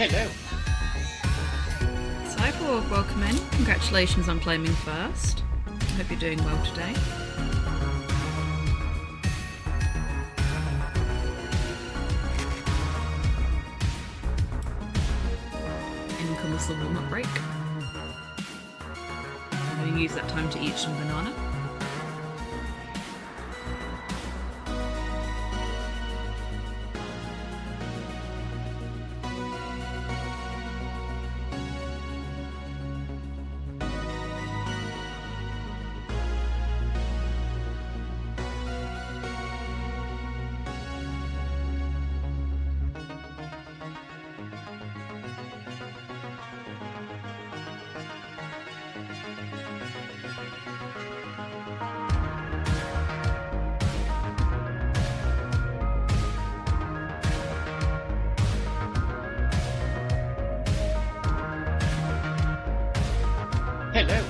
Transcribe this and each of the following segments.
Hello. Cyborg, welcome in. Congratulations on claiming first. I hope you're doing well today. In comes the warm-up break. I'm going to use that time to eat some banana. Hello.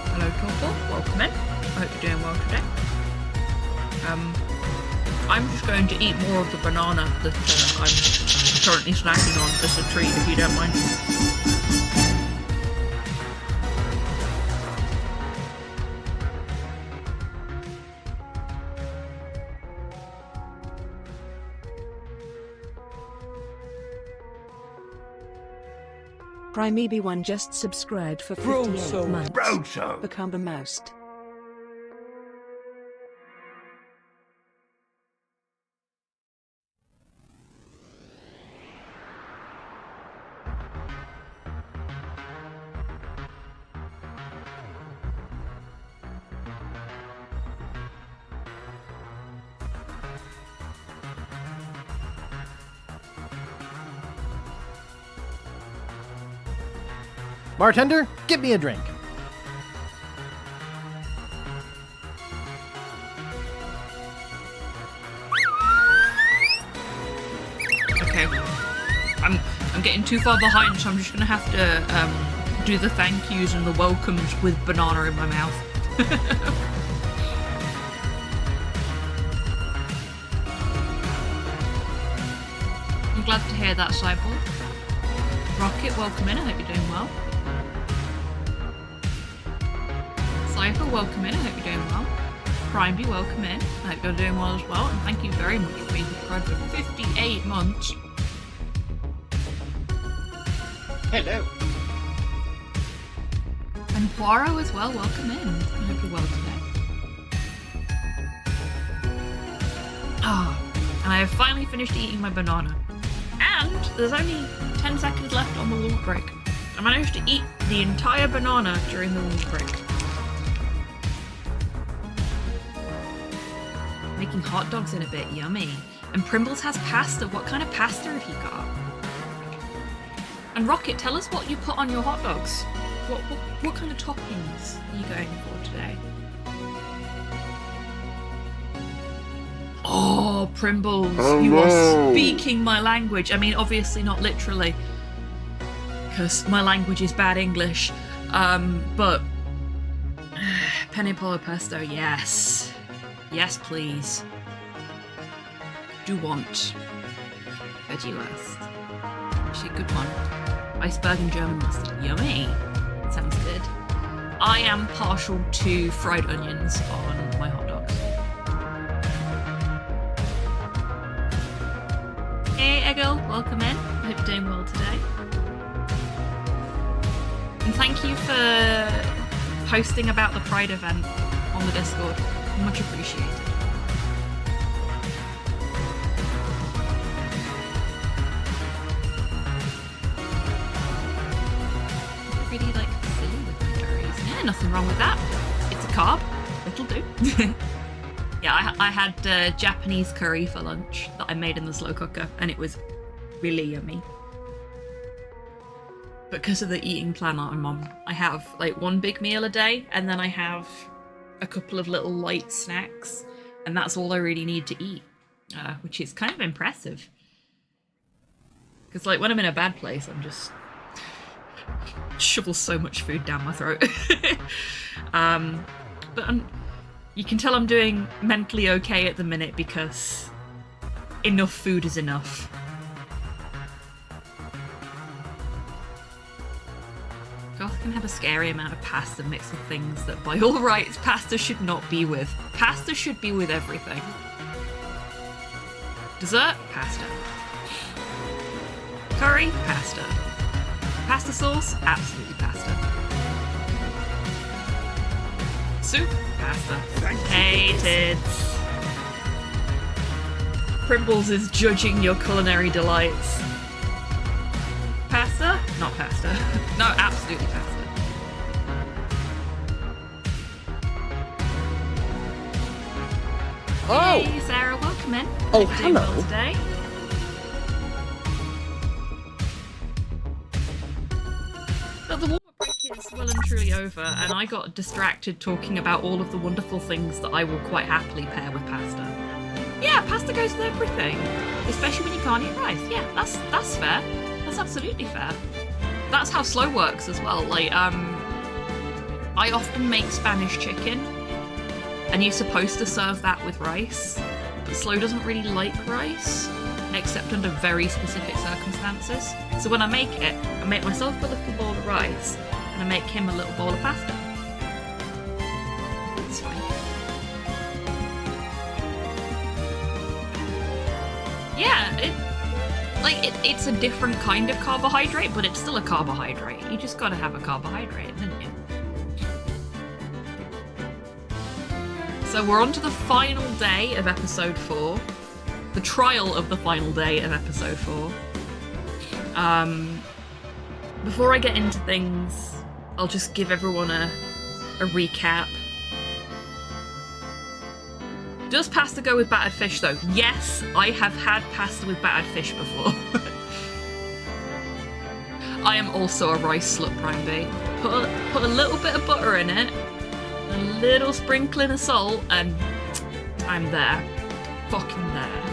Hello, Torpor. Welcome in. I hope you're doing well today. I'm just going to eat more of the banana that I'm currently snacking on as a treat, if you don't mind. Primeebe1 just subscribed for 58 months. Roadshow. Become a mouse. Bartender, get me a drink. Okay. I'm getting too far behind, so I'm just gonna have to do the thank yous and the welcomes with banana in my mouth. I'm glad to hear that, Cyborg. Rocket, welcome in. I hope you're doing well. Cypher, welcome in. I hope you're doing well. Primeby, welcome in. I hope you're doing well as well. And thank you very much for being subscribed for 58 months. Hello. And Poirot as well, welcome in. I hope you're well today. And I have finally finished eating my banana. And there's only 10 seconds left on the warm break. I managed to eat the entire banana during the warm break. Making hot dogs in a bit, yummy. And Primbles has pasta. What kind of pasta have you got? And Rocket, tell us what you put on your hot dogs. What kind of toppings are you going for today? Oh, Primbles, you are speaking my language. I mean, obviously not literally, because my language is bad English. But penne polo pesto, yes. Yes, please. Do want veggie roast. Actually, a good one. Iceberg and German mustard. Yummy. Sounds good. I am partial to fried onions on my hot dogs. Hey, Eggle, welcome in. I hope you're doing well today. And thank you for posting about the Pride event on the Discord. Much appreciated. I really like filling with my curries. Yeah, nothing wrong with that. It's a carb. It'll do. Yeah, I had Japanese curry for lunch that I made in the slow cooker, and it was really yummy. Because of the eating plan I'm on, I have like one big meal a day, and then I have a couple of little light snacks, and that's all I really need to eat, which is kind of impressive. Because like when I'm in a bad place, I'm just shovel so much food down my throat. But you can tell I'm doing mentally okay at the minute because enough food is enough. Goth can have a scary amount of pasta mixed with things that by all rights pasta should not be with. Pasta should be with everything. Dessert, pasta. Curry, pasta. Pasta sauce, absolutely pasta. Soup, pasta. Hated. Primbles is judging your culinary delights. Pasta? Not pasta. No, absolutely pasta. Oh! Hey, Sarah, welcome in. Oh, Hope you're doing well hello. today. But the warm-up break is well and truly over, and I got distracted talking about all of the wonderful things that I will quite happily pair with pasta. Yeah, pasta goes with everything, especially when you can't eat rice. Yeah, that's fair. That's absolutely fair. That's how slow works as well. Like, I often make Spanish chicken, and you're supposed to serve that with rice, but Slow doesn't really like rice, except under very specific circumstances. So when I make it, I make myself a little bowl of rice, and I make him a little bowl of pasta. It's fine. Yeah, it's a different kind of carbohydrate, but it's still a carbohydrate. You just gotta have a carbohydrate, didn't you? So we're on to the final day of episode 4. The trial of the final day of episode 4. Before I get into things, I'll just give everyone a recap. Does pasta go with battered fish though? Yes, I have had pasta with battered fish before. I am also a rice slut, Prime B. Put a little bit of butter in it, a little sprinkling of salt, and I'm there. Fucking there.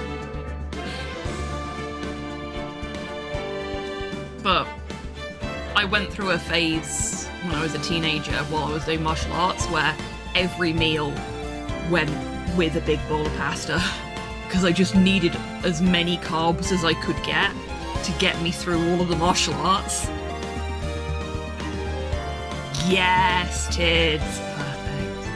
But I went through a phase when I was a teenager while I was doing martial arts where every meal went with a big bowl of pasta because I just needed as many carbs as I could get to get me through all of the martial arts. Yes, Tids. Perfect.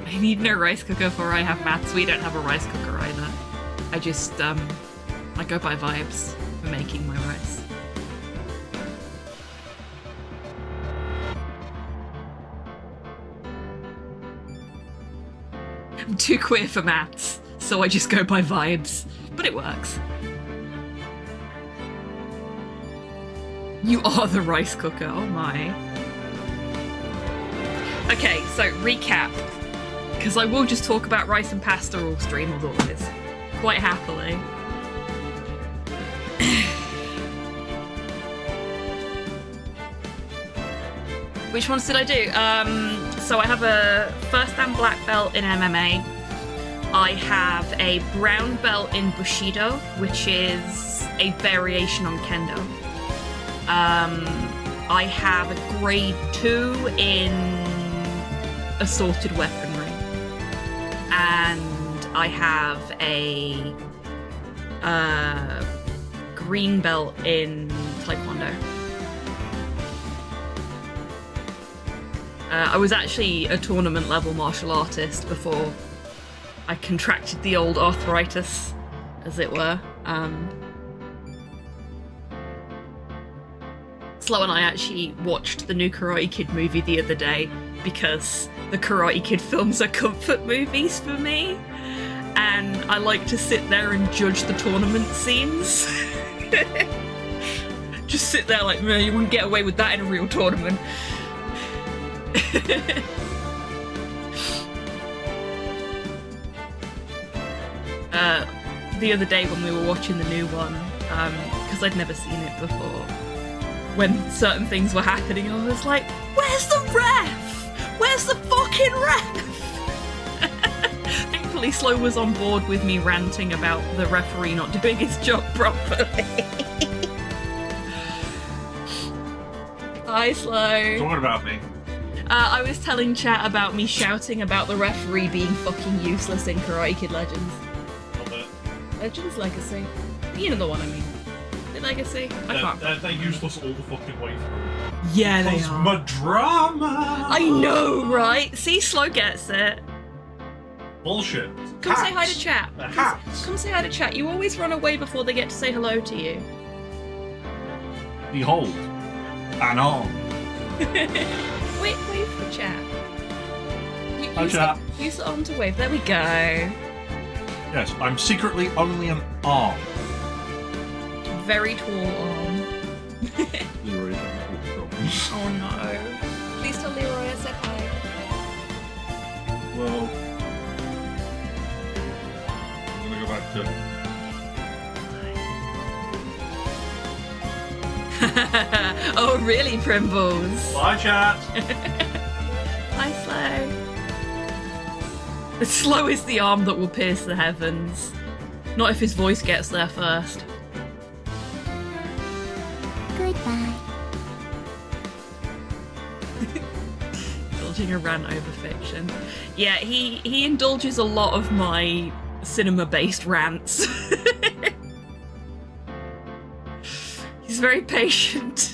I need no rice cooker for I have maths. We don't have a rice cooker either. I just, I go by vibes for making my rice. I'm too queer for maths, so I just go by vibes. But it works. You are the rice cooker, oh my. Okay, so recap. Because I will just talk about rice and pasta all stream as always. Quite happily. Which ones did I do? So I have a first dan black belt in MMA. I have a brown belt in Bushido, which is a variation on Kendo. I have a grade 2 in assorted weaponry. And I have a green belt in Taekwondo. I was actually a tournament level martial artist before I contracted the old arthritis, as it were. Slow and I actually watched the new Karate Kid movie the other day because the Karate Kid films are comfort movies for me, and I like to sit there and judge the tournament scenes. Just sit there like, man, you wouldn't get away with that in a real tournament. The other day when we were watching the new one, because I'd never seen it before, when certain things were happening, I was like, where's the ref? Where's the fucking ref? Thankfully Slow was on board with me ranting about the referee not doing his job properly. Bye, Slow. Talking about me. I was telling chat about me shouting about the referee being fucking useless in Karate Kid Legends. Love it. Legends Legacy. You know the one I mean. The Legacy? I can't. They're useless all the fucking way through. Yeah, they Because are. my drama. I know, right? See, Slow gets it. Bullshit. Come say hi to chat. The hats. Come say hi to chat. You always run away before they get to say hello to you. Behold. An arm. Wait for chat. Hi, chat. Use the arm to wave. There we go. Yes, I'm secretly only an arm. Very tall arm. Leroy. Oh no. Please tell Leroy I said hi. Well, I'm gonna go back to. Oh really, Primbles? Bye, chat. Hi, Slow. Slow is the arm that will pierce the heavens. Not if his voice gets there first. Goodbye. Indulging a rant over fiction. Yeah, he indulges a lot of my cinema-based rants. He's very patient.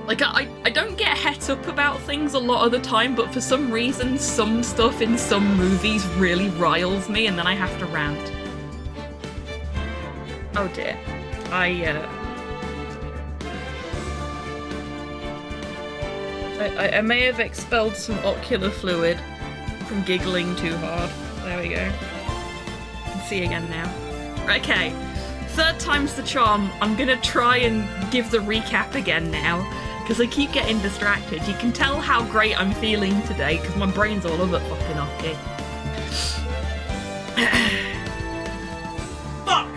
Like, I don't get het up about things a lot of the time, but for some reason, some stuff in some movies really riles me, and then I have to rant. Oh dear. I may have expelled some ocular fluid from giggling too hard. There we go. I can see again now. Okay. Third time's the charm. I'm gonna try and give the recap again now, because I keep getting distracted. You can tell how great I'm feeling today, because my brain's all over fucking hockey. Fuck!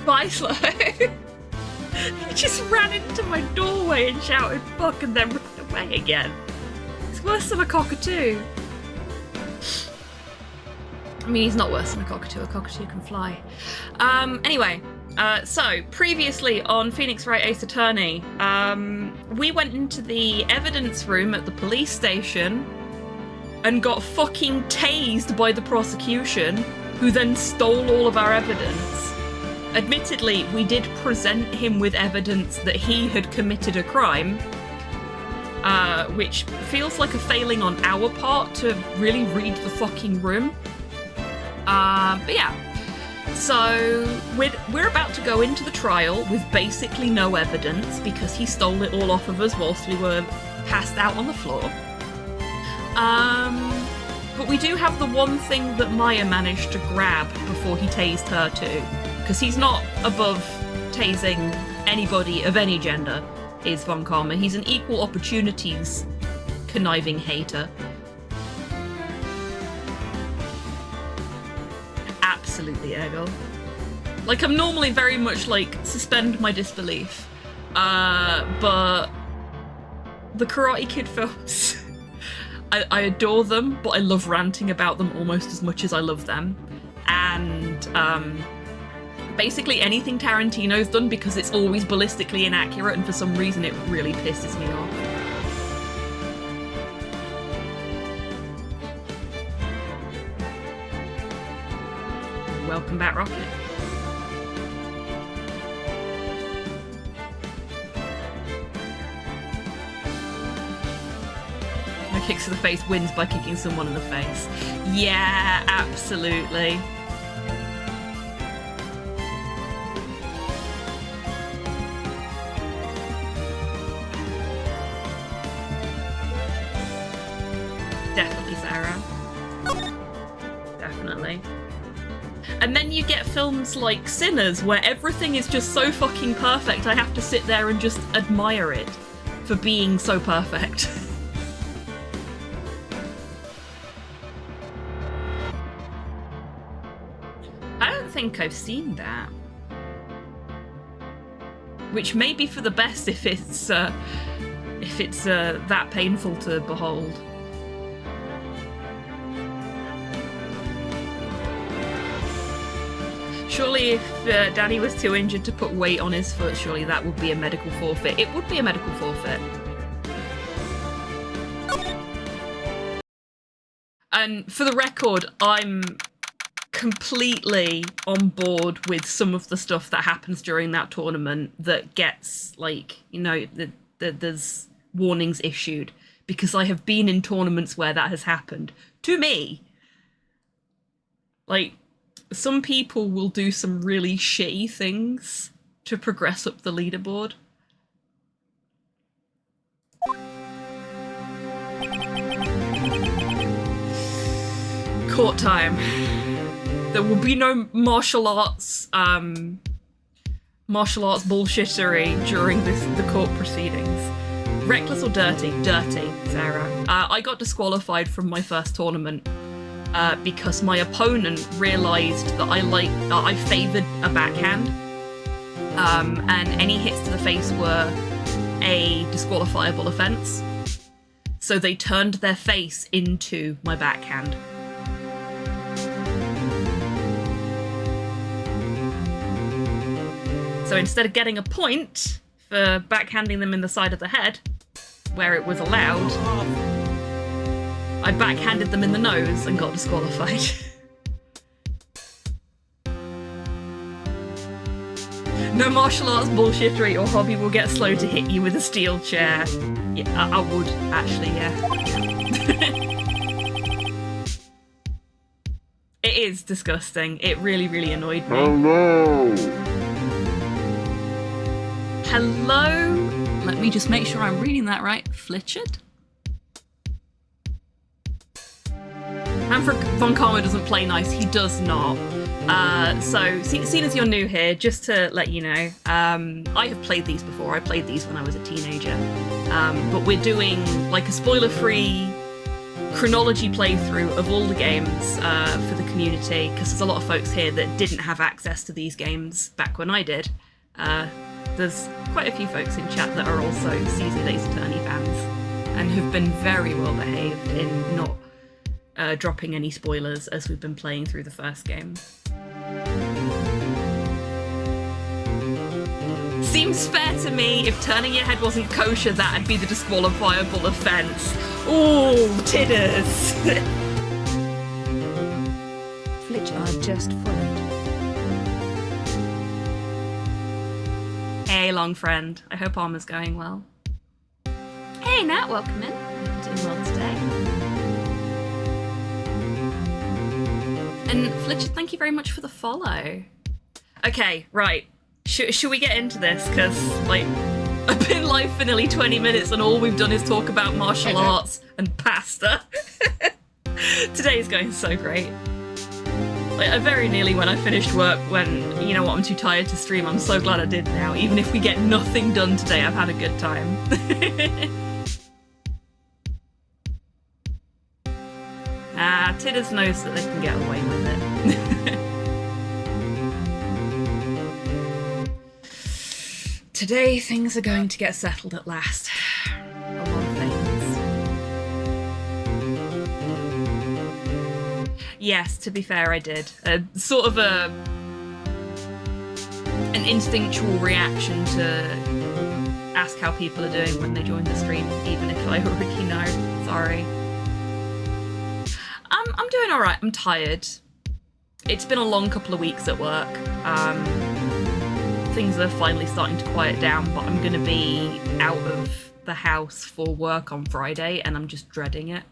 Bye, Slow. He just ran into my doorway and shouted fuck and then ran away again. It's worse than a cockatoo. I mean, he's not worse than a cockatoo. A cockatoo can fly. Anyway, so previously on Phoenix Wright Ace Attorney, we went into the evidence room at the police station and got fucking tased by the prosecution, who then stole all of our evidence. Admittedly, we did present him with evidence that he had committed a crime, which feels like a failing on our part to really read the fucking room. But yeah, so we're about to go into the trial with basically no evidence because he stole it all off of us whilst we were passed out on the floor. But we do have the one thing that Maya managed to grab before he tased her too, because he's not above tasing anybody of any gender, is Von Karma. He's an equal opportunities conniving hater. Absolutely, Eggle. Like, I'm normally very much like, suspend my disbelief. But the Karate Kid films, I adore them, but I love ranting about them almost as much as I love them. And basically anything Tarantino's done, because it's always ballistically inaccurate, and for some reason it really pisses me off. Welcome back, Rocket. No kicks to the face wins by kicking someone in the face. Yeah, absolutely. Definitely, Sarah. Definitely. And then you get films like Sinners, where everything is just so fucking perfect, I have to sit there and just admire it for being so perfect. I don't think I've seen that. Which may be for the best if it's that painful to behold. surely if Danny was too injured to put weight on his foot, surely that would be a medical forfeit. It would be a medical forfeit. And for the record, I'm completely on board with some of the stuff that happens during that tournament that gets, like, you know, there's warnings issued, because I have been in tournaments where that has happened to me. Like, some people will do some really shitty things to progress up the leaderboard. Court time. There will be no martial arts bullshittery during the court proceedings. Reckless or dirty? Dirty, Sarah. I got disqualified from my first tournament because my opponent realised that I favoured a backhand, and any hits to the face were a disqualifiable offence. So they turned their face into my backhand. So instead of getting a point for backhanding them in the side of the head, where it was allowed, I backhanded them in the nose and got disqualified. No martial arts bullshittery or hobby will get slow to hit you with a steel chair. Yeah, I would, actually, yeah. It is disgusting. It really, really annoyed me. Oh no! Hello? Let me just make sure I'm reading that right. Flitchard? Manfred von Karma doesn't play nice. He does not. So, seeing as you're new here, just to let you know, I have played these before. I played these when I was a teenager. But we're doing like a spoiler-free chronology playthrough of all the games for the community, because there's a lot of folks here that didn't have access to these games back when I did. There's quite a few folks in chat that are also seasoned Ace Attorney fans and have been very well behaved in not dropping any spoilers as we've been playing through the first game. Seems fair to me. If turning your head wasn't kosher, that'd be the disqualifiable offence. Ooh, titters! Flitchard just followed. Hey, long friend. I hope Armor's going well. Hey, Nat, welcome in. Doing well today. And Flitchard, thank you very much for the follow. Okay, right. Should we get into this? Because, like, I've been live for nearly 20 minutes and all we've done is talk about martial arts and pasta. Today is going so great. Like, I very nearly, when I finished work, when, you know what, I'm too tired to stream, I'm so glad I did now. Even if we get nothing done today, I've had a good time. Tidders knows that they can get away with it. Today, things are going to get settled at last. A lot of things. Yes, to be fair, I did. Sort of an instinctual reaction to ask how people are doing when they join the stream, even if I already know. Sorry. I'm doing alright. I'm tired. It's been a long couple of weeks at work. Things are finally starting to quiet down, but I'm going to be out of the house for work on Friday, and I'm just dreading it.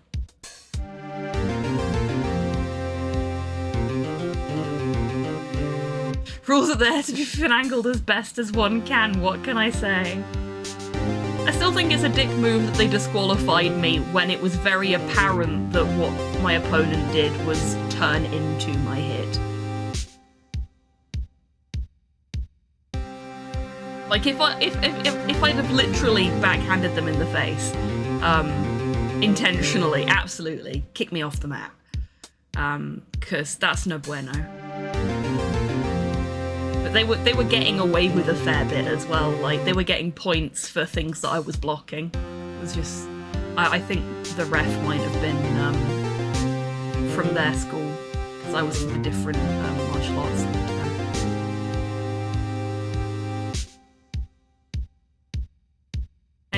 Rules are there to be finangled as best as one can, what can I say? I still think it's a dick move that they disqualified me when it was very apparent that what my opponent did was turn into my hit. Like, if I'd have literally backhanded them in the face, intentionally, absolutely, kick me off the map. Because that's no bueno. But they were getting away with a fair bit as well. Like, they were getting points for things that I was blocking. It was just, I think the ref might have been from their school, because I was from a different martial arts school to them.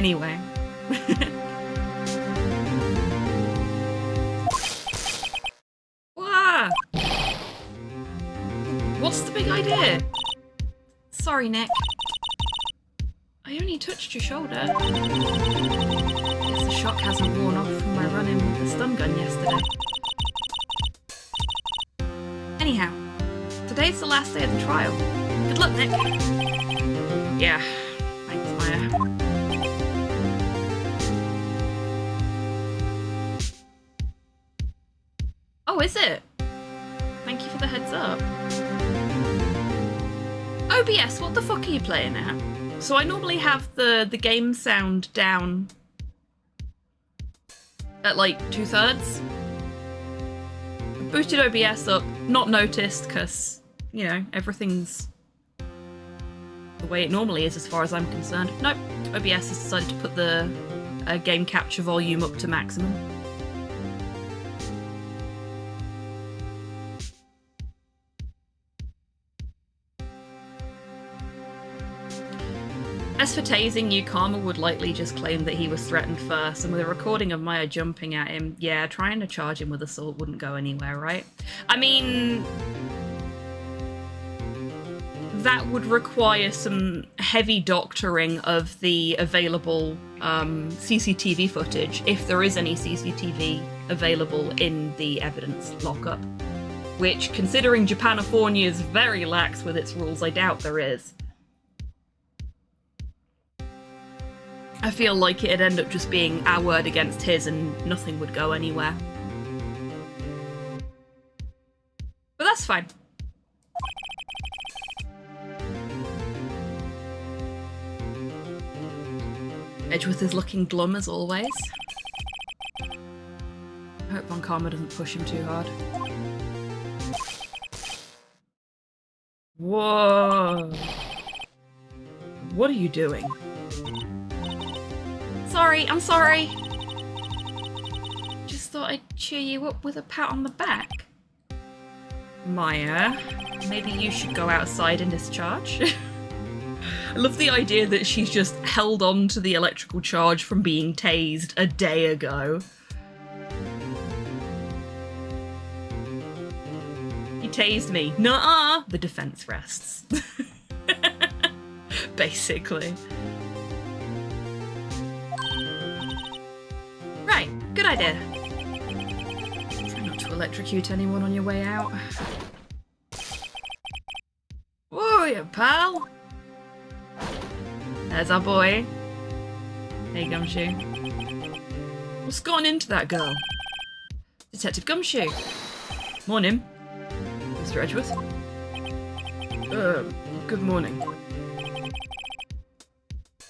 Anyway. Wah! What's the big idea? Sorry, Nick. I only touched your shoulder. Guess the shock hasn't worn off from my run-in with the stun gun yesterday. Anyhow, today's the last day of the trial. Good luck, Nick. Yeah, thanks, Maya. Oh, is it? Thank you for the heads up. OBS, what the fuck are you playing at? So I normally have the game sound down at like 2/3. Boosted OBS up, not noticed, because, you know, everything's the way it normally is as far as I'm concerned. Nope, OBS has decided to put the game capture volume up to maximum. As for tasing you, Karma would likely just claim that he was threatened first, and with a recording of Maya jumping at him, yeah, trying to charge him with assault wouldn't go anywhere, right? I mean, that would require some heavy doctoring of the available CCTV footage, if there is any CCTV available in the evidence lockup. Which, considering Japanifornia is very lax with its rules, I doubt there is. I feel like it'd end up just being our word against his and nothing would go anywhere. But that's fine. Edgeworth is looking glum as always. I hope Von Karma doesn't push him too hard. Whoa. What are you doing? Sorry, I'm sorry. Just thought I'd cheer you up with a pat on the back. Maya, maybe you should go outside and discharge. I love the idea that she's just held on to the electrical charge from being tased a day ago. He tased me. Nuh-uh. The defense rests. Basically. Right, good idea. Try not to electrocute anyone on your way out. Whoa, you pal! There's our boy. Hey, Gumshoe. What's gone into that girl? Detective Gumshoe. Morning, Mr. Edgeworth. Good morning.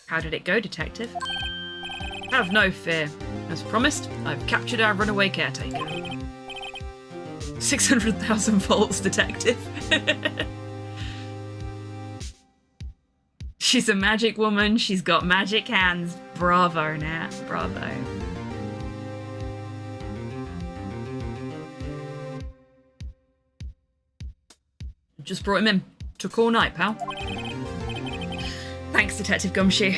How did it go, Detective? Have no fear. As promised, I've captured our runaway caretaker. 600,000 volts, Detective. She's a magic woman, she's got magic hands. Bravo, Nat, bravo. Just brought him in. Took all night, pal. Thanks, Detective Gumshoe.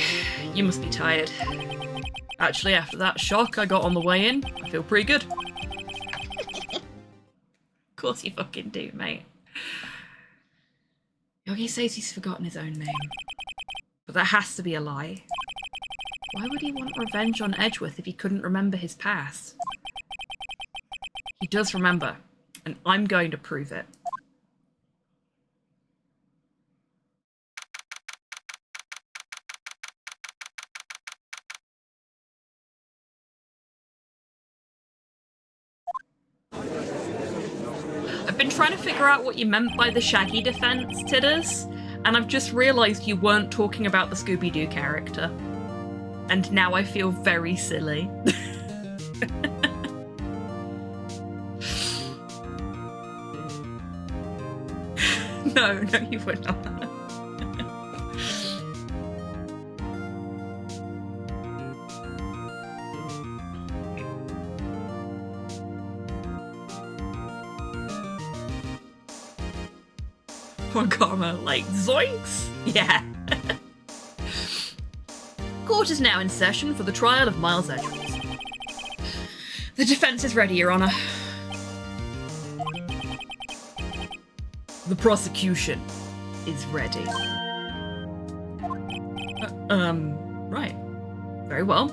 You must be tired. Actually, after that shock I got on the way in, I feel pretty good. Of course you fucking do, mate. Yogi says he's forgotten his own name. But that has to be a lie. Why would he want revenge on Edgeworth if he couldn't remember his past? He does remember, and I'm going to prove it. I've been trying to figure out what you meant by the Shaggy defense, Tidders, and I've just realised you weren't talking about the Scooby-Doo character. And now I feel very silly. No, you were not. Poor Karma, like, zoinks! Yeah. Court is now in session for the trial of Miles Edgeworth. The defense is ready, Your Honor. The prosecution is ready. Right. Very well.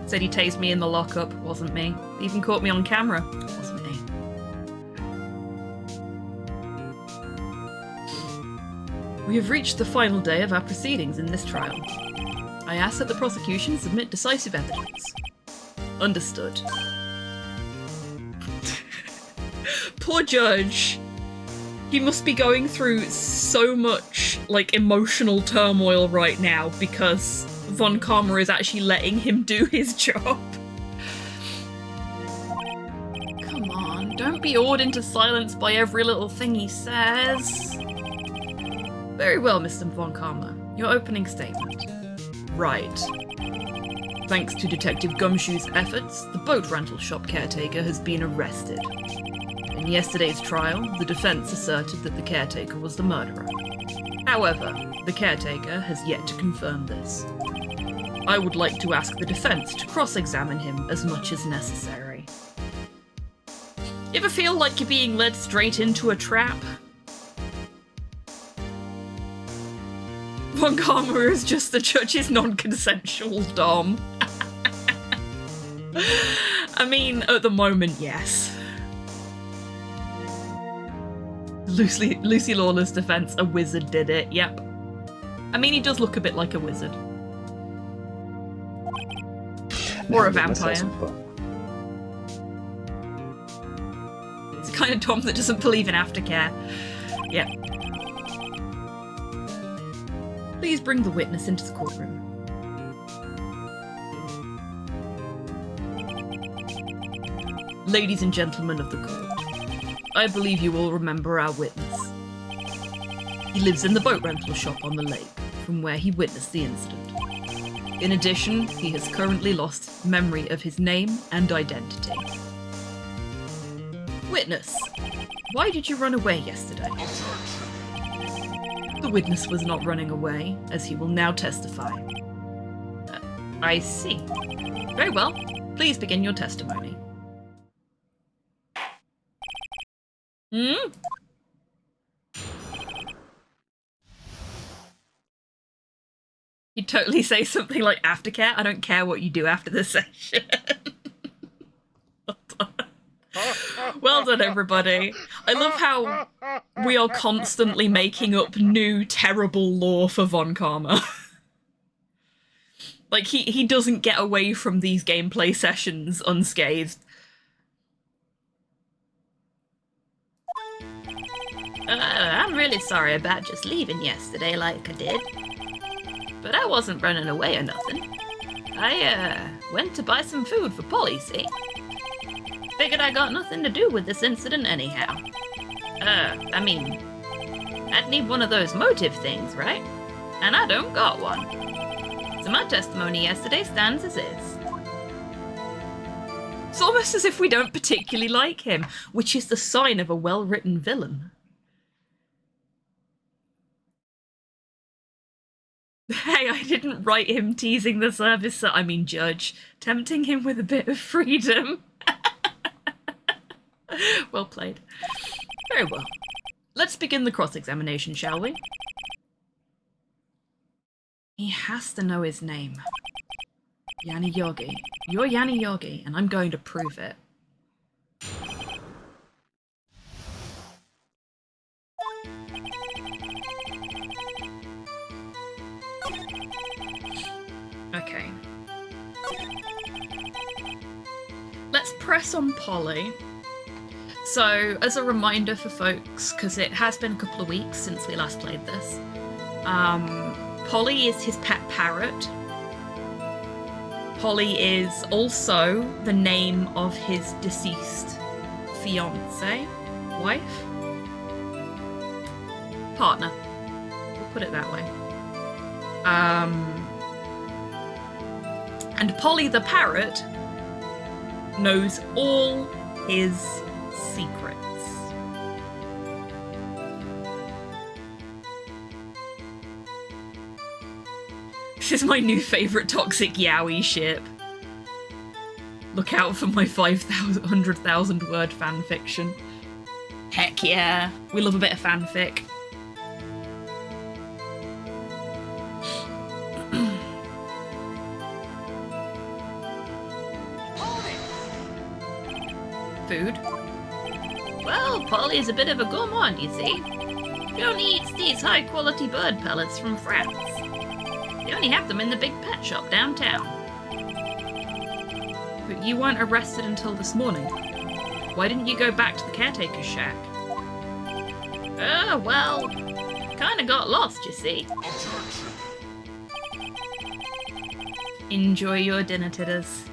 Said he tased me in the lockup. Wasn't me. Even caught me on camera. Wasn't me. We have reached the final day of our proceedings in this trial. I ask that the prosecution submit decisive evidence. Understood. Poor judge. He must be going through so much, like, emotional turmoil right now because Von Karma is actually letting him do his job. Come on, don't be awed into silence by every little thing he says. Very well, Mr. Von Karma. Your opening statement. Right. Thanks to Detective Gumshoe's efforts, the boat rental shop caretaker has been arrested. In yesterday's trial, the defense asserted that the caretaker was the murderer. However, the caretaker has yet to confirm this. I would like to ask the defense to cross-examine him as much as necessary. You ever feel like you're being led straight into a trap? Von Karma is just the judge's non-consensual dom. I mean, at the moment, yes. Lucy Lawler's defense, a wizard did it, yep. I mean, he does look a bit like a wizard. Or a vampire. It's the kind of Tom that doesn't believe in aftercare. Yep. Please bring the witness into the courtroom. Ladies and gentlemen of the court, I believe you all remember our witness. He lives in the boat rental shop on the lake, from where he witnessed the incident. In addition, he has currently lost memory of his name and identity. Witness, why did you run away yesterday? The witness was not running away, as he will now testify. I see. Very well. Please begin your testimony. You'd totally say something like aftercare. I don't care what you do after the session. Well done, everybody. I love how we are constantly making up new terrible lore for Von Karma. Like, he doesn't get away from these gameplay sessions unscathed. I'm really sorry about just leaving yesterday like I did. But I wasn't running away or nothing. I, went to buy some food for Polly, see? Figured I got nothing to do with this incident anyhow. I mean, I'd need one of those motive things, right? And I don't got one. So my testimony yesterday stands as is. It's almost as if we don't particularly like him, which is the sign of a well-written villain. Hey, I didn't write him teasing the judge, tempting him with a bit of freedom. Well played. Very well. Let's begin the cross-examination, shall we? He has to know his name. Yanni Yogi. You're Yanni Yogi, and I'm going to prove it. Okay. Let's press on Polly. So, as a reminder for folks, because it has been a couple of weeks since we last played this, Polly is his pet parrot. Polly is also the name of his deceased fiancée, wife, partner. We'll put it that way. And Polly the parrot knows all his secrets. This is my new favourite toxic yaoi ship. Look out for my 100,000 word fanfiction. Heck yeah, we love a bit of fanfic. Food. Well, Polly is a bit of a gourmand, you see. She only eats these high-quality bird pellets from France. They only have them in the big pet shop downtown. But you weren't arrested until this morning. Why didn't you go back to the caretaker's shack? Well, kinda got lost, you see. Enjoy your dinner, titters.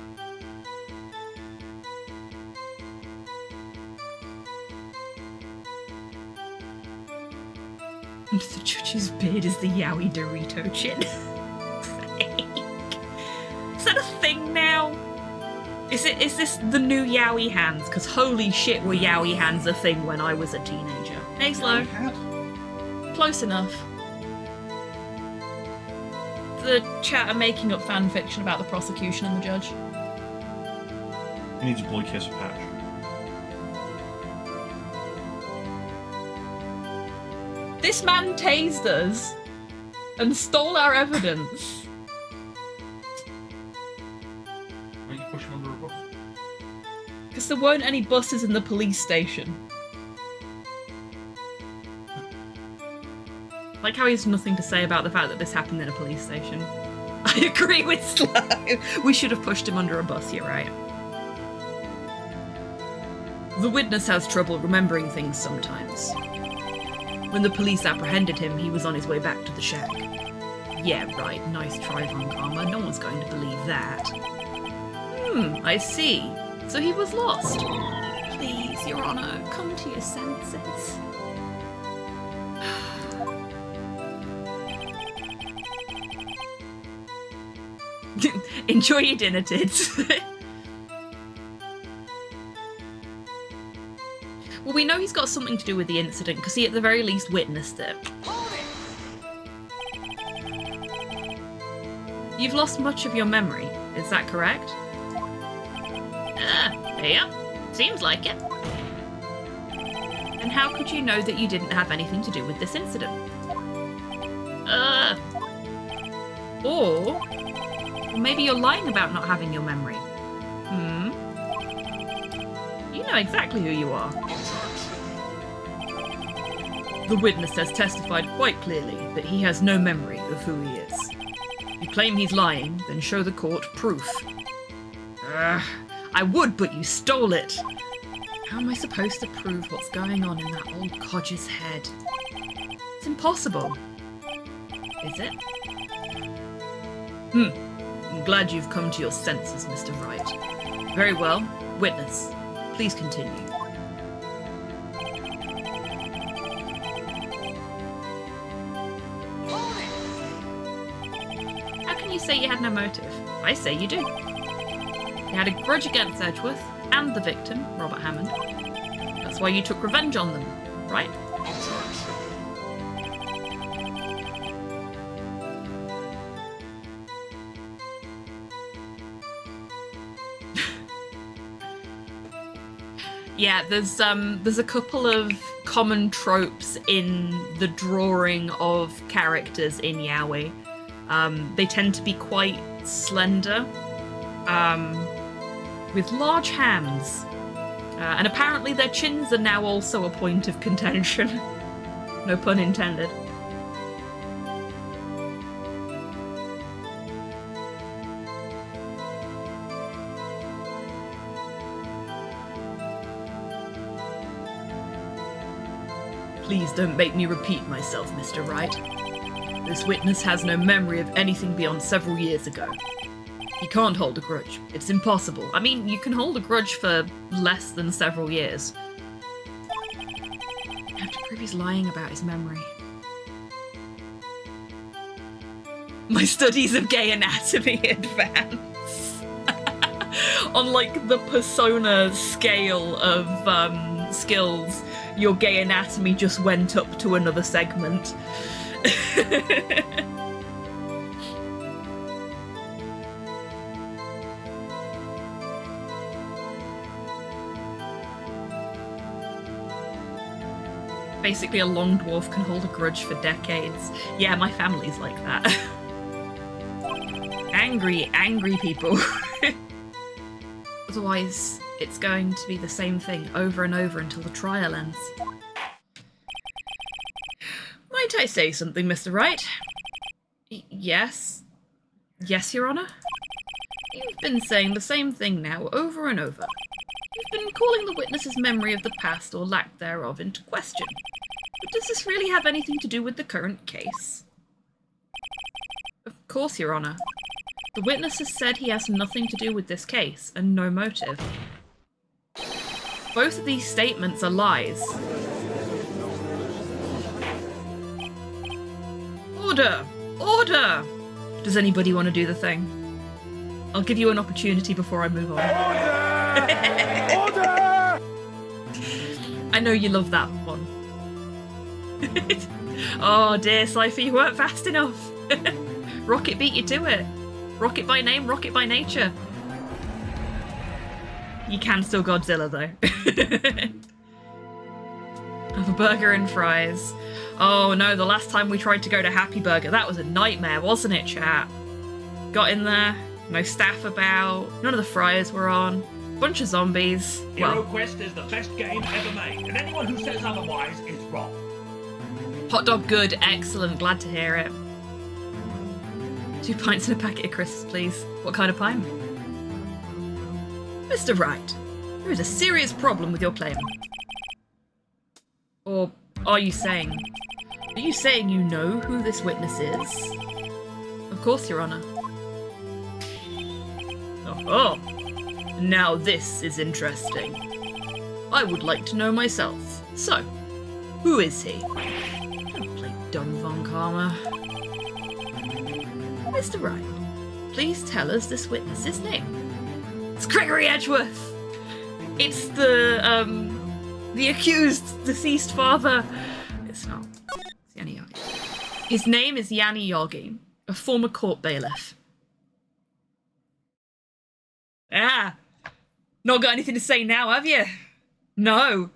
Under the judge's beard is the Yowie Dorito chin. Is that a thing now? Is this the new Yowie hands? Because holy shit were Yowie hands a thing when I was a teenager. Hey, Slow. Close enough. The chat are making up fan fiction about the prosecution and the judge. He needs a blue kiss patch. This man tased us and stole our evidence. Why don't you push him under a bus? Because there weren't any buses in the police station. Like how he has nothing to say about the fact that this happened in a police station. I agree with Slow. We should have pushed him under a bus, you're right. The witness has trouble remembering things sometimes. When the police apprehended him, he was on his way back to the shack. Yeah, right, nice try, Von Karma. No one's going to believe that. I see. So he was lost. Please, Your Honor, come to your senses. Enjoy your dinner, Tids. Well, we know he's got something to do with the incident because he at the very least witnessed it. You've lost much of your memory, is that correct? Yep, seems like it. And how could you know that you didn't have anything to do with this incident? Or maybe you're lying about not having your memory. You know exactly who you are. The witness has testified quite clearly that he has no memory of who he is. You claim he's lying, then show the court proof. I would, but you stole it. How am I supposed to prove what's going on in that old codger's head? It's impossible. Is it? I'm glad you've come to your senses, Mr. Wright. Very well. Witness, please continue. How can you say you had no motive? I say you do. You had a grudge against Edgeworth and the victim, Robert Hammond. That's why you took revenge on them, right? Yeah, there's a couple of common tropes in the drawing of characters in yaoi. They tend to be quite slender, with large hands, and apparently their chins are now also a point of contention. No pun intended. Please don't make me repeat myself, Mr. Wright. This witness has no memory of anything beyond several years ago. He can't hold a grudge. It's impossible. I mean, you can hold a grudge for less than several years. You have to prove he's lying about his memory. My studies of gay anatomy advance. on like the persona scale of skills, your gay anatomy just went up to another segment. Basically, a long dwarf can hold a grudge for decades. Yeah, my family's like that. Angry people. Otherwise, it's going to be the same thing over and over until the trial ends. Might I say something, Mr. Wright? Yes? Yes, Your Honor? You've been saying the same thing now over and over. You've been calling the witness's memory of the past or lack thereof into question. But does this really have anything to do with the current case? Of course, Your Honor. The witness has said he has nothing to do with this case, and no motive. Both of these statements are lies. Order! Order! Does anybody want to do the thing? I'll give you an opportunity before I move on. Order! I know you love that one. Oh dear, Cypher, you weren't fast enough. Rocket beat you to it. Rocket by name, rocket by nature. You can still Godzilla though. Have a burger and fries. Oh no, the last time we tried to go to Happy Burger, that was a nightmare, wasn't it, chat? Got in there, no staff about, none of the fryers were on, bunch of zombies. Hero Quest is the best game ever made, and anyone who says otherwise is wrong. Hot dog good, excellent, glad to hear it. 2 pints and a packet of crisps, please. What kind of pint? Mr. Wright, there is a serious problem with your claim. Or are you saying you know who this witness is? Of course, Your Honor. Oh, now this is interesting. I would like to know myself. So, who is he? Don't play dumb, Von Karma. Mr. Wright, please tell us this witness's name. It's Gregory Edgeworth! It's the accused deceased father. It's not. It's Yanni Yogi. His name is Yanni Yogi, a former court bailiff. Ah! Not got anything to say now, have you? No.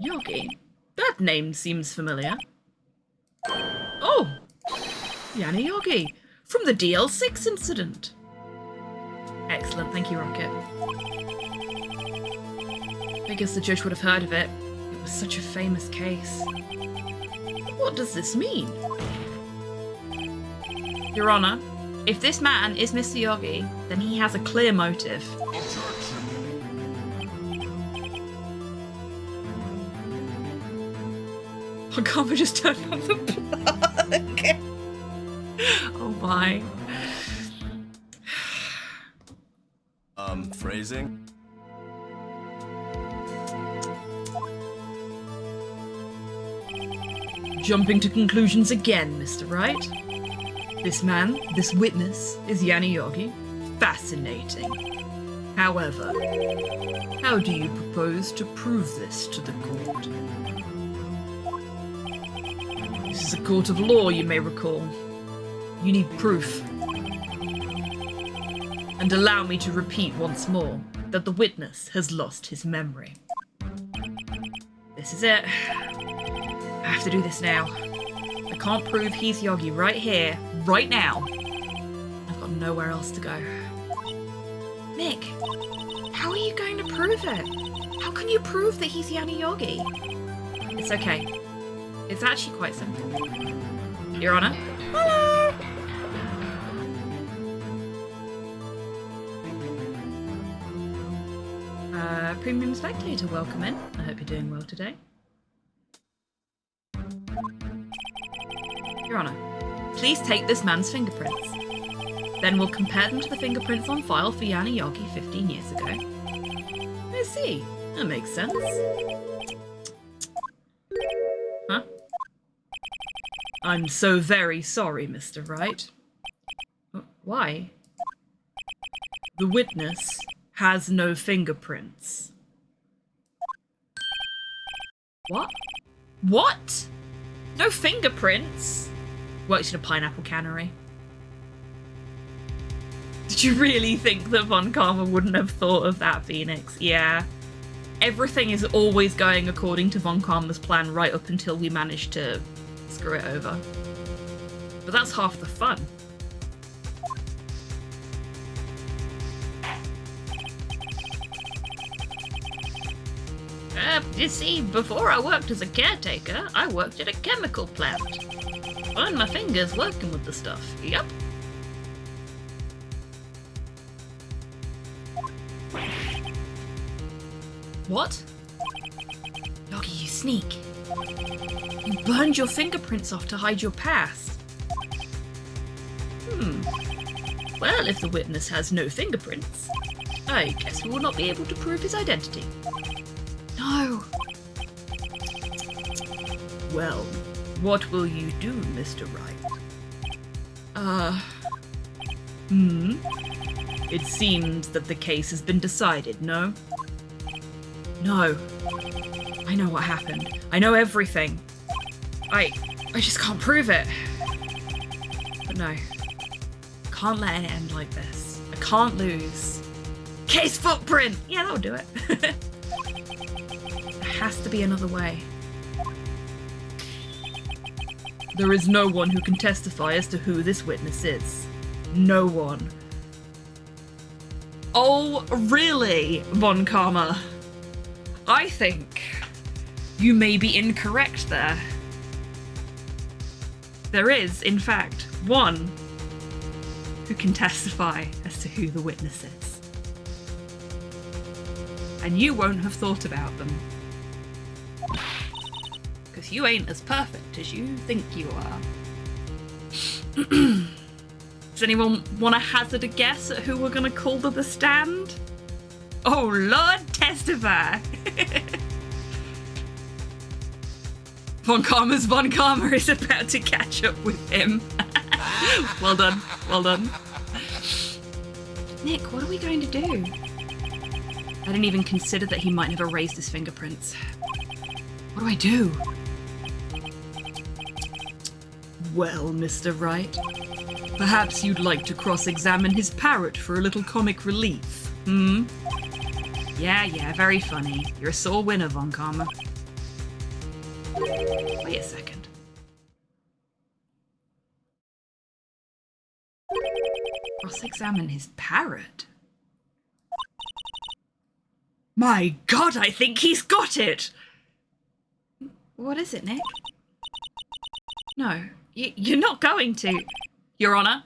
Yogi? That name seems familiar. Oh! Yanni Yogi, from the DL6 incident. Excellent, thank you, Rocket. I guess the judge would have heard of it. It was such a famous case. What does this mean? Your Honor, if this man is Mr. Yogi, then he has a clear motive. Hakama just turned off the plug. Oh my. Phrasing? Jumping to conclusions again, Mr. Wright. This man, this witness, is Yanni Yogi. Fascinating. However, how do you propose to prove this to the court? This is a court of law, you may recall. You need proof. And allow me to repeat once more that the witness has lost his memory. This is it. I have to do this now. I can't prove he's Yogi right here, right now. I've got nowhere else to go. Nick, how are you going to prove it? How can you prove that he's Yanni Yogi? It's okay. It's actually quite simple. Your Honor? Hello! Premium Spectator, welcome in. I hope you're doing well today. Your Honor, please take this man's fingerprints. Then we'll compare them to the fingerprints on file for Yanni Yogi 15 years ago. I see. That makes sense. Huh? I'm so very sorry, Mr. Wright. Why? The witness has no fingerprints. What? What? No fingerprints? Works in a pineapple cannery. Did you really think that Von Karma wouldn't have thought of that, Phoenix? Yeah. Everything is always going according to Von Karma's plan right up until we manage to screw it over. But that's half the fun. You see, before I worked as a caretaker, I worked at a chemical plant. Burned my fingers working with the stuff. Yep. What? Doggy, you sneak. You burned your fingerprints off to hide your past. Well, if the witness has no fingerprints, I guess we will not be able to prove his identity. No. Well, what will you do, Mr. Wright? It seems that the case has been decided, no? No. I know what happened. I know everything. I just can't prove it. But no. Can't let it end like this. I can't lose. Case footprint! Yeah, that'll do it. There has to be another way. There is no one who can testify as to who this witness is. No one. Oh, really, Von Karma? I think you may be incorrect there. There is, in fact, one who can testify as to who the witness is. And you won't have thought about them. Because you ain't as perfect as you think you are. Does anyone want to hazard a guess at who we're going to call to the stand? Oh Lord, testify! Von Karma's Von Karma is about to catch up with him. Well done, well done. Nick, what are we going to do? I didn't even consider that he might have erased his fingerprints. What do I do? Well, Mr. Wright, perhaps you'd like to cross-examine his parrot for a little comic relief, hmm? Yeah, very funny. You're a sore winner, Von Karma. Wait a second. Cross-examine his parrot? My God, I think he's got it! What is it, Nick? No, you're not going to. Your Honor.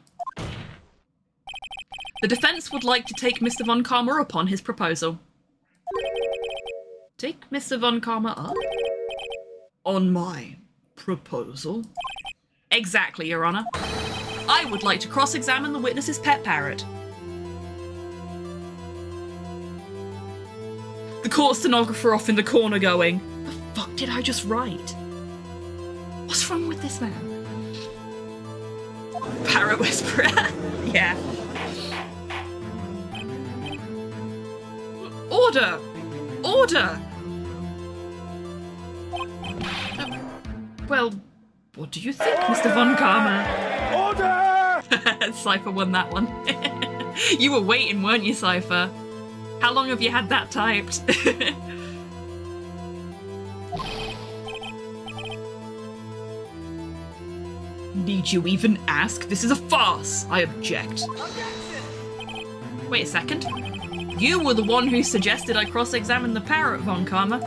The defense would like to take Mr. Von Karma upon his proposal. Take Mr. Von Karma up? On my proposal? Exactly, Your Honor. I would like to cross-examine the witness's pet parrot. The court stenographer off in the corner going, the fuck did I just write? What's wrong with this man? Parrot whisperer. Yeah. Order! Order! Well, what do you think, Mr. Von Karma? Order! Cypher won that one. You were waiting, weren't you, Cypher? How long have you had that typed? Need you even ask? This is a farce. I object. Wait a second. You were the one who suggested I cross-examine the parrot, Von Karma.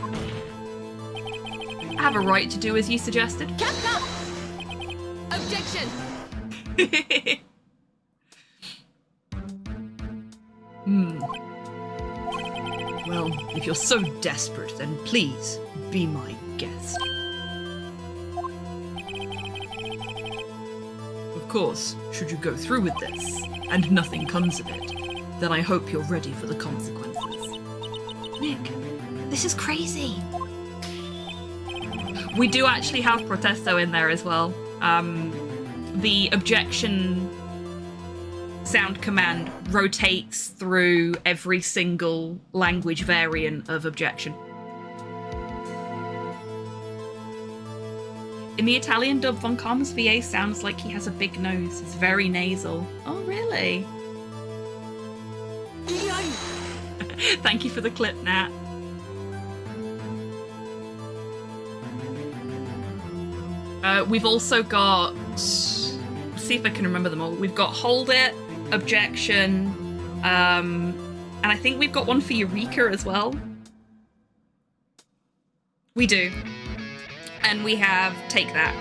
I have a right to do as you suggested. Kept up! Objection! Well, if you're so desperate, then please be my guest. Of course, should you go through with this, and nothing comes of it, then I hope you're ready for the consequences. Nick, this is crazy. We do actually have Protesto in there as well. The objection sound command rotates through every single language variant of objection. In the Italian dub, Von Karma's VA sounds like he has a big nose. It's very nasal. Oh, really? Thank you for the clip, Nat. We've also got... Let's see if I can remember them all. We've got Hold It, Objection, and I think we've got one for Eureka as well. We do. And we have Take That.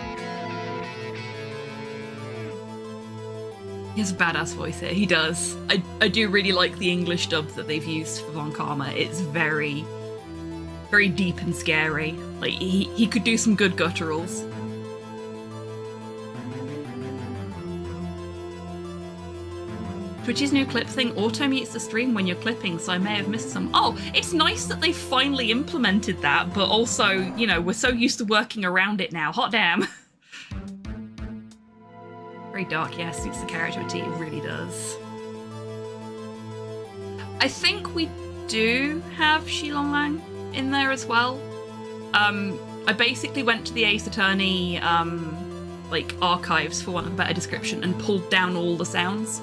He has a badass voice here. He does. I do really like the English dub that they've used for Von Karma. It's very, very deep and scary. Like, he could do some good gutturals. Twitch's new clip thing auto-mutes the stream when you're clipping, so I may have missed some. Oh, it's nice that they finally implemented that, but also, you know, we're so used to working around it now. Hot damn. Very dark, yeah, suits the character a T, it really does. I think we do have Shilong Lang in there as well. I basically went to the Ace Attorney, like, archives, for want of a better description, and pulled down all the sounds.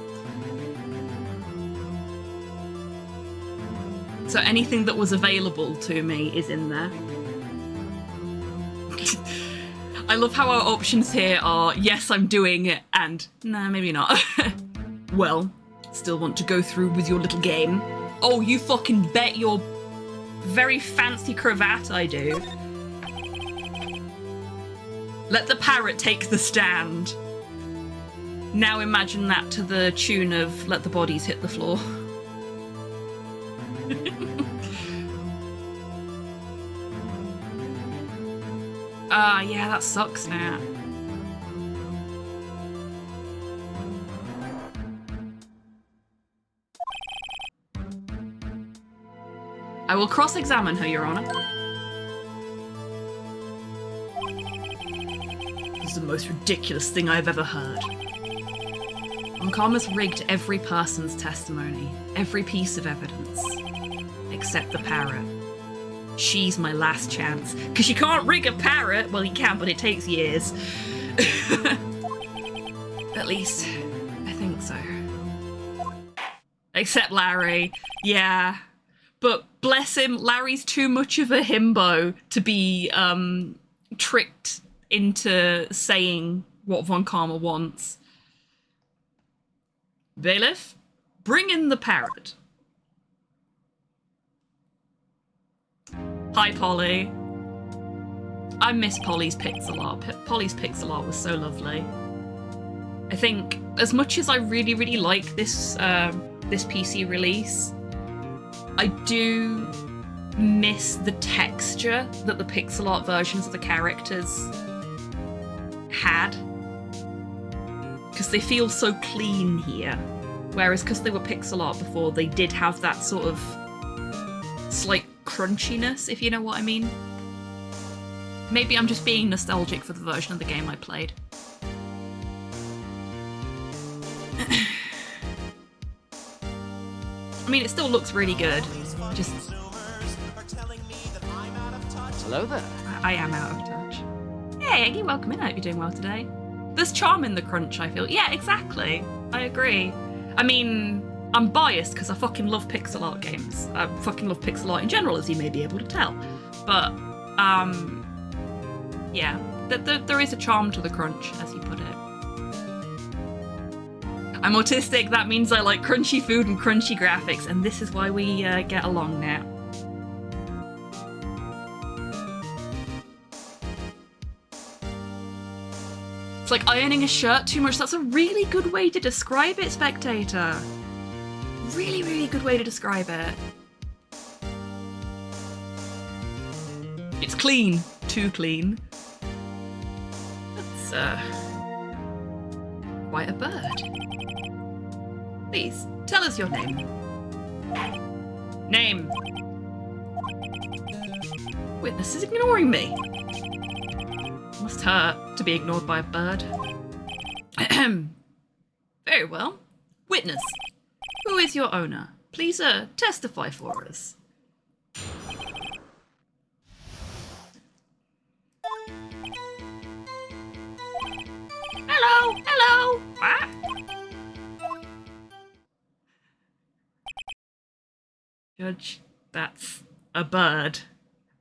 So anything that was available to me is in there. I love how our options here are, yes, I'm doing it, and nah, maybe not. Well, still want to go through with your little game? Oh, you fucking bet your very fancy cravat I do. Let the parrot take the stand. Now imagine that to the tune of Let the Bodies Hit the Floor. Yeah, that sucks now. I will cross-examine her, Your Honor. This is the most ridiculous thing I've ever heard. Von Karma's rigged every person's testimony, every piece of evidence, except the parrot. She's my last chance. Because you can't rig a parrot! Well, you can, but it takes years. At least, I think so. Except Larry. Yeah. But bless him, Larry's too much of a himbo to be tricked into saying what Von Karma wants. Bailiff, bring in the parrot. Hi, Polly. I miss Polly's pics a lot. Polly's pics a lot was so lovely. I think, as much as I really, really like this this PC release, I do miss the texture that the pixel art versions of the characters had. Because they feel so clean here. Whereas because they were pixel art before, they did have that sort of slight crunchiness, if you know what I mean. Maybe I'm just being nostalgic for the version of the game I played. I mean, it still looks really good. Just... Hello there. I am out of touch. Hey, Eggy, welcome in. I hope you're doing well today. There's charm in the crunch, I feel. Yeah, exactly. I agree. I mean, I'm biased because I fucking love pixel art games. I fucking love pixel art in general, as you may be able to tell. But, yeah, there is a charm to the crunch, as you put it. I'm autistic, that means I like crunchy food and crunchy graphics, and this is why we get along now. It's like ironing a shirt too much. That's a really good way to describe it, Spectator. Really, really good way to describe it. It's clean. Too clean. That's, quite a bird. Please, tell us your name. Name. Witness is ignoring me. Must hurt to be ignored by a bird. Very well. Witness, who is your owner? Please testify for us. Hello, hello. Ah. Judge, that's a bird.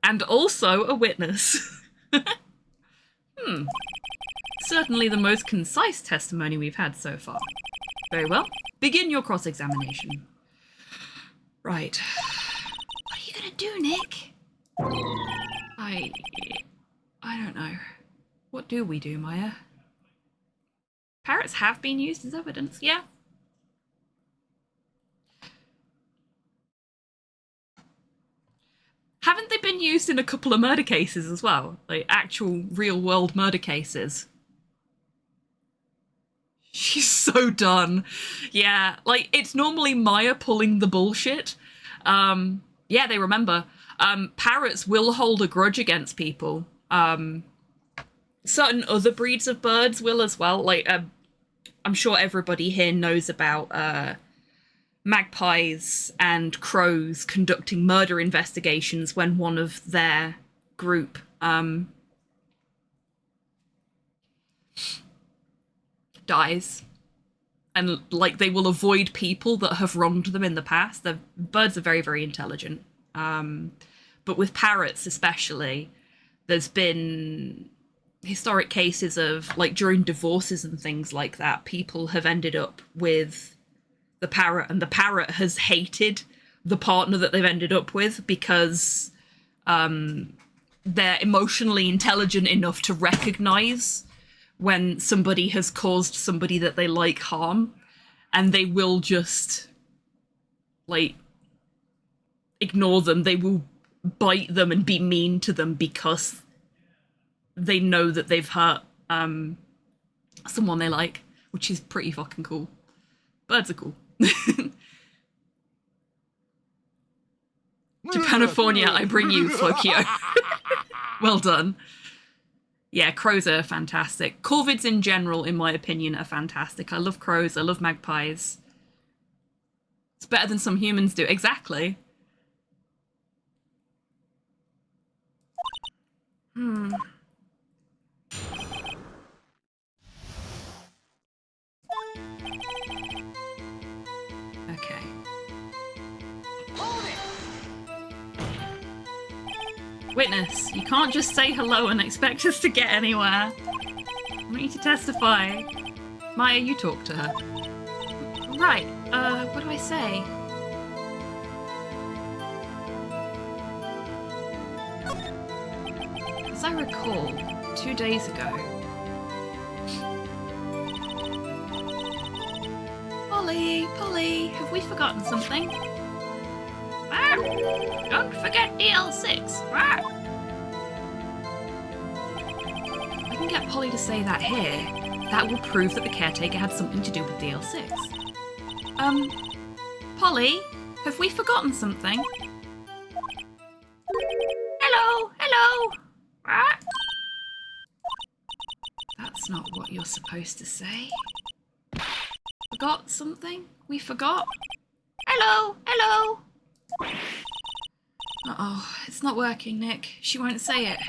And also a witness. Certainly the most concise testimony we've had so far. Very well. Begin your cross-examination. Right. What are you gonna do, Nick? I don't know. What do we do, Maya? Parrots have been used as evidence, yeah. Haven't they been used in a couple of murder cases as well? Like, actual, real-world murder cases? She's so done. Yeah, like, it's normally Maya pulling the bullshit. Yeah, they remember. Parrots will hold a grudge against people. Certain other breeds of birds will as well. Like, I'm sure everybody here knows about magpies and crows conducting murder investigations when one of their group dies. And, like, they will avoid people that have wronged them in the past. The birds are very, very intelligent. But with parrots especially, there's been historic cases of, like, during divorces and things like that, people have ended up with the parrot, and the parrot has hated the partner that they've ended up with because they're emotionally intelligent enough to recognize when somebody has caused somebody that they like harm, and they will just, like, ignore them. They will bite them and be mean to them because they know that they've hurt someone they like, which is pretty fucking cool. Birds are cool. Japanifornia, I bring you, Flokio. Well done. Yeah, crows are fantastic. Corvids in general, in my opinion, are fantastic. I love crows, I love magpies. It's better than some humans do. Exactly. Okay. Witness, you can't just say hello and expect us to get anywhere. I want you to testify. Maya, you talk to her. Right, what do I say? As I recall, 2 days ago... Polly, have we forgotten something? Ah, don't forget DL6. Ah. I can get Polly to say that here. That will prove that the caretaker had something to do with DL6. Polly, have we forgotten something? Hello. Ah. That's not what you're supposed to say. Forgot something? We forgot? Hello. Uh-oh, it's not working, Nick. She won't say it.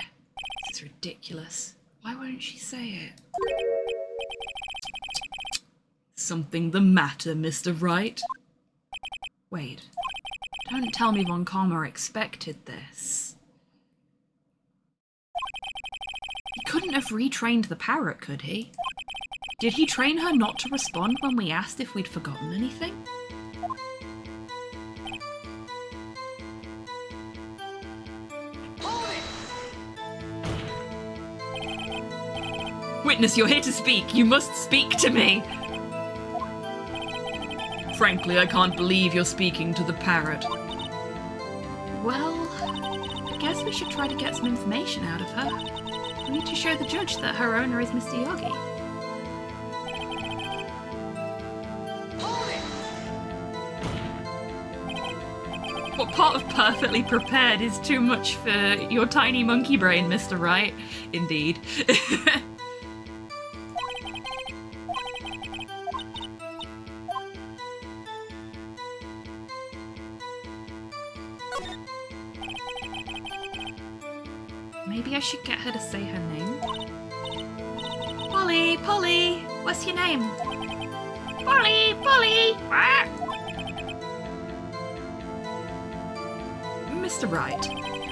This is ridiculous. Why won't she say it? Something the matter, Mr. Wright? Wait. Don't tell me Von Karma expected this. He couldn't have retrained the parrot, could he? Did he train her not to respond when we asked if we'd forgotten anything? Witness, you're here to speak. You must speak to me. Frankly, I can't believe you're speaking to the parrot. Well, I guess we should try to get some information out of her. We need to show the judge that her owner is Mr. Yogi. What part of perfectly prepared is too much for your tiny monkey brain, Mr. Wright? Indeed. Maybe I should get her to say her name. Polly, Polly, what's your name? Polly, Polly. Ah. Mr. Wright,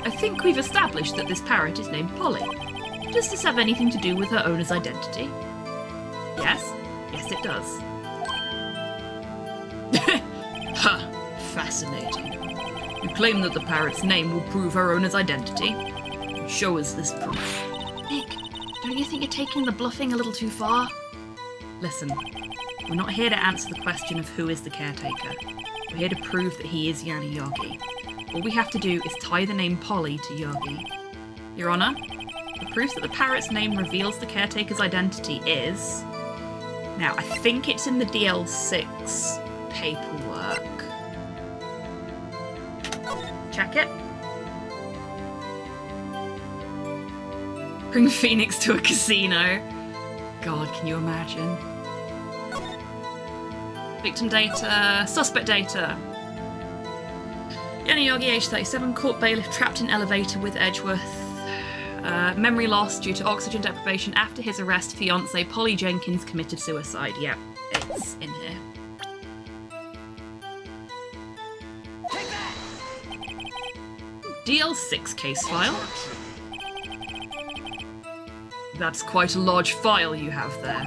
I think we've established that this parrot is named Polly. Does this have anything to do with her owner's identity? Yes? Yes, it does. Ha! Fascinating. You claim that the parrot's name will prove her owner's identity? Show us this proof. Nick, don't you think you're taking the bluffing a little too far? Listen, we're not here to answer the question of who is the caretaker. We're here to prove that he is Yanni Yogi. All we have to do is tie the name Polly to Yogi. Your Honor, the proof that the parrot's name reveals the caretaker's identity is... Now, I think it's in the DL6 paperwork. Check it. Bring Phoenix to a casino. God, can you imagine? Victim data, suspect data. Yanni Yogi, age 37, court bailiff, trapped in elevator with Edgeworth. Memory loss due to oxygen deprivation after his arrest. Fiancée Polly Jenkins committed suicide. Yep, it's in here. DL6 case file. That's quite a large file you have there.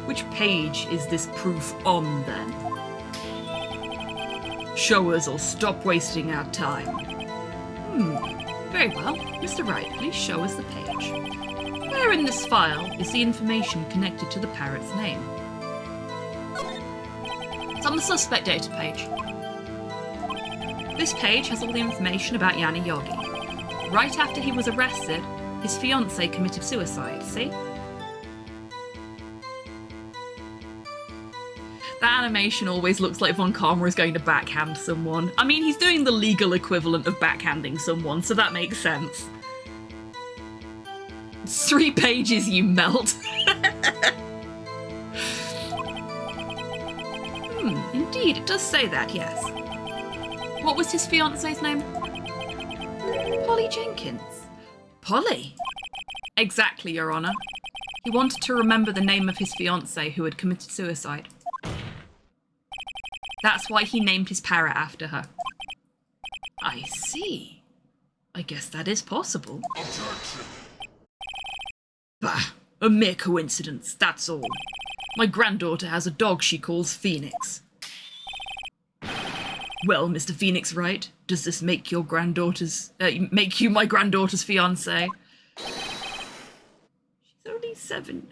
Which page is this proof on, then? Show us or stop wasting our time. Very well. Mr. Wright, please show us the page. Where in this file is the information connected to the parrot's name? It's on the suspect data page. This page has all the information about Yanni Yogi. Right after he was arrested, his fiancée committed suicide, see? That animation always looks like Von Karma is going to backhand someone. I mean, he's doing the legal equivalent of backhanding someone, so that makes sense. 3 pages, you melt. Indeed, it does say that, yes. What was his fiancée's name? Polly Jenkins. Polly? Exactly, Your Honour. He wanted to remember the name of his fiancée who had committed suicide. That's why he named his parrot after her. I see. I guess that is possible. Bah, a mere coincidence, that's all. My granddaughter has a dog she calls Phoenix. Well, Mr. Phoenix Wright, does this make your granddaughter's... make you my granddaughter's fiancé?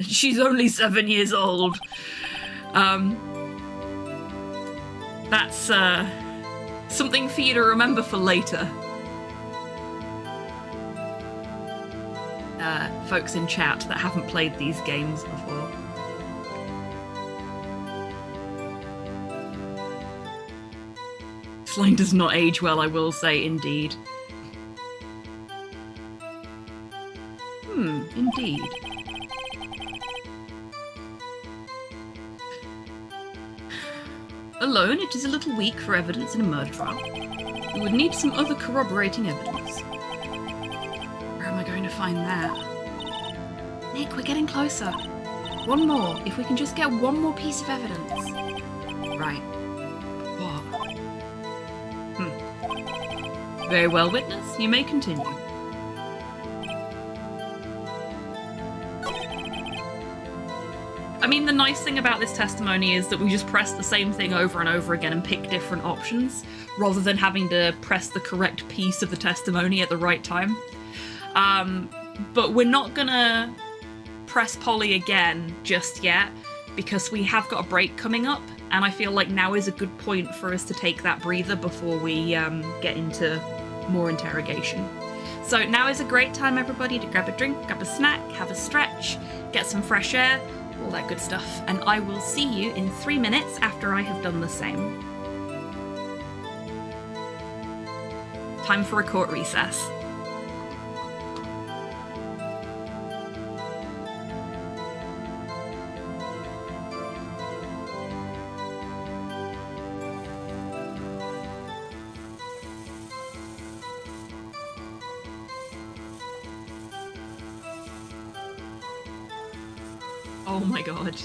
She's only 7 years old. That's something for you to remember for later. Folks in chat that haven't played these games before. This line does not age well, I will say, indeed. Indeed. Alone, it is a little weak for evidence in a murder trial. We would need some other corroborating evidence. Where am I going to find that? Nick, we're getting closer. One more. If we can just get one more piece of evidence. Right. What? Very well, witness. You may continue. I mean, the nice thing about this testimony is that we just press the same thing over and over again and pick different options, rather than having to press the correct piece of the testimony at the right time. But we're not gonna press Polly again just yet, because we have got a break coming up, and I feel like now is a good point for us to take that breather before we get into more interrogation. So now is a great time, everybody, to grab a drink, grab a snack, have a stretch, get some fresh air, all that good stuff, and I will see you in 3 minutes after I have done the same. Time for a court recess. Oh my god.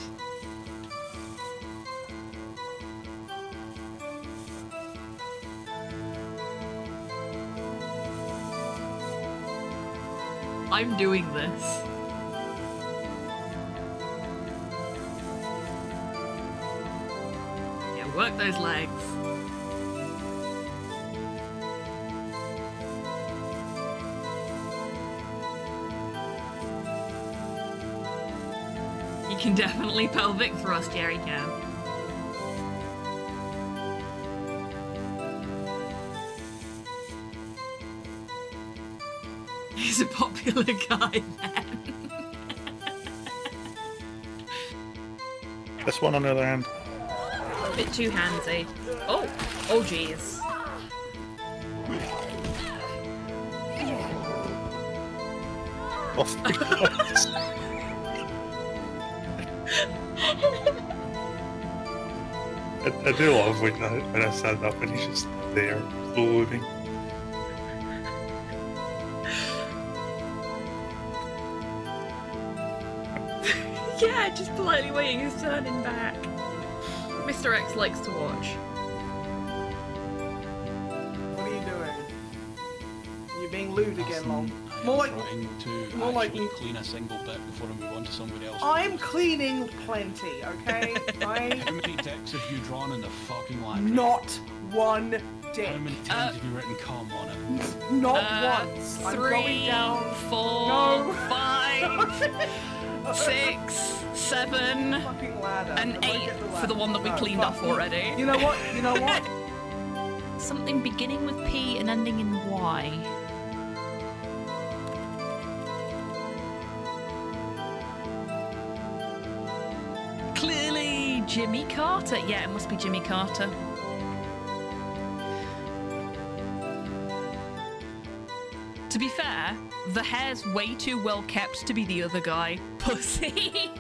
I'm doing this. Yeah, work those legs. You can definitely pelvic thrust, Jerry can. He's a popular guy then. This one on the other hand. A bit too handsy. Oh, oh jeez. Oh my God. I do love when I stand up and he's just there, floating. Yeah, just politely waiting his turn in back. Mr. X likes to watch. What are you doing? You're being lewd again, Long. More like trying to more like actually clean a single bit before I move on to somebody else. I'm cleaning plenty, okay? How many dicks have you drawn in the fucking library? Not one dick. How many times have you written cum on it? Not once. I'm 3, going down. 4, No. 5, 6, 7, Fucking ladder. and I'm gonna 8 get the for the ladder. one that we No, cleaned fuck. off already. You know what? You know what? Something beginning with P and ending in Y. Clearly Jimmy Carter. Yeah, it must be Jimmy Carter. To be fair, the hair's way too well kept to be the other guy. Pussy.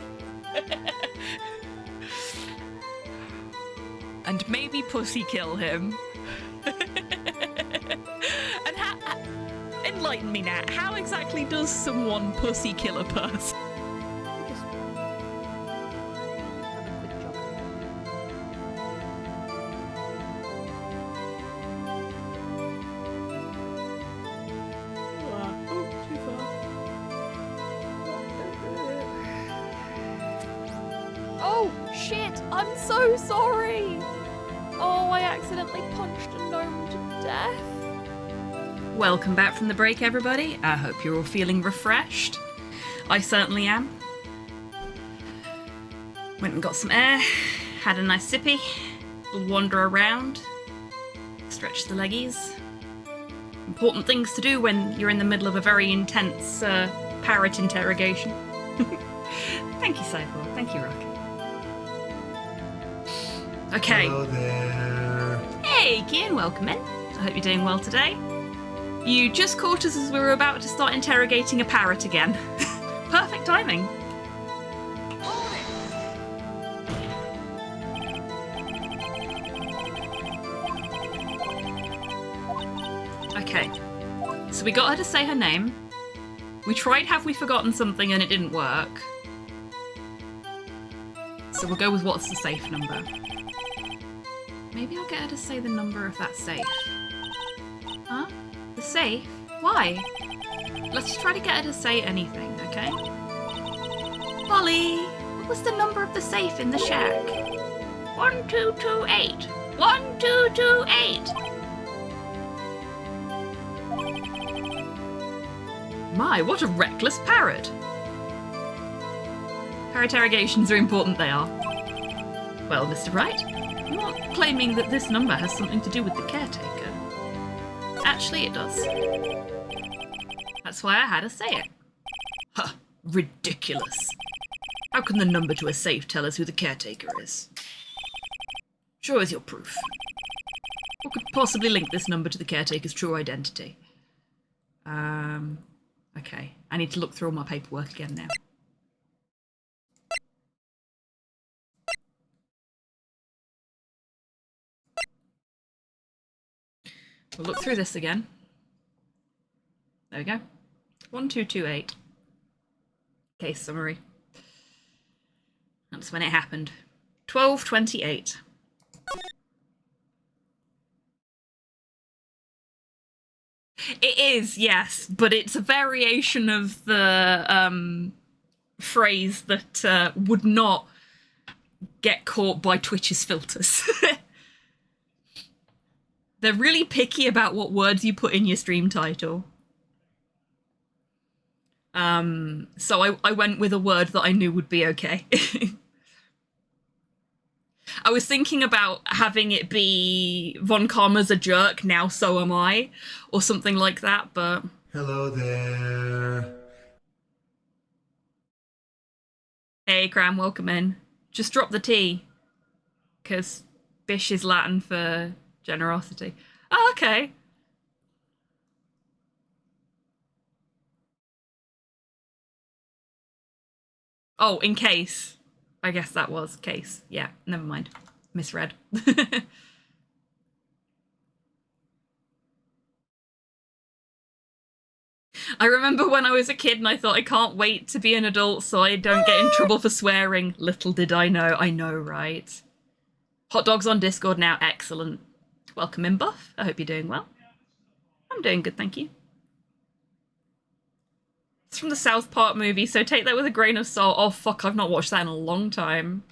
And maybe Pussy kill him. And enlighten me now. How exactly does someone pussy kill a person? Just have a quick jog. Oh, shit! I'm so sorry! Oh, I accidentally punched a gnome to death. Welcome back from the break, everybody. I hope you're all feeling refreshed. I certainly am. Went and got some air, had a nice sippy, little wander around, stretch the leggies. Important things to do when you're in the middle of a very intense parrot interrogation. Thank you, Cyborg. Thank you, Rock. Okay. Hello there. Hey, Kian, welcome in. I hope you're doing well today. You just caught us as we were about to start interrogating a parrot again. Perfect timing. Okay, so we got her to say her name. We tried Have We Forgotten Something and it didn't work. So we'll go with what's the safe number. Maybe I'll get her to say the number if that's safe. Huh? The safe? Why? Let's just try to get her to say anything, okay? Molly, what was the number of the safe in the shack? 1228. 1228. My, what a reckless parrot. Parrot interrogations are important, they are. Well, Mr. Wright, I'm not claiming that this number has something to do with the caretaker. Actually, it does. That's why I had to say it. Huh, ridiculous. How can the number to a safe tell us who the caretaker is? Show us your proof. What could possibly link this number to the caretaker's true identity? Okay, I need to look through all my paperwork again now. We'll look through this again. There we go. 1228. Case summary. months when it happened. 12/28. It is, yes, but it's a variation of the phrase that would not get caught by Twitch's filters. They're really picky about what words you put in your stream title. So I went with a word that I knew would be okay. I was thinking about having it be Von Karma's a jerk, now so am I, or something like that, but... Hello there. Hey, Cram, welcome in. Just drop the T, because Bish is Latin for generosity. Oh, okay. Oh, in case. I guess that was case. Yeah, never mind. Misread. I remember when I was a kid and I thought I can't wait to be an adult so I don't get in trouble for swearing. Little did I know. I know, right? Hot dogs on Discord now. Excellent. Welcome in, Buff. I hope you're doing well. I'm doing good, thank you. It's from the South Park movie, so take that with a grain of salt. Oh, fuck, I've not watched that in a long time.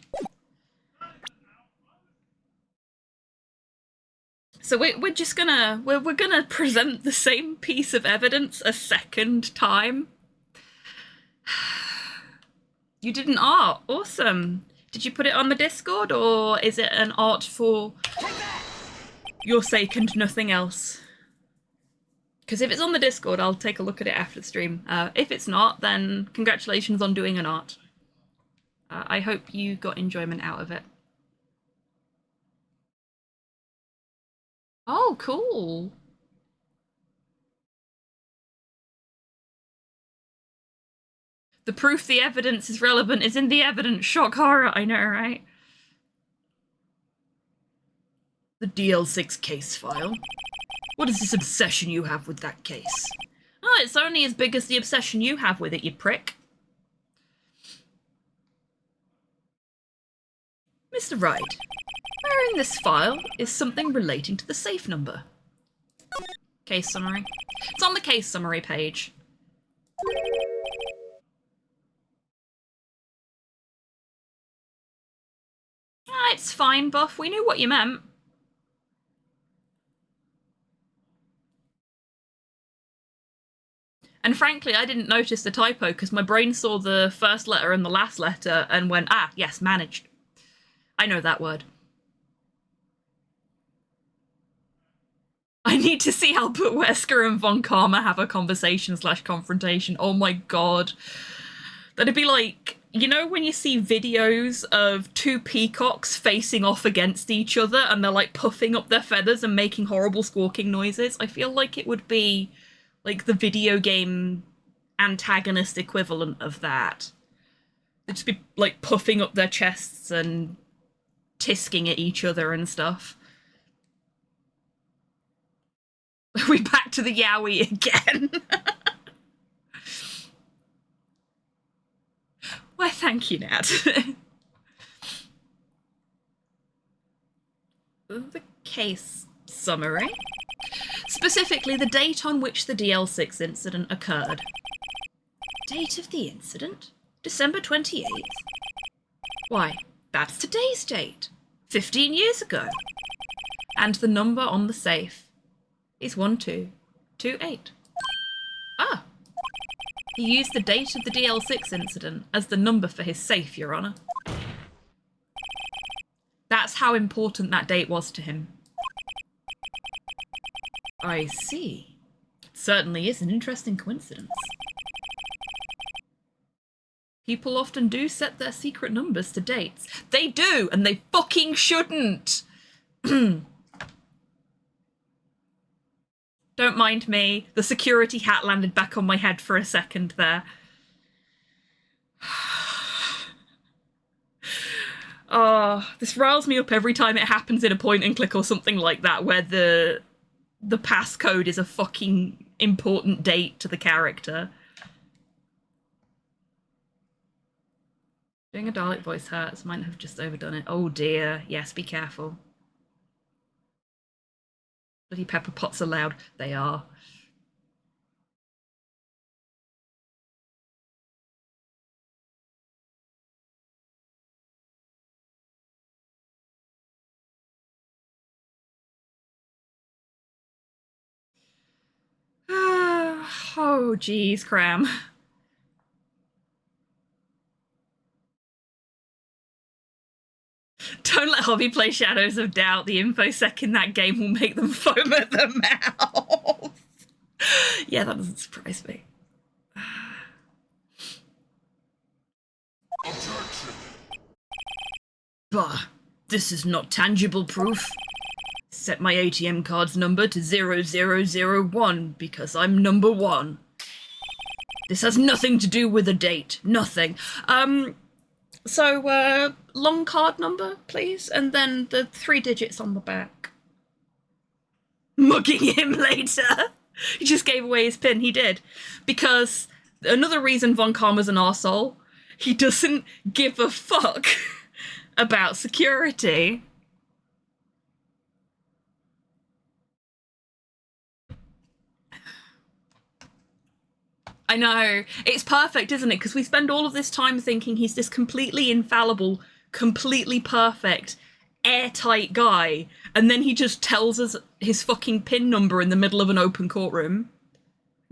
So we're just gonna we're gonna present the same piece of evidence a second time. You did an art, awesome. Did you put it on the Discord, or is it an art for your sake and nothing else? Because if it's on the Discord, I'll take a look at it after the stream. If it's not, then congratulations on doing an art. I hope you got enjoyment out of it. Oh, cool. The proof the evidence is relevant is in the evidence. Shock horror, I know, right? The DL6 case file. What is this obsession you have with that case? Oh, it's only as big as the obsession you have with it, you prick. Mr. Wright, where in this file is something relating to the safe number? Case summary. It's on the case summary page. Ah, it's fine, Buff. We knew what you meant. And frankly, I didn't notice the typo because my brain saw the first letter and the last letter and went, ah, yes, managed. I know that word. I need to see how Wesker and Von Karma have a conversation/confrontation. Oh my god. That'd be like, you know when you see videos of two peacocks facing off against each other and they're like puffing up their feathers and making horrible squawking noises? I feel like it would be like the video game antagonist equivalent of that. They'd just be like puffing up their chests and tisking at each other and stuff. Are we back to the Yowie again? Why, thank you, Nat. The case summary. Specifically, the date on which the DL6 incident occurred. Date of the incident? December 28th. Why, that's today's date. 15 years ago. And the number on the safe is 1228. Ah. He used the date of the DL6 incident as the number for his safe, Your Honor. That's how important that date was to him. I see. It certainly is an interesting coincidence. People often do set their secret numbers to dates. They do, and they fucking shouldn't. Don't mind me. The security hat landed back on my head for a second there. Oh, this riles me up every time it happens in a point and click or something like that, where the passcode is a fucking important date to the character. Doing a Dalek voice hurts. Might have just overdone it. Oh dear. Yes, be careful. Bloody pepper pots are loud. They are. Oh, geez, Cram. Don't let Hobby play Shadows of Doubt. The infosec in that game will make them foam at the mouth. Yeah, that doesn't surprise me. Bah, this is not tangible proof. Set my ATM card's number to 0001 because I'm number 1. This has nothing to do with a date. Nothing. So, long card number, please, and then the 3 digits on the back. Mugging him later. He just gave away his pin, he did. Because another reason Von Karma's an arsehole, he doesn't give a fuck about security. I know. It's perfect, isn't it? Because we spend all of this time thinking he's this completely infallible, completely perfect, airtight guy, and then he just tells us his fucking PIN number in the middle of an open courtroom.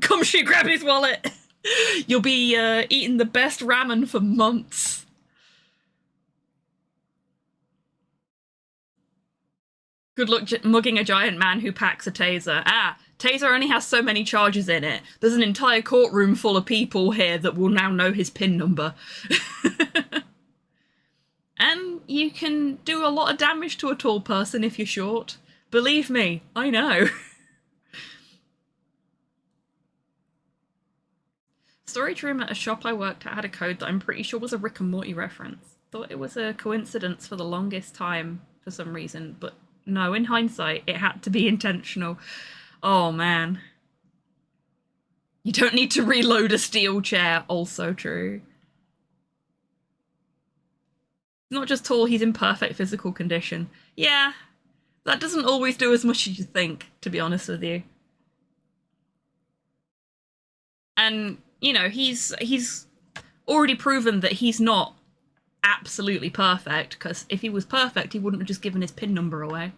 Come shoot, grab his wallet! You'll be eating the best ramen for months. Good luck mugging a giant man who packs a taser. Ah, taser only has so many charges in it. There's an entire courtroom full of people here that will now know his PIN number. And you can do a lot of damage to a tall person if you're short. Believe me, I know. Storage room at a shop I worked at had a code that I'm pretty sure was a Rick and Morty reference. Thought it was a coincidence for the longest time for some reason, but no, in hindsight, it had to be intentional. Oh, man. You don't need to reload a steel chair. Also true. He's not just tall, he's in perfect physical condition. Yeah, that doesn't always do as much as you think, to be honest with you. And, you know, he's already proven that he's not absolutely perfect, because if he was perfect, he wouldn't have just given his PIN number away.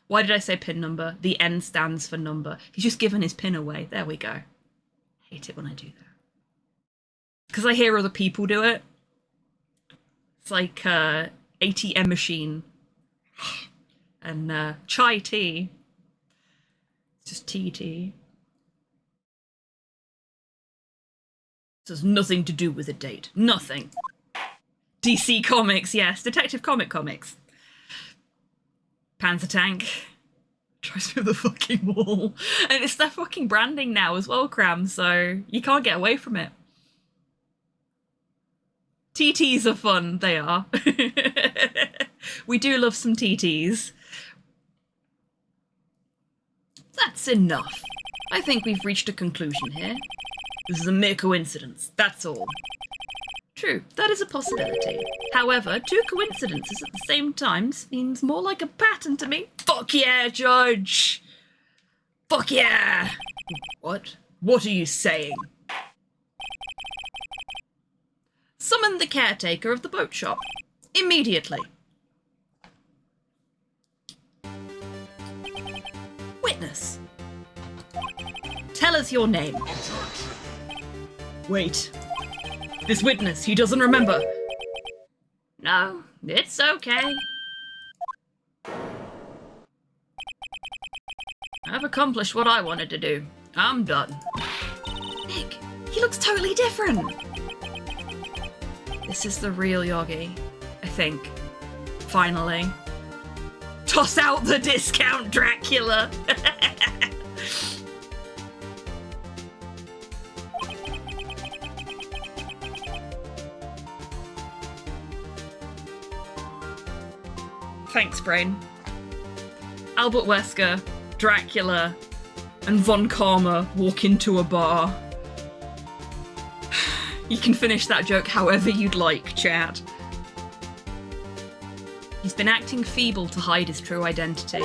Why did I say PIN number? The N stands for number. He's just given his PIN away. There we go. Hate it when I do that. Because I hear other people do it. It's like ATM machine. And chai tea. It's just TT. This has nothing to do with a date. Nothing. DC Comics, yes. Detective Comics. Panzer Tank. Tries through the fucking wall. And it's their fucking branding now as well, Cram, so you can't get away from it. TTs are fun, they are. We do love some TTs. That's enough. I think we've reached a conclusion here. This is a mere coincidence, that's all. True, that is a possibility. However, 2 coincidences at the same time seems more like a pattern to me. Fuck yeah, Judge! Fuck yeah! What? What are you saying? Summon the caretaker of the boat shop. Immediately. Witness. Tell us your name. Wait. This witness, he doesn't remember. No, it's okay. I've accomplished what I wanted to do. I'm done. Nick, he looks totally different. This is the real Yogi, I think. Finally. Toss out the discount Dracula! Thanks, Brain. Albert Wesker, Dracula, and Von Karma walk into a bar. You can finish that joke however you'd like, chat. He's been acting feeble to hide his true identity.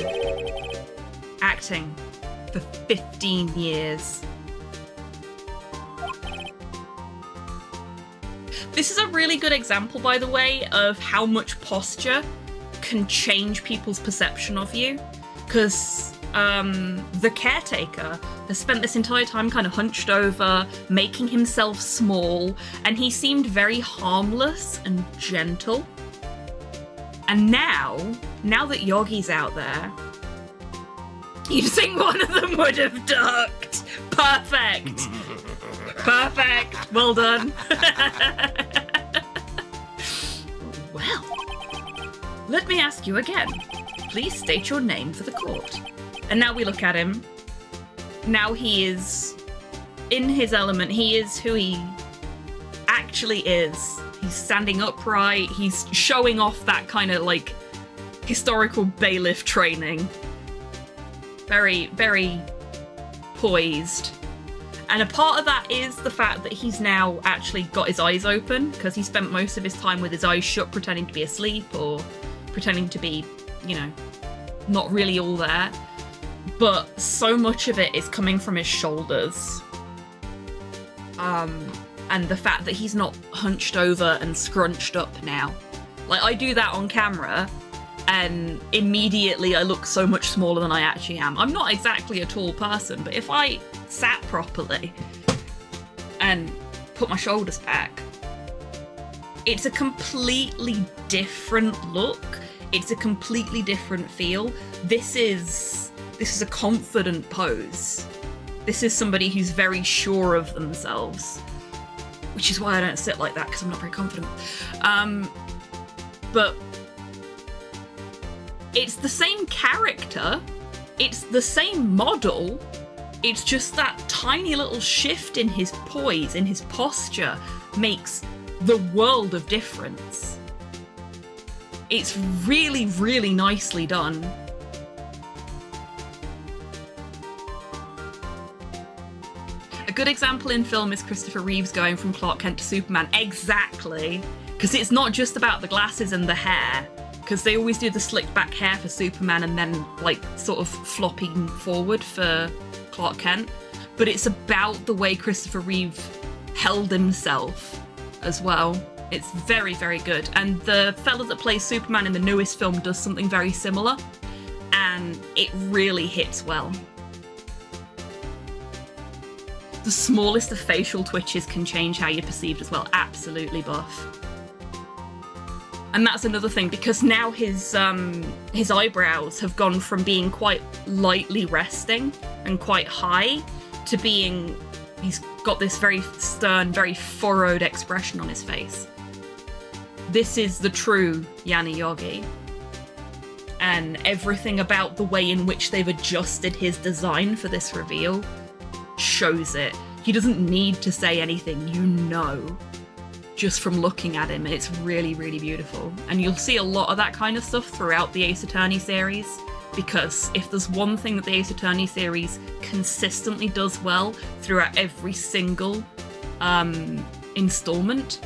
Acting for 15 years. This is a really good example, by the way, of how much posture can change people's perception of you. Because the caretaker has spent this entire time kind of hunched over, making himself small, and he seemed very harmless and gentle. And now that Yogi's out there, you'd think one of them would have ducked. Perfect. Perfect. Well done. Well, let me ask you again. Please state your name for the court. And now we look at him. Now he is in his element. He is who he actually is. He's standing upright. He's showing off that kind of like historical bailiff training. Very, very poised. And a part of that is the fact that he's now actually got his eyes open, because he spent most of his time with his eyes shut, pretending to be asleep or pretending to be, you know, not really all there. But so much of it is coming from his shoulders. And the fact that he's not hunched over and scrunched up now. Like, I do that on camera, and immediately I look so much smaller than I actually am. I'm not exactly a tall person, but if I sat properly and put my shoulders back, it's a completely different look. It's a completely different feel. This is a confident pose. This is somebody who's very sure of themselves. Which is why I don't sit like that, because I'm not very confident. But it's the same character, it's the same model, it's just that tiny little shift in his poise, in his posture, makes the world of difference. It's really, really nicely done. A good example in film is Christopher Reeves going from Clark Kent to Superman. Exactly. Because it's not just about the glasses and the hair. Because they always do the slicked back hair for Superman and then, like, sort of flopping forward for Clark Kent. But it's about the way Christopher Reeve held himself as well. It's very, very good. And the fella that plays Superman in the newest film does something very similar. And it really hits well. The smallest of facial twitches can change how you're perceived as well. Absolutely, Buff. And that's another thing, because now his eyebrows have gone from being quite lightly resting and quite high to being... He's got this very stern, very furrowed expression on his face. This is the true Yanni Yogi. And everything about the way in which they've adjusted his design for this reveal shows it. He doesn't need to say anything, you know, just from looking at him. It's really, really beautiful. And you'll see a lot of that kind of stuff throughout the Ace Attorney series, because if there's one thing that the Ace Attorney series consistently does well throughout every single installment,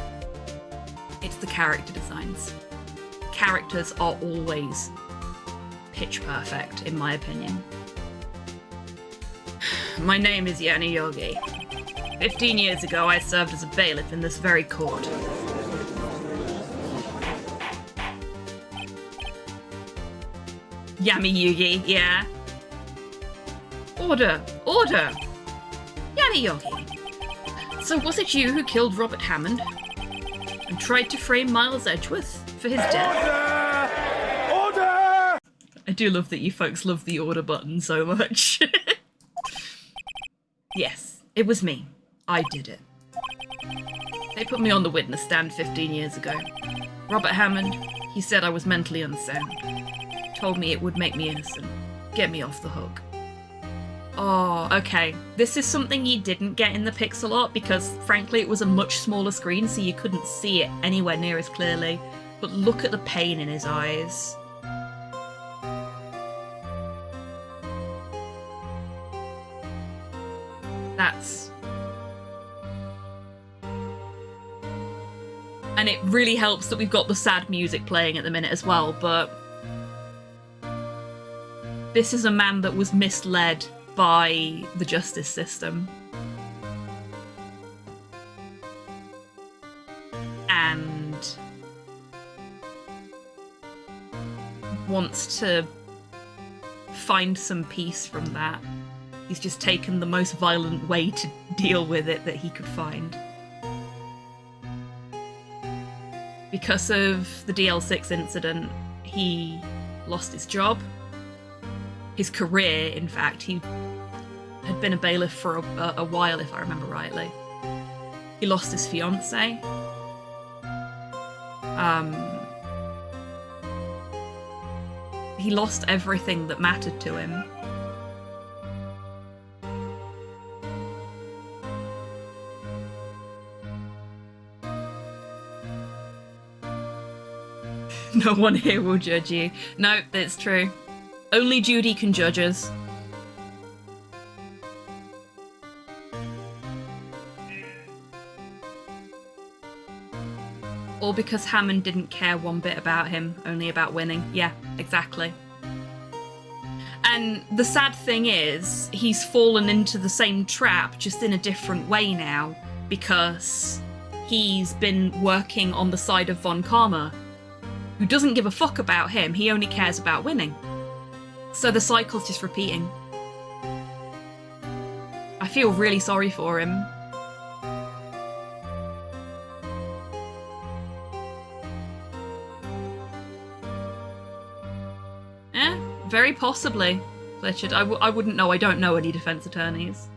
it's the character designs. Characters are always pitch perfect, in my opinion. My name is Yanni Yogi. 15 years ago, I served as a bailiff in this very court. Yami Yugi, yeah. Order, order! Yanni Yogi. So was it you who killed Robert Hammond and tried to frame Miles Edgeworth for his death? Order! Order! I do love that you folks love the order button so much. Yes, it was me. I did it. They put me on the witness stand 15 years ago. Robert Hammond, he said I was mentally unsound. Told me it would make me innocent. Get me off the hook. Oh, okay. This is something you didn't get in the Pixel art because, frankly, it was a much smaller screen, so you couldn't see it anywhere near as clearly. But look at the pain in his eyes. And it really helps that we've got the sad music playing at the minute as well, but this is a man that was misled by the justice system. And wants to find some peace from that. He's just taken the most violent way to deal with it that he could find. Because of the DL6 incident, he lost his job. His career, in fact, he had been a bailiff for a while, if I remember rightly. He lost his fiancée. He lost everything that mattered to him. No one here will judge you. No, it's true. Only Judy can judge us. All because Hammond didn't care one bit about him, only about winning. Yeah, exactly. And the sad thing is, he's fallen into the same trap, just in a different way now, because he's been working on the side of Von Karma, who doesn't give a fuck about him, he only cares about winning. So the cycle's just repeating. I feel really sorry for him. Very possibly, Richard. I wouldn't know. I don't know any defense attorneys.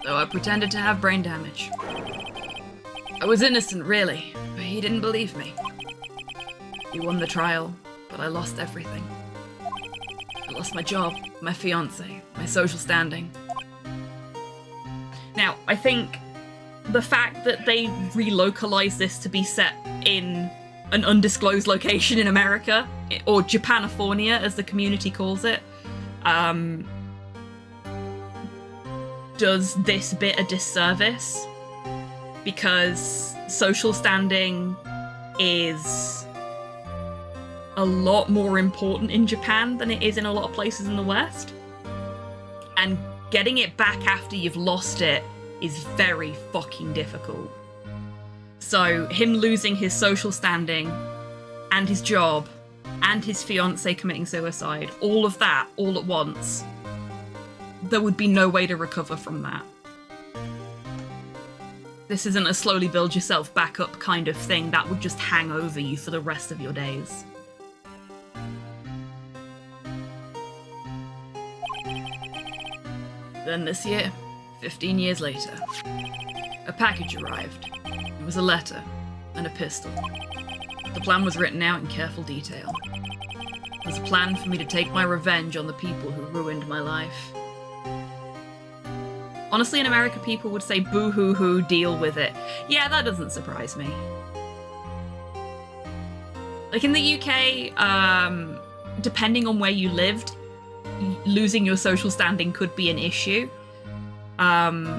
So I pretended to have brain damage. I was innocent, really, but he didn't believe me. He won the trial, but I lost everything. I lost my job, my fiancé, my social standing. Now, I think the fact that they relocalized this to be set in an undisclosed location in America, or Japanifornia as the community calls it, does this bit a disservice, because social standing is a lot more important in Japan than it is in a lot of places in the West. And getting it back after you've lost it is very fucking difficult. So him losing his social standing and his job and his fiancée committing suicide, all of that all at once, there would be no way to recover from that. This isn't a slowly build yourself back up kind of thing that would just hang over you for the rest of your days. Then this year, 15 years later, a package arrived. It was a letter and a pistol. The plan was written out in careful detail. It was a plan for me to take my revenge on the people who ruined my life. Honestly, in America, people would say boo-hoo-hoo, deal with it. Yeah, that doesn't surprise me. Like in the UK, depending on where you lived, losing your social standing could be an issue. And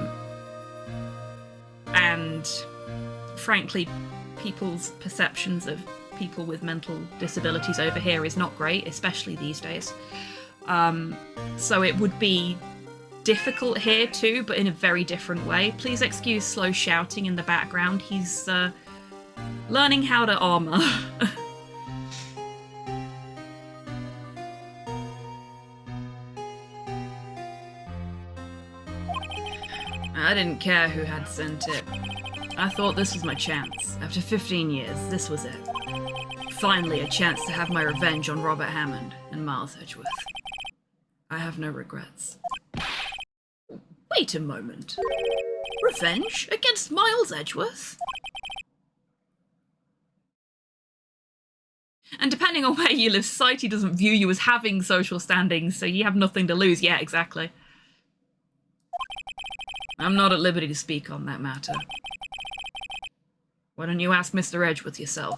frankly, people's perceptions of people with mental disabilities over here is not great, especially these days. So it would be difficult here too, but in a very different way. Please excuse slow shouting in the background. He's learning how to armor. I didn't care who had sent it. I thought this was my chance. After 15 years, this was it. Finally, a chance to have my revenge on Robert Hammond and Miles Edgeworth. I have no regrets. Wait a moment. Revenge against Miles Edgeworth? And depending on where you live, society doesn't view you as having social standing, so you have nothing to lose. Yeah, exactly. I'm not at liberty to speak on that matter. Why don't you ask Mr. Edgeworth yourself?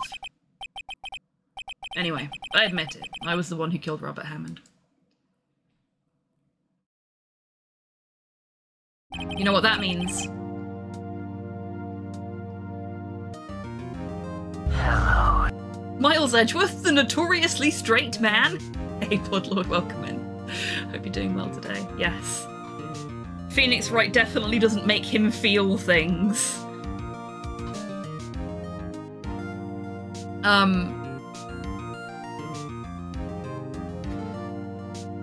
Anyway, I admit it. I was the one who killed Robert Hammond. You know what that means? Miles Edgeworth, the notoriously straight man. Hey, Bloodlord, welcome in. Hope you're doing well today. Yes. Phoenix Wright definitely doesn't make him feel things.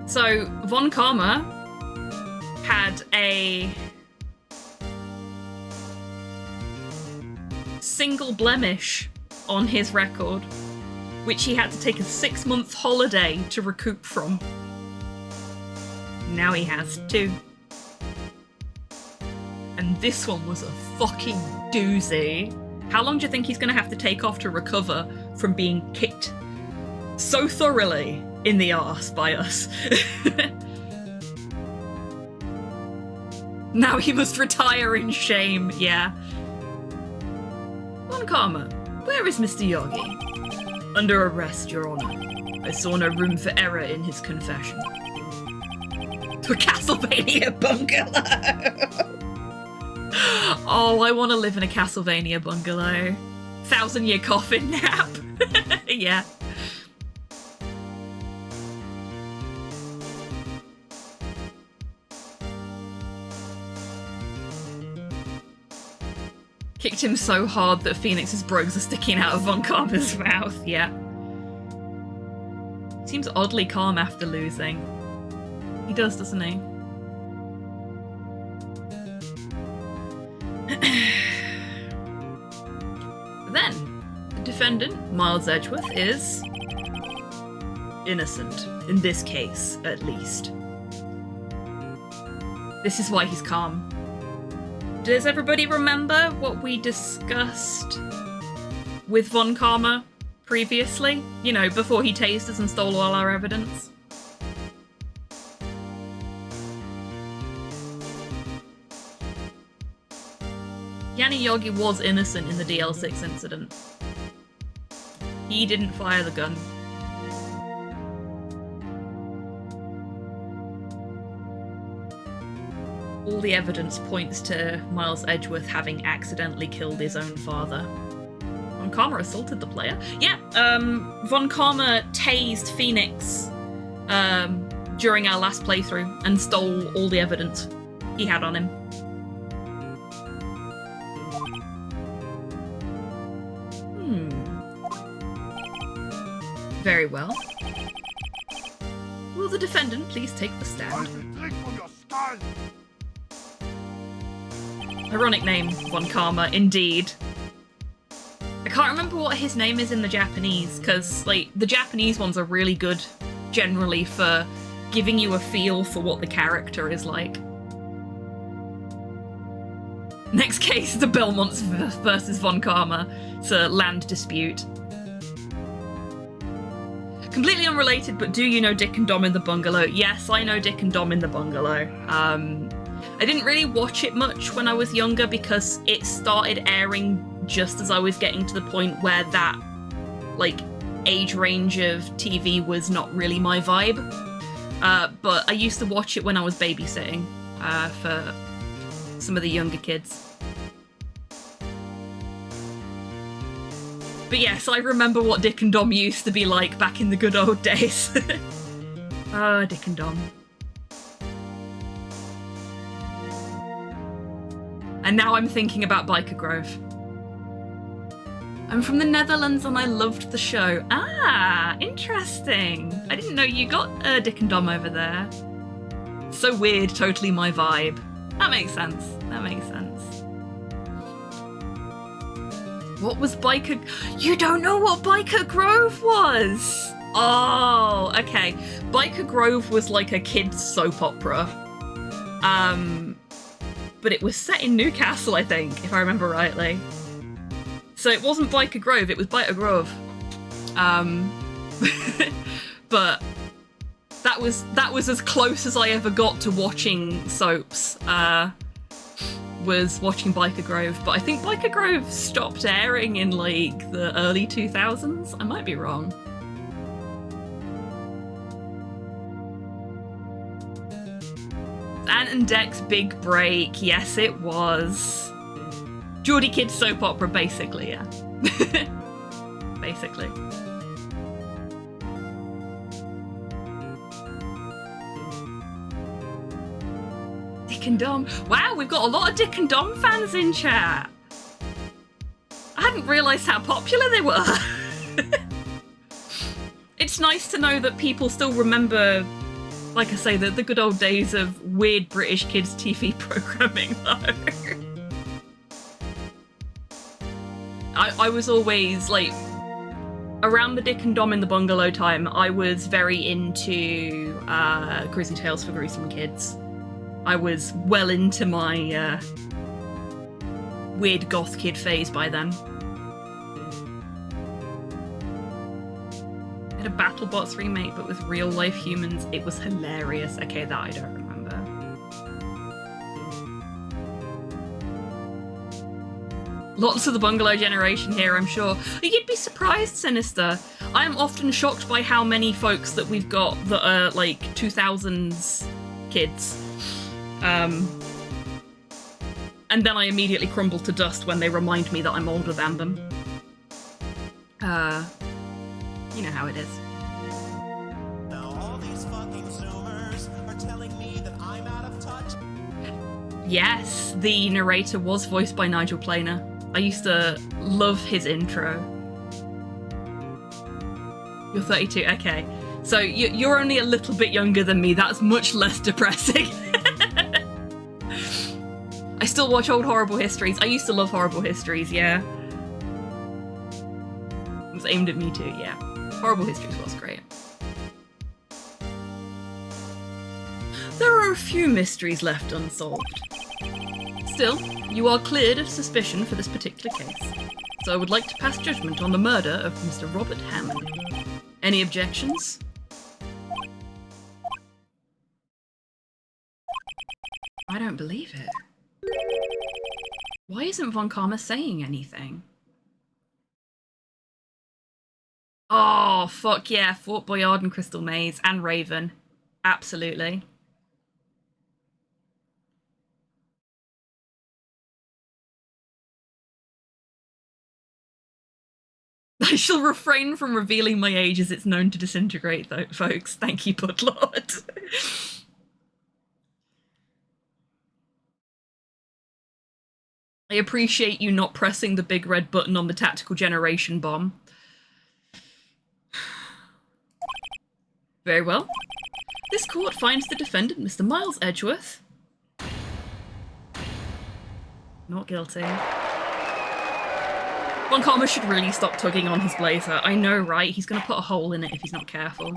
So, Von Karma had a single blemish on his record, which he had to take a 6-month holiday to recoup from. Now he has 2. And this one was a fucking doozy. How long do you think he's going to have to take off to recover from being kicked so thoroughly in the arse by us? Now he must retire in shame, yeah. Von Karma, where is Mr. Yogi? Under arrest, Your Honor. I saw no room for error in his confession. To a Castlevania bungalow! Oh, I want to live in a Castlevania bungalow. 1,000-year coffin nap. Yeah. Kicked him so hard that Phoenix's brogues are sticking out of Von Karma's mouth. Yeah. Seems oddly calm after losing. He does, doesn't he? Then, the defendant, Miles Edgeworth, is innocent, in this case, at least. This is why he's calm. Does everybody remember what we discussed with Von Karma previously? You know, before he tased us and stole all our evidence? Yanni Yogi was innocent in the DL6 incident. He didn't fire the gun. All the evidence points to Miles Edgeworth having accidentally killed his own father. Von Karma assaulted the player? Yeah, Von Karma tased Phoenix during our last playthrough and stole all the evidence he had on him. Very well. Will the defendant please take the stand? Ironic name, Von Karma, indeed. I can't remember what his name is in the Japanese, because, like, the Japanese ones are really good, generally, for giving you a feel for what the character is like. Next case, the Belmonts versus Von Karma. It's a land dispute. Completely unrelated, but do you know Dick and Dom in the Bungalow? Yes, I know Dick and Dom in the Bungalow. I didn't really watch it much when I was younger because it started airing just as I was getting to the point where that, like, age range of TV was not really my vibe. But I used to watch it when I was babysitting for some of the younger kids. But yes, I remember what Dick and Dom used to be like back in the good old days. Ah, Dick and Dom. And now I'm thinking about Biker Grove. I'm from the Netherlands and I loved the show. Ah, interesting. I didn't know you got Dick and Dom over there. So weird, totally my vibe. That makes sense. That makes sense. What was Biker... You don't know what Biker Grove was? Oh, okay. Biker Grove was like a kid's soap opera. But it was set in Newcastle, I think, if I remember rightly. So it wasn't Biker Grove, it was Biker Grove. But that was as close as I ever got to watching soaps. Was watching Biker Grove, but I think Biker Grove stopped airing in like the early 2000s. I might be wrong. Ant and Dec's Big Break. Yes, it was. Geordie Kids soap opera, basically, yeah. Basically. Dick and Dom. Wow, we've got a lot of Dick and Dom fans in chat. I hadn't realised how popular they were. It's nice to know that people still remember, like I say, the good old days of weird British kids TV programming, though. I was always, like, around the Dick and Dom in the Bungalow time, I was very into Grisly Tales for Gruesome Kids. I was well into my weird goth kid phase by then. I had a BattleBots remake, but with real life humans. It was hilarious. Okay, that I don't remember. Lots of the Bungalow generation here, I'm sure. You'd be surprised, Sinister. I am often shocked by how many folks that we've got that are, like, 2000s kids. And then I immediately crumble to dust when they remind me that I'm older than them. You know how it is. Now all these fucking Zoomers are telling me that I'm out of touch. Yes, the narrator was voiced by Nigel Planer. I used to love his intro. You're 32, okay. So you're only a little bit younger than me. That's much less depressing. I still watch old Horrible Histories. I used to love Horrible Histories, yeah. It was aimed at me too, yeah. Horrible Histories was great. There are a few mysteries left unsolved. Still, you are cleared of suspicion for this particular case, so I would like to pass judgment on the murder of Mr. Robert Hammond. Any objections? I don't believe it. Why isn't Von Karma saying anything? Oh, fuck yeah, Fort Boyard and Crystal Maze and Raven. Absolutely. I shall refrain from revealing my age as it's known to disintegrate, though, folks. Thank you, Pudlord. I appreciate you not pressing the big red button on the tactical generation bomb. Very well. This court finds the defendant, Mr. Miles Edgeworth, not guilty. Von Karma should really stop tugging on his blazer. I know, right? He's going to put a hole in it if he's not careful.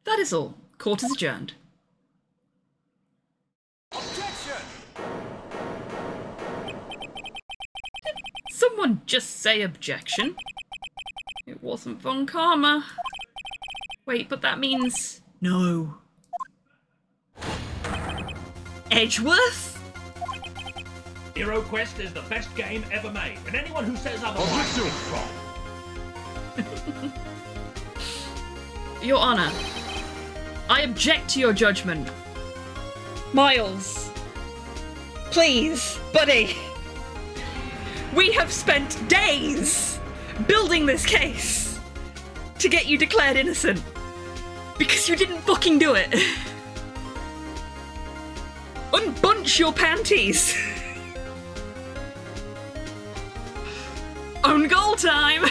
That is all. Court is adjourned. Objection! Did someone just say objection? It wasn't Von Karma. Wait, but that means... no. Edgeworth? Hero Quest is the best game ever made, and anyone who says otherwise is wrong. Your Honor, I object to your judgment. Miles, please, buddy. We have spent days building this case to get you declared innocent because you didn't fucking do it. Unbunch your panties. Own goal time!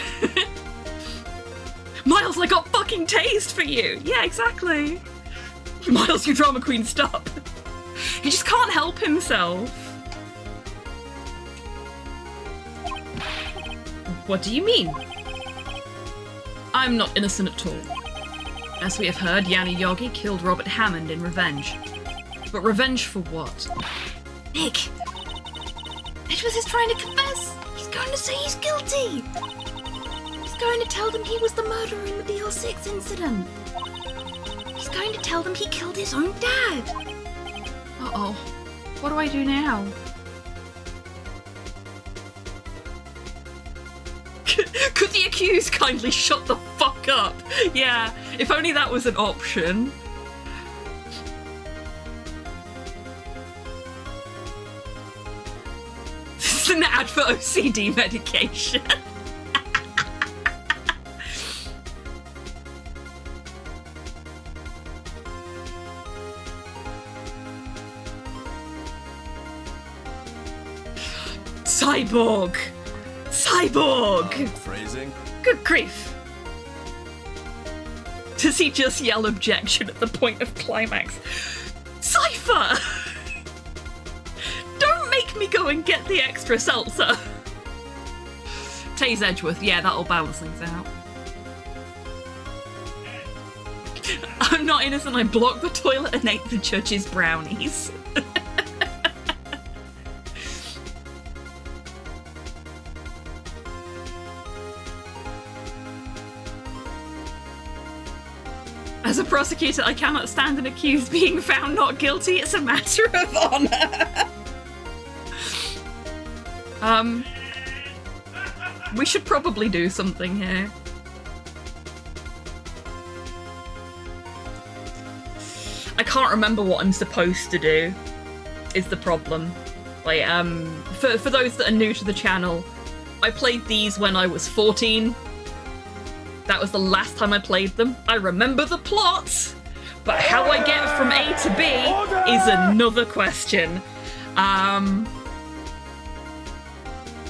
Miles, I got fucking tased for you! Yeah, exactly. Miles, you drama queen, stop. He just can't help himself. What do you mean? I'm not innocent at all. As we have heard, Yanni Yogi killed Robert Hammond in revenge. But revenge for what? Nick! Edgeworth is trying to confess! He's going to say he's guilty! He's going to tell them he was the murderer in the BL6 incident! He's going to tell them he killed his own dad! Uh-oh. What do I do now? Could the accused kindly shut the fuck up? Yeah, if only that was an option. It's an ad for OCD medication. Cyborg! Cyborg! Phrasing. Good grief. Does he just yell objection at the point of climax? Cypher! Don't make me go and get the extra seltzer. Tase Edgeworth, yeah, that'll balance things out. I'm not innocent, I blocked the toilet and ate the judge's brownies. As a prosecutor, I cannot stand an accused being found not guilty. It's a matter of honor. We should probably do something here. I can't remember what I'm supposed to do, is the problem. Like, for those that are new to the channel, I played these when I was 14. That was the last time I played them. I remember the plot, but how I get from A to B is another question.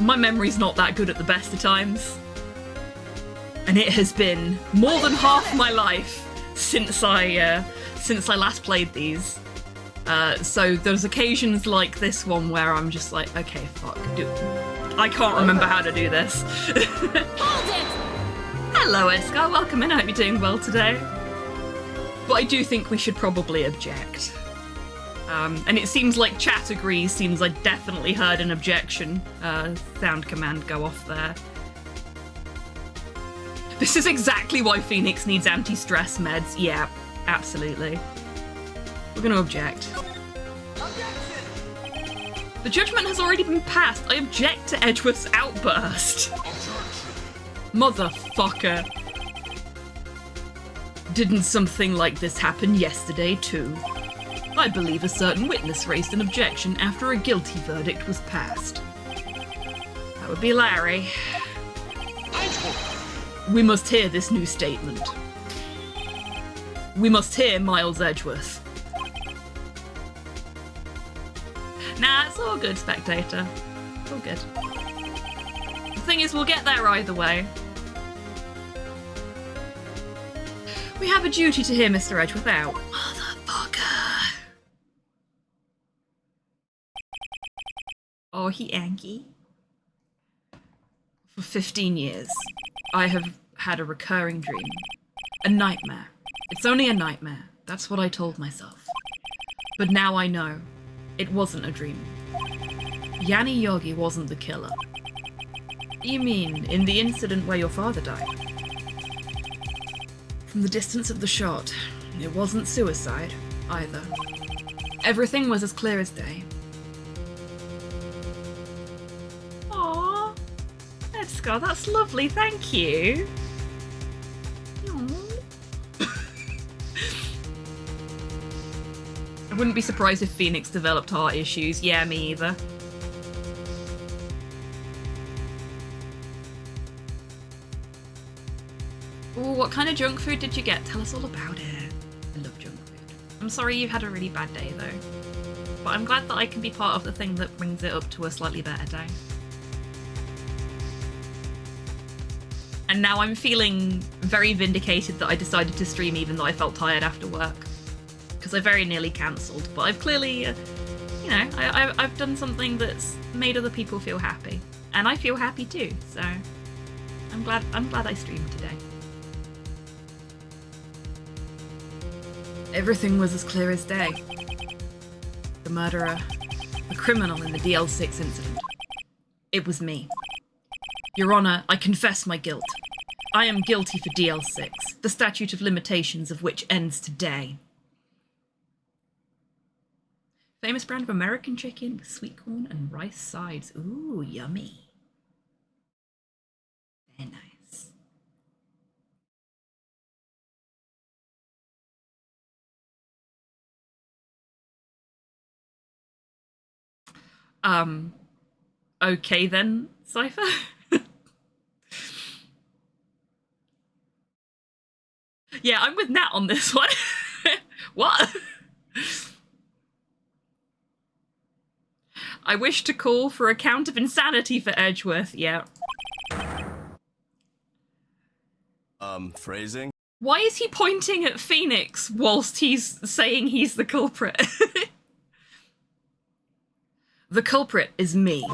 My memory's not that good at the best of times. And it has been more than half my life since I last played these. So there's occasions like this one where I'm just like, okay, fuck, I can't remember how to do this. Hold it! Hello, Escar. Welcome in. I hope you're doing well today. But I do think we should probably object. And it seems like chat agrees. Seems I definitely heard an objection sound command go off there. This is exactly why Phoenix needs anti-stress meds. Yeah, absolutely. We're going to object. The judgment has already been passed. I object to Edgeworth's outburst. Motherfucker. Didn't something like this happen yesterday too? I believe a certain witness raised an objection after a guilty verdict was passed. That would be Larry. We must hear this new statement. We must hear Miles Edgeworth. Nah, it's all good, spectator. It's all good. The thing is, we'll get there either way. We have a duty to hear Mr. Edgeworth out. Motherfucker. Oh, he angry. For 15 years, I have had a recurring dream. A nightmare. It's only a nightmare. That's what I told myself. But now I know. It wasn't a dream. Yanni Yogi wasn't the killer. You mean, in the incident where your father died? From the distance of the shot, it wasn't suicide, either. Everything was as clear as day. Aww. Edgar, that's lovely, thank you. I wouldn't be surprised if Phoenix developed heart issues. Yeah, me either. Ooh, what kind of junk food did you get? Tell us all about it. I love junk food. I'm sorry you've had a really bad day though. But I'm glad that I can be part of the thing that brings it up to a slightly better day. And now I'm feeling very vindicated that I decided to stream even though I felt tired after work. Because I very nearly cancelled, but I've clearly, you know, I've done something that's made other people feel happy. And I feel happy too, so I'm glad I streamed today. Everything was as clear as day. The murderer, the criminal in the DL6 incident. It was me. Your Honour, I confess my guilt. I am guilty for DL6, the statute of limitations of which ends today. Famous brand of American chicken with sweet corn and rice sides. Ooh, yummy. Very nice. Okay then, Cypher. Yeah, I'm with Nat on this one. What? I wish to call for a count of insanity for Edgeworth. Yeah. Phrasing? Why is he pointing at Phoenix whilst he's saying he's the culprit? The culprit is me.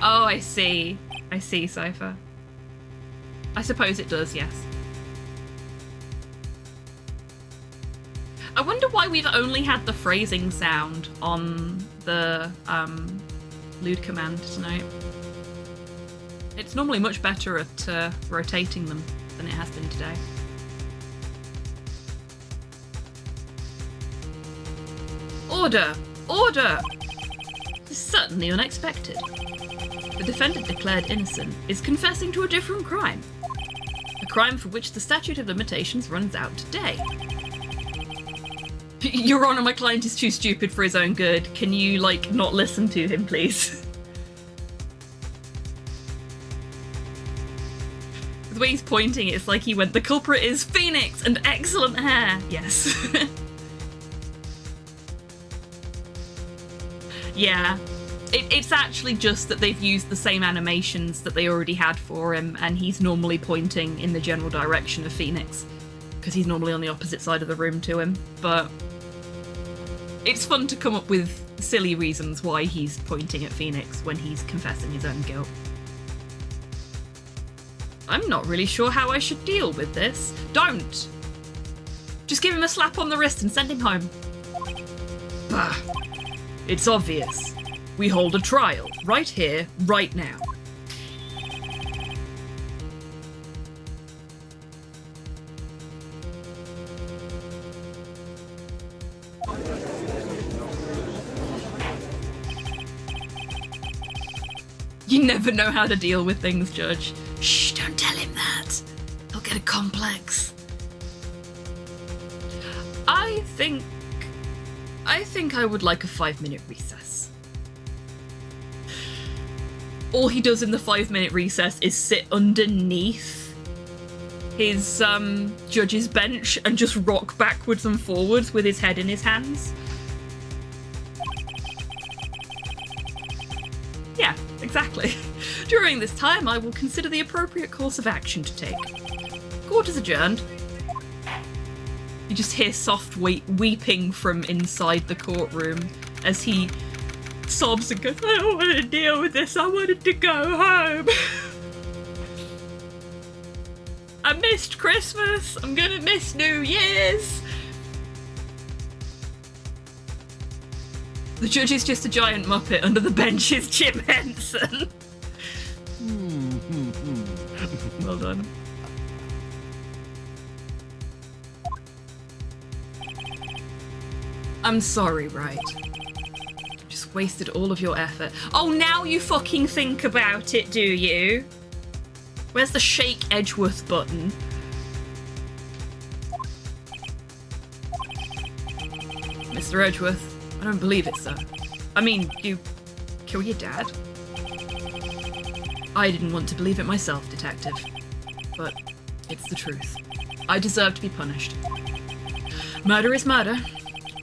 Oh, I see. I see, Cypher. I suppose it does, yes. I wonder why we've only had the phrasing sound on the lewd command tonight. It's normally much better at rotating them than it has been today. Order! Order! This is certainly unexpected. The defendant declared innocent is confessing to a different crime. A crime for which the statute of limitations runs out today. Your Honor, my client is too stupid for his own good. Can you, like, not listen to him, please? The way he's pointing, it's like he went, the culprit is Phoenix and excellent hair. Yes. Yeah. It's actually just that they've used the same animations that they already had for him, and he's normally pointing in the general direction of Phoenix, because he's normally on the opposite side of the room to him. But it's fun to come up with silly reasons why he's pointing at Phoenix when he's confessing his own guilt. I'm not really sure how I should deal with this. Don't! Just give him a slap on the wrist and send him home. Bah. It's obvious. We hold a trial, right here, right now. You never know how to deal with things, Judge. Shh, don't tell him that. He'll get a complex. I think I would like a 5-minute recess. All he does in the 5-minute recess is sit underneath his judge's bench and just rock backwards and forwards with his head in his hands. Yeah, exactly. During this time, I will consider the appropriate course of action to take. Court is adjourned. You just hear soft weeping from inside the courtroom as he sobs and goes, I don't want to deal with this, I wanted to go home. I missed Christmas, I'm gonna miss New Year's. The judge is just a giant muppet, under the bench is Jim Henson. Well done. I'm sorry, right? Just wasted all of your effort. Oh, now you fucking think about it, do you? Where's the shake Edgeworth button? Mr. Edgeworth, I don't believe it, sir. I mean, you kill your dad? I didn't want to believe it myself, detective. But it's the truth. I deserve to be punished. Murder is murder.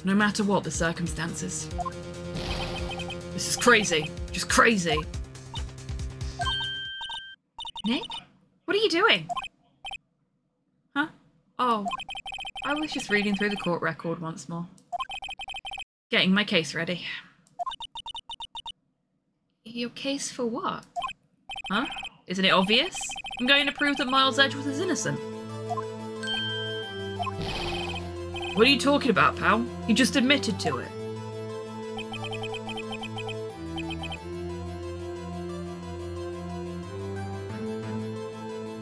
No matter what the circumstances. This is crazy. Just crazy. Nick? What are you doing? Huh? Oh. I was just reading through the court record once more. Getting my case ready. Your case for what? Huh? Isn't it obvious? I'm going to prove that Miles Edgeworth is innocent. What are you talking about, pal? You just admitted to it.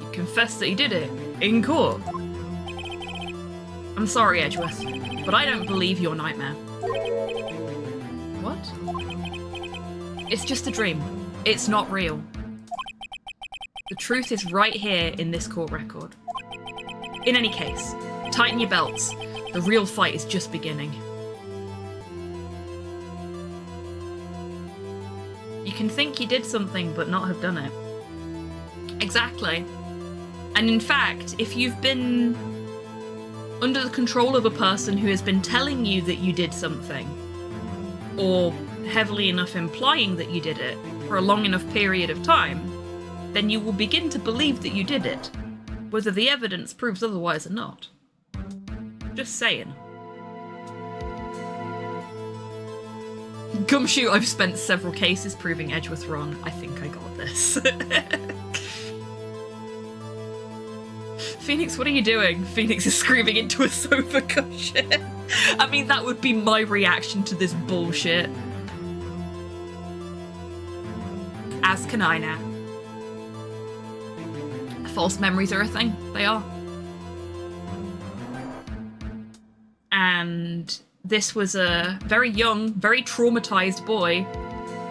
You confessed that he did it. In court. I'm sorry, Edgeworth, but I don't believe your nightmare. What? It's just a dream. It's not real. The truth is right here in this court record. In any case, tighten your belts. The real fight is just beginning. can think you did something but not have done it. Exactly. And in fact, if you've been under the control of a person who has been telling you that you did something, or heavily enough implying that you did it for a long enough period of time, then you will begin to believe that you did it, whether the evidence proves otherwise or not. Just saying. Gumshoe, I've spent several cases proving Edgeworth wrong. I think I got this. Phoenix, what are you doing? Phoenix is screaming into a sofa cushion. I mean, that would be my reaction to this bullshit. As can I now. False memories are a thing. They are. And this was a very young, very traumatized boy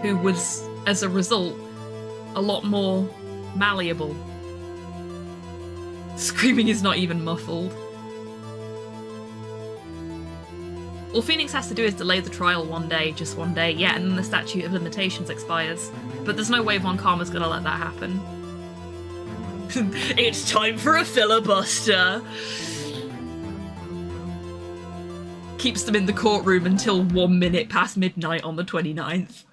who was, as a result, a lot more malleable. Screaming is not even muffled. All Phoenix has to do is delay the trial one day, just one day, yeah, and then the statute of limitations expires. But there's no way Von Karma's gonna let that happen. It's time for a filibuster! Keeps them in the courtroom until 1 minute past midnight on the 29th.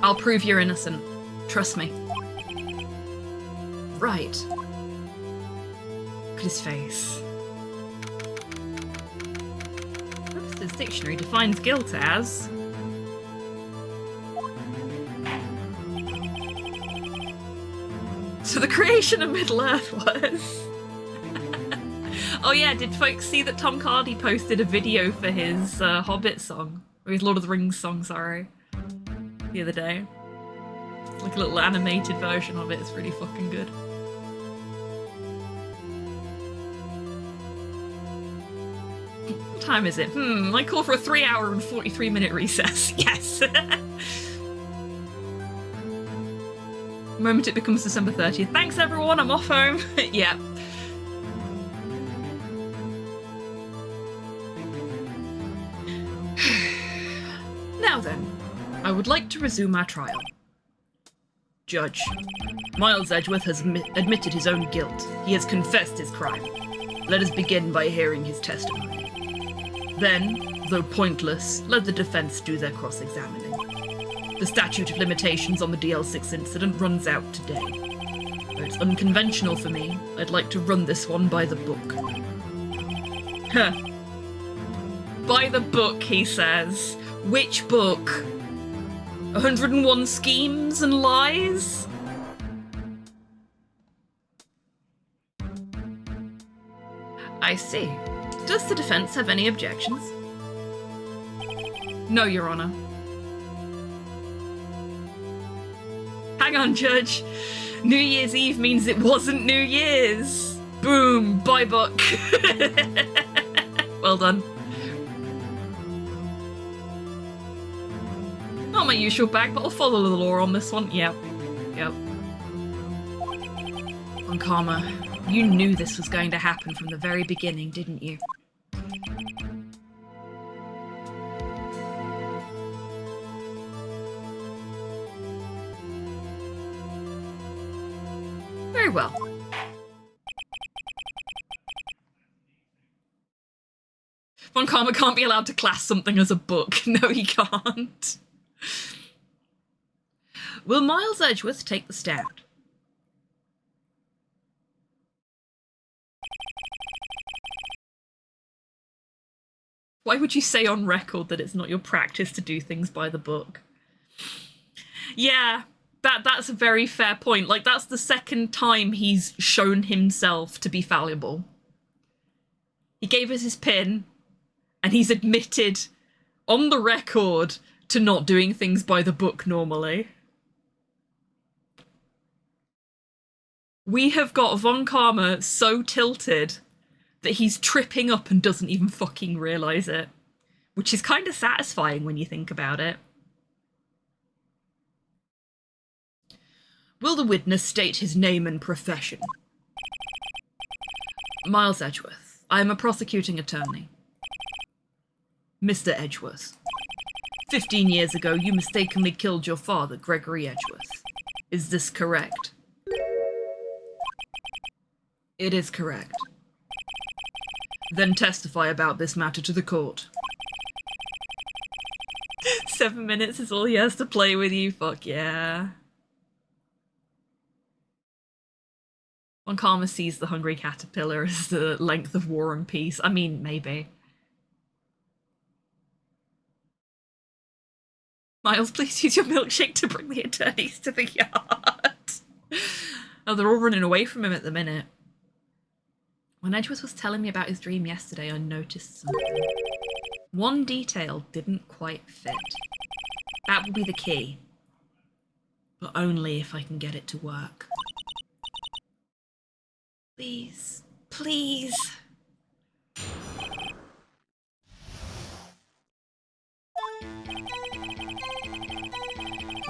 I'll prove you're innocent. Trust me. Right. Look at his face. Webster's dictionary defines guilt as... So the creation of Middle-earth was... Oh yeah, did folks see that Tom Hardy posted a video for his Hobbit song? Or his Lord of the Rings song, sorry. The other day. It's like a little animated version of it, it's really fucking good. What time is it? I call for a 3-hour and 43-minute recess. Yes! The moment it becomes December 30th. Thanks everyone, I'm off home. Yeah. Now then, I would like to resume our trial. Judge, Miles Edgeworth has admitted his own guilt. He has confessed his crime. Let us begin by hearing his testimony. Then, though pointless, let the defense do their cross-examining. The statute of limitations on the DL6 incident runs out today. Though it's unconventional for me, I'd like to run this one by the book. Huh. By the book, he says. Which book? 101 Schemes and Lies? I see. Does the defense have any objections? No, Your Honor. Hang on, Judge. New Year's Eve means it wasn't New Year's. Boom, by book. Well done. Not my usual bag, but I'll follow the law on this one. Yep. Von Karma, you knew this was going to happen from the very beginning, didn't you? Very well. Von Karma can't be allowed to class something as a book. No, he can't. Will Miles Edgeworth take the stand? Why would you say on record that it's not your practice to do things by the book? Yeah, that's a very fair point. Like, that's the second time he's shown himself to be fallible. He gave us his pin, and he's admitted on the record to not doing things by the book normally. We have got Von Karma so tilted that he's tripping up and doesn't even fucking realise it. Which is kind of satisfying when you think about it. Will the witness state his name and profession? Miles Edgeworth. I am a prosecuting attorney. Mr. Edgeworth, 15 years ago you mistakenly killed your father, Gregory Edgeworth. Is this correct? It is correct. Then testify about this matter to the court. 7 minutes is all he has to play with you, fuck yeah. When Karma sees the hungry caterpillar as the length of war and peace. I mean, maybe. Miles, please use your milkshake to bring the attorneys to the yard. Oh, they're all running away from him at the minute. When Edgeworth was telling me about his dream yesterday, I noticed something. One detail didn't quite fit. That will be the key. But only if I can get it to work. Please. Please.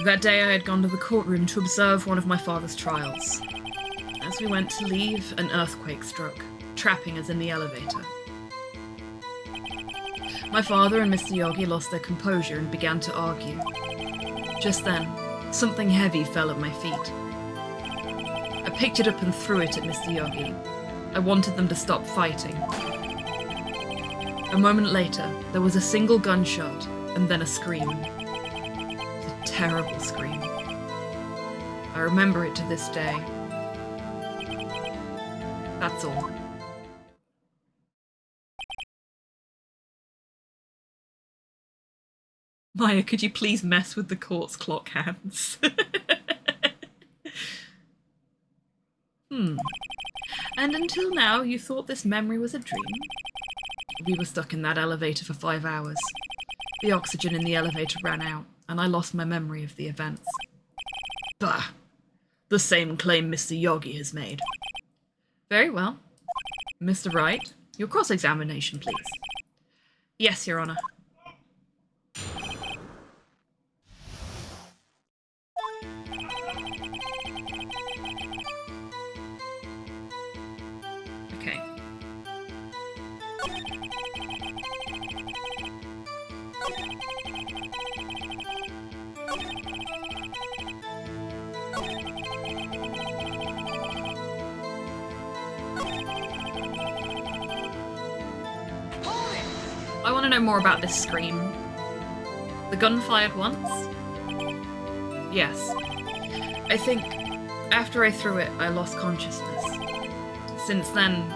That day I had gone to the courtroom to observe one of my father's trials. As we went to leave, an earthquake struck, trapping us in the elevator. My father and Mr. Yogi lost their composure and began to argue. Just then, something heavy fell at my feet. I picked it up and threw it at Mr. Yogi. I wanted them to stop fighting. A moment later, there was a single gunshot, and then a scream. It was a terrible scream. I remember it to this day. That's all. Maya, could you please mess with the court's clock hands? And until now, you thought this memory was a dream? We were stuck in that elevator for 5 hours. The oxygen in the elevator ran out, and I lost my memory of the events. Bah! The same claim Mr. Yogi has made. Very well. Mr. Wright, your cross-examination, please. Yes, Your Honor. Okay. I want to know more about this scream. The gun fired once? Yes. I think after I threw it, I lost consciousness. Since then,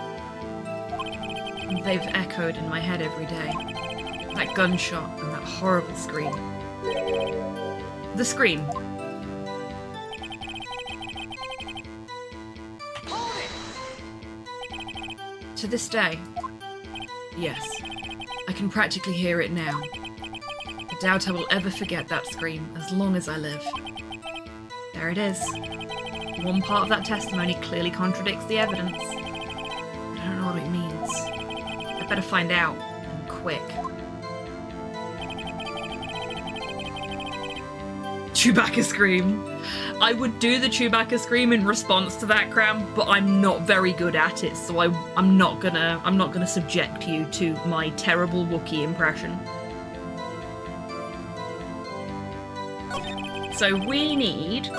they've echoed in my head every day. That gunshot and that horrible scream. The scream. To this day, yes. I can practically hear it now. I doubt I will ever forget that scream as long as I live. There it is. One part of that testimony clearly contradicts the evidence. I don't know what it means. I better find out, and quick. Chewbacca scream. I would do the Chewbacca scream in response to that, Cram, but I'm not very good at it, so I'm not gonna subject you to my terrible Wookiee impression. So we need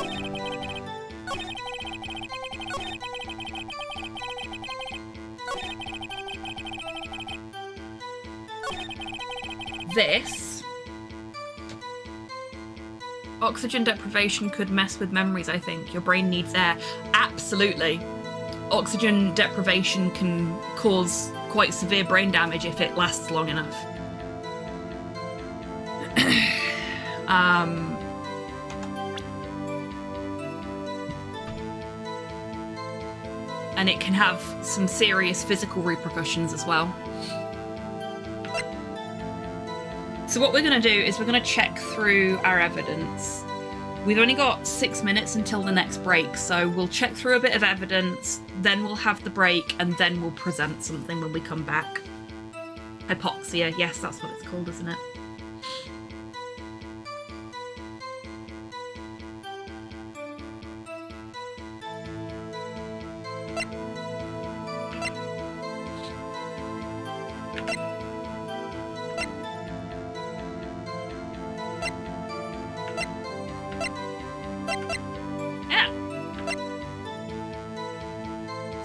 this. Oxygen deprivation could mess with memories, I think. Your brain needs air. Absolutely. Oxygen deprivation can cause quite severe brain damage if it lasts long enough. And it can have some serious physical repercussions as well. So what we're going to do is we're going to check through our evidence. We've only got 6 minutes until the next break, so we'll check through a bit of evidence, then we'll have the break, and then we'll present something when we come back. Hypoxia, yes, that's what it's called, isn't it?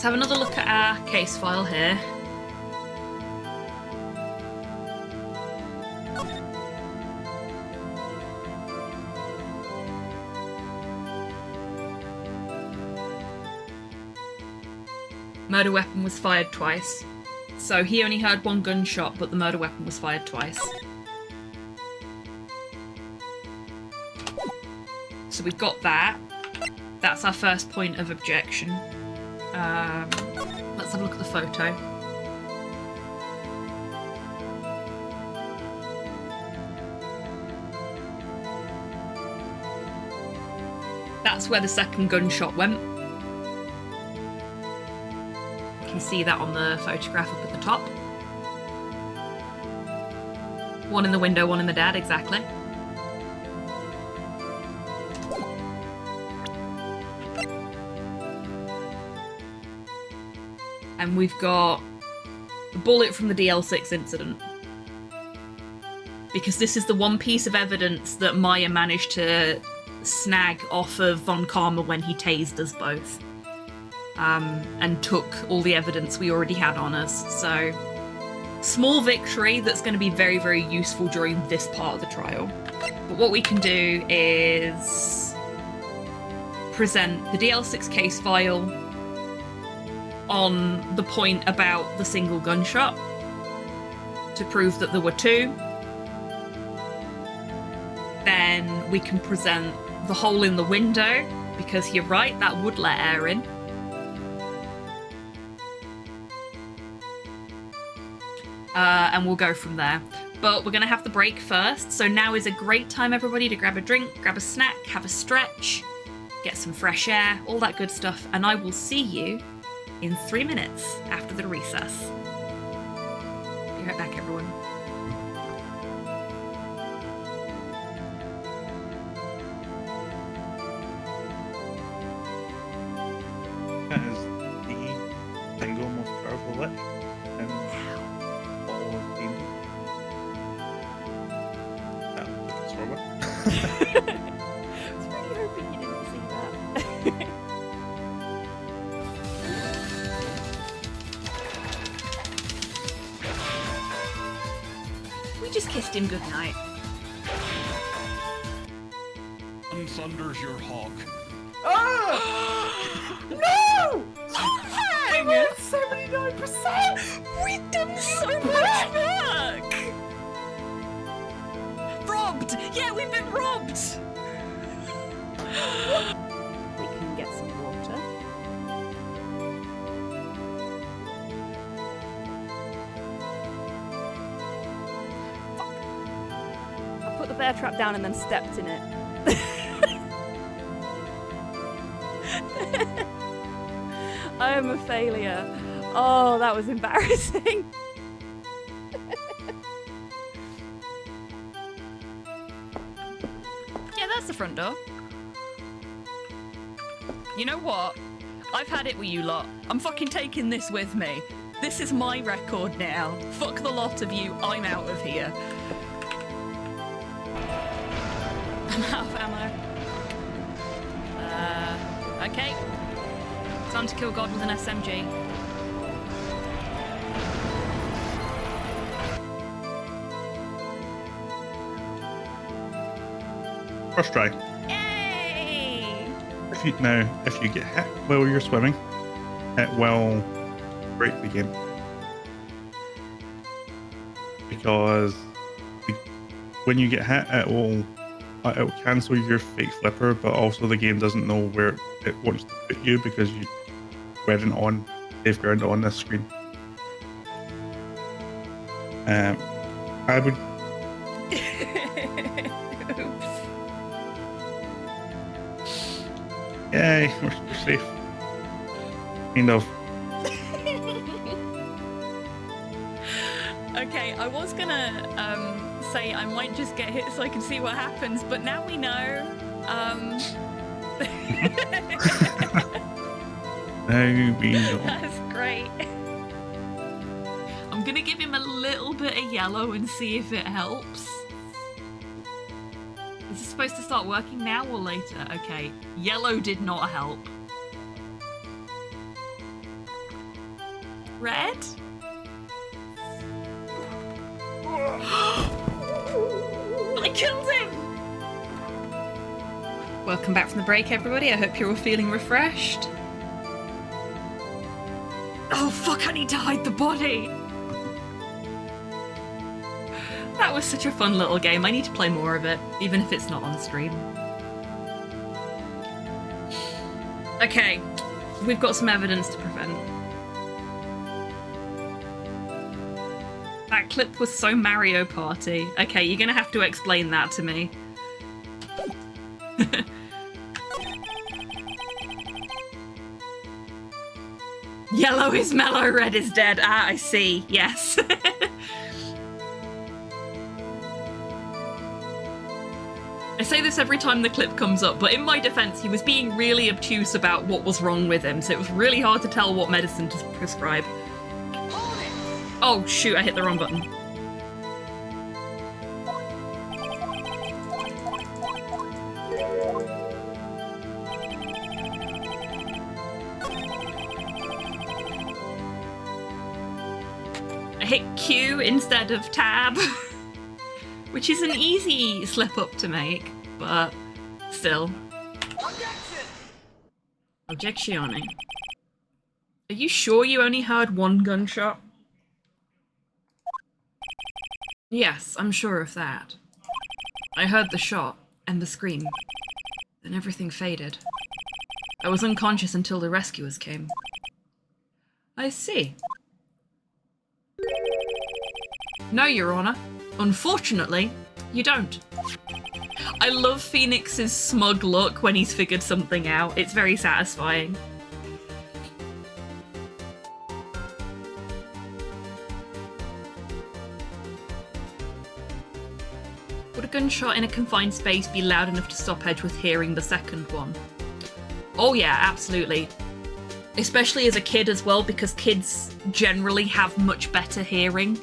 have another look at our case file here. Murder weapon was fired twice. So he only heard one gunshot, but the murder weapon was fired twice. So we've got that. That's our first point of objection. Let's have a look at the photo. That's where the second gunshot went. You can see that on the photograph up at the top. One in the window, one in the dad, exactly. And we've got the bullet from the DL6 incident. Because this is the one piece of evidence that Maya managed to snag off of Von Karma when he tased us both. And took all the evidence we already had on us. So, small victory that's going to be very, very useful during this part of the trial. But what we can do is present the DL6 case file on the point about the single gunshot to prove that there were two. Then we can present the hole in the window, because you're right, that would let air in. And we'll go from there. But we're going to have the break first, so now is a great time, everybody, to grab a drink, grab a snack, have a stretch, get some fresh air, all that good stuff, and I will see you in 3 minutes after the recess. Be right back, everyone. That is the single most powerful lich in all of D&D. That's horrible. I was really hoping you didn't see that. We just kissed him goodnight. And thunders your hawk. No! Hang I'm at 79%! We've done so much work! Robbed! Yeah, we've been robbed! We can get some water. Fuck. I put the bear trap down and then stepped in it. I am a failure. Oh, that was embarrassing. Yeah, that's the front door. You know what? I've had it with you lot. I'm fucking taking this with me. This is my record now. Fuck the lot of you. I'm out of here. I'm out of ammo. Okay. Time to kill God with an SMG. First try. Yay! If you get hit while you're swimming, it will break the game. Because when you get hit, it will cancel your fake flipper, but also the game doesn't know where it wants to put you because you weren't on safeguard on this screen. I would. Oops. Yay, we're safe. Kind of. Okay, I was gonna say I might just get hit so I can see what happens, but now we know. Now we know. That's great. I'm gonna give him a little bit of yellow and see if it helps. Is this supposed to start working now or later? Okay, yellow did not help. Red? I killed him! Welcome back from the break, everybody. I hope you're all feeling refreshed. Oh fuck, I need to hide the body! That was such a fun little game. I need to play more of it, even if it's not on stream. Okay, we've got some evidence to prevent. That clip was so Mario Party. Okay, you're gonna have to explain that to me. Yellow is mellow, red is dead. Ah, I see. Yes. I say this every time the clip comes up, but in my defense, he was being really obtuse about what was wrong with him, so it was really hard to tell what medicine to prescribe. Oh shoot, I hit the wrong button. I hit Q instead of tab, which is an easy slip up to make, but still. Objezione. Are you sure you only heard one gunshot? Yes, I'm sure of that. I heard the shot and the scream. Then everything faded. I was unconscious until the rescuers came. I see. No, Your Honor. Unfortunately, you don't. I love Phoenix's smug look when he's figured something out. It's very satisfying. Would a gunshot in a confined space be loud enough to stop Edgeworth hearing the second one? Oh yeah, absolutely. Especially as a kid as well, because kids generally have much better hearing.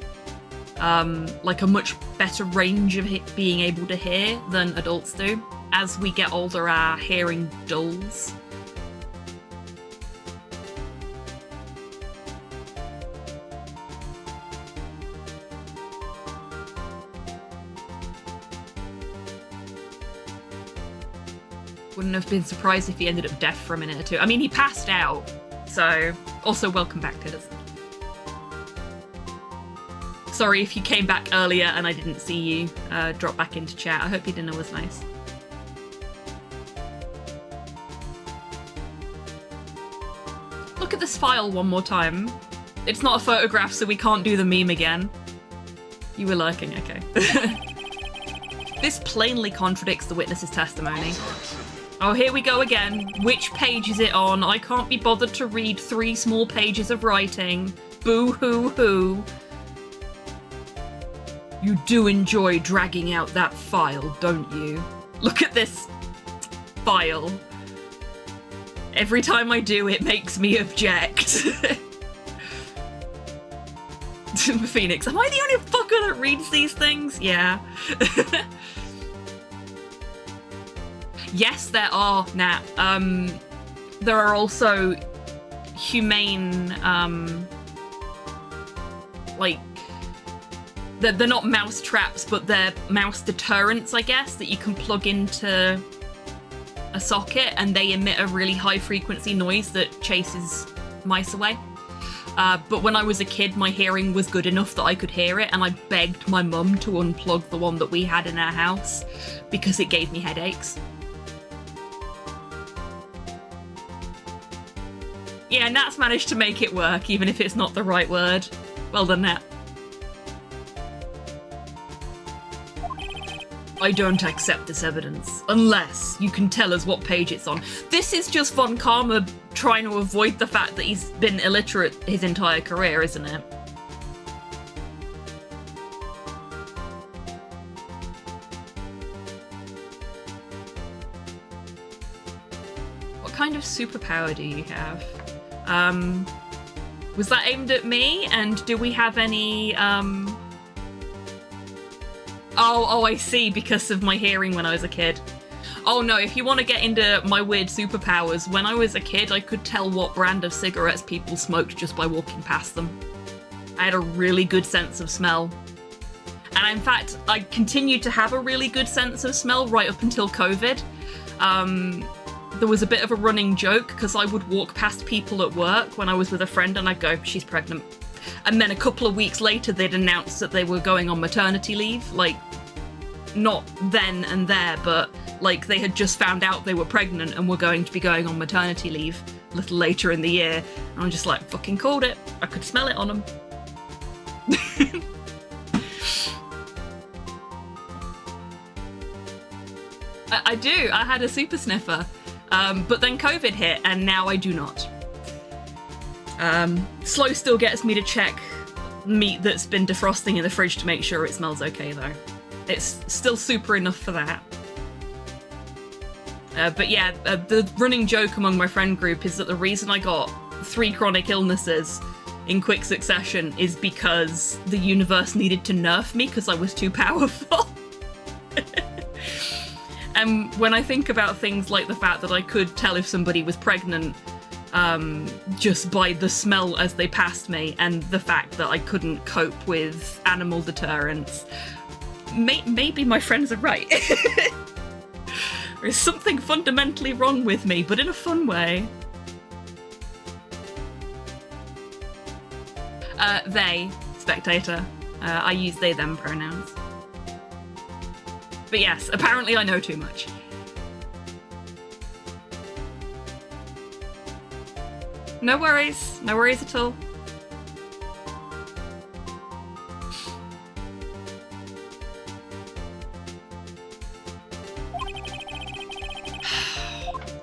Like a much better range of being able to hear than adults do. As we get older, our hearing dulls. Wouldn't have been surprised if he ended up deaf for a minute or two. I mean, he passed out, so... Also, welcome back, Tidders. Sorry if you came back earlier and I didn't see you drop back into chat. I hope your dinner was nice. Look at this file one more time. It's not a photograph, so we can't do the meme again. You were lurking, okay. This plainly contradicts the witness's testimony. Oh, here we go again. Which page is it on? I can't be bothered to read 3 small pages of writing. Boo-hoo-hoo. You do enjoy dragging out that file, don't you? Look at this file. Every time I do, it makes me object. Phoenix, am I the only fucker that reads these things? Yeah. Yes, there are, Nat. There are also humane, like, they're not mouse traps, but they're mouse deterrents, I guess, that you can plug into a socket and they emit a really high frequency noise that chases mice away. But when I was a kid, my hearing was good enough that I could hear it, and I begged my mum to unplug the one that we had in our house because it gave me headaches. Yeah, Nat's managed to make it work, even if it's not the right word. Well done, Nat. I don't accept this evidence, unless you can tell us what page it's on. This is just Von Karma trying to avoid the fact that he's been illiterate his entire career, isn't it? What kind of superpower do you have? Was that aimed at me? And do we have any, Oh, I see, because of my hearing when I was a kid. Oh no, if you want to get into my weird superpowers, when I was a kid, I could tell what brand of cigarettes people smoked just by walking past them. I had a really good sense of smell. And in fact, I continued to have a really good sense of smell right up until COVID. There was a bit of a running joke because I would walk past people at work when I was with a friend and I'd go, she's pregnant. And then a couple of weeks later, they'd announced that they were going on maternity leave. Like, not then and there, but like they had just found out they were pregnant and were going to be going on maternity leave a little later in the year. And I'm just like, fucking called it. I could smell it on them. I do. I had a super sniffer. But then COVID hit and now I do not. Slow still gets me to check meat that's been defrosting in the fridge to make sure it smells okay though. It's still super enough for that. But yeah, the running joke among my friend group is that the reason I got 3 chronic illnesses in quick succession is because the universe needed to nerf me because I was too powerful. And when I think about things like the fact that I could tell if somebody was pregnant just by the smell as they passed me, and the fact that I couldn't cope with animal deterrents, maybe my friends are right. There's something fundamentally wrong with me, but in a fun way. They, spectator. I use they, them pronouns. But yes, apparently I know too much. No worries at all.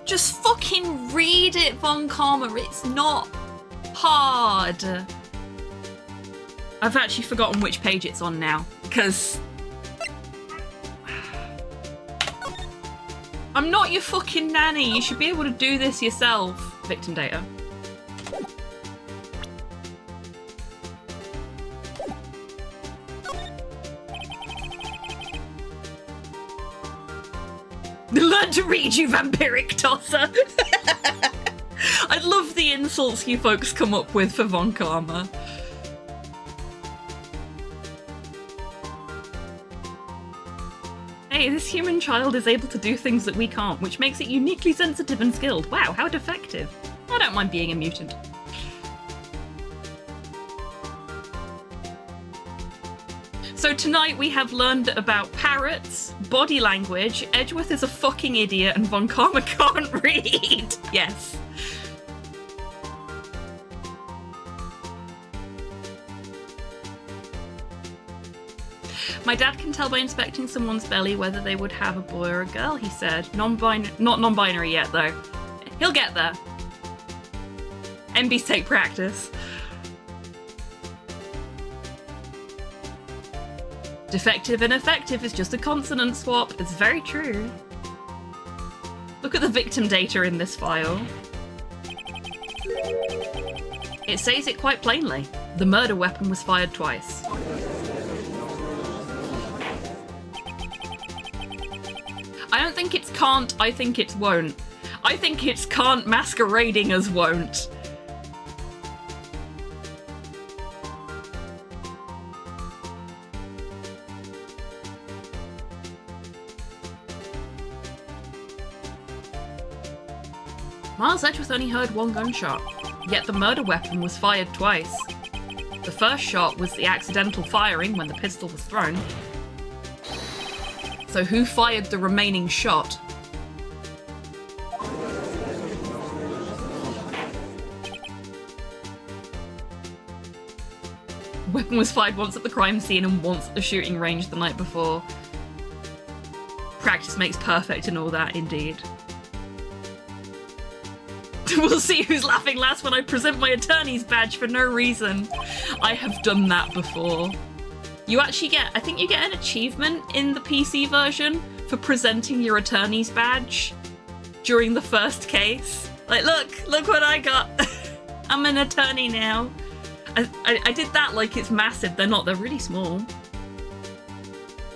Just fucking read it, Von Karma. It's not hard. I've actually forgotten which page it's on now, because I'm not your fucking nanny. You should be able to do this yourself. Victim data. Learn to read, you vampiric tosser. I love the insults you folks come up with for Von Karma. Hey, this human child is able to do things that we can't, which makes it uniquely sensitive and skilled. Wow, how defective. I don't mind being a mutant. So tonight we have learned about parrots, body language, Edgeworth is a fucking idiot, and Von Karma can't read. Yes. My dad can tell by inspecting someone's belly whether they would have a boy or a girl, he said. Not non-binary yet, though. He'll get there. MBs take practice. Defective and effective is just a consonant swap. It's very true. Look at the victim data in this file. It says it quite plainly. The murder weapon was fired twice. I don't think it's can't, I think it's won't. I think it's can't masquerading as won't. Miles Edgeworth only heard one gunshot, yet the murder weapon was fired twice. The first shot was the accidental firing when the pistol was thrown. So who fired the remaining shot? Weapon was fired once at the crime scene and once at the shooting range the night before. Practice makes perfect and all that, indeed. We'll see who's laughing last when I present my attorney's badge for no reason. I have done that before. You actually get, I think you get an achievement in the PC version for presenting your attorney's badge during the first case. Like, look what I got. I'm an attorney now. I did that like it's massive. They're not, they're really small.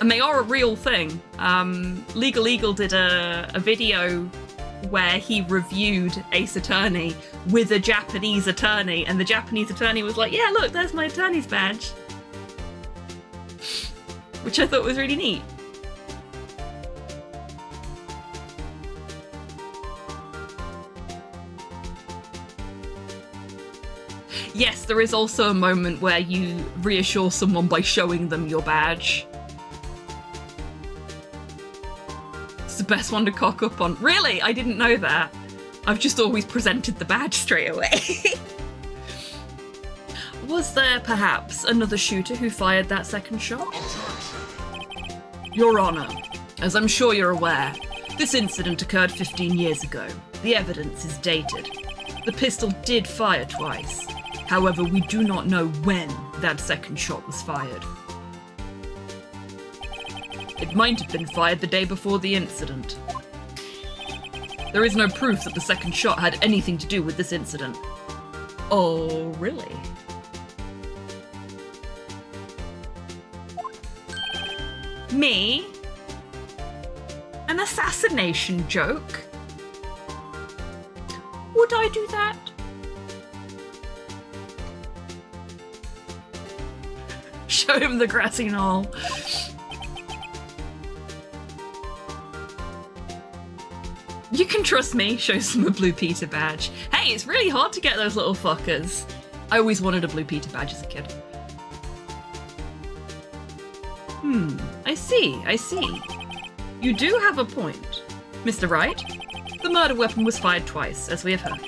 And they are a real thing. Legal Eagle did a video where he reviewed Ace Attorney with a Japanese attorney, and the Japanese attorney was like, yeah, look, there's my attorney's badge. Which I thought was really neat. Yes, there is also a moment where you reassure someone by showing them your badge. It's the best one to cock up on. Really? I didn't know that. I've just always presented the badge straight away. Was there perhaps another shooter who fired that second shot? Your Honor, as I'm sure you're aware, this incident occurred 15 years ago. The evidence is dated. The pistol did fire twice. However, we do not know when that second shot was fired. It might have been fired the day before the incident. There is no proof that the second shot had anything to do with this incident. Oh, really? Me? An assassination joke? Would I do that? Show him the grassy knoll. You can trust me, shows them a Blue Peter badge. Hey, it's really hard to get those little fuckers. I always wanted a Blue Peter badge as a kid. I see. You do have a point. Mr. Wright, the murder weapon was fired twice, as we have heard.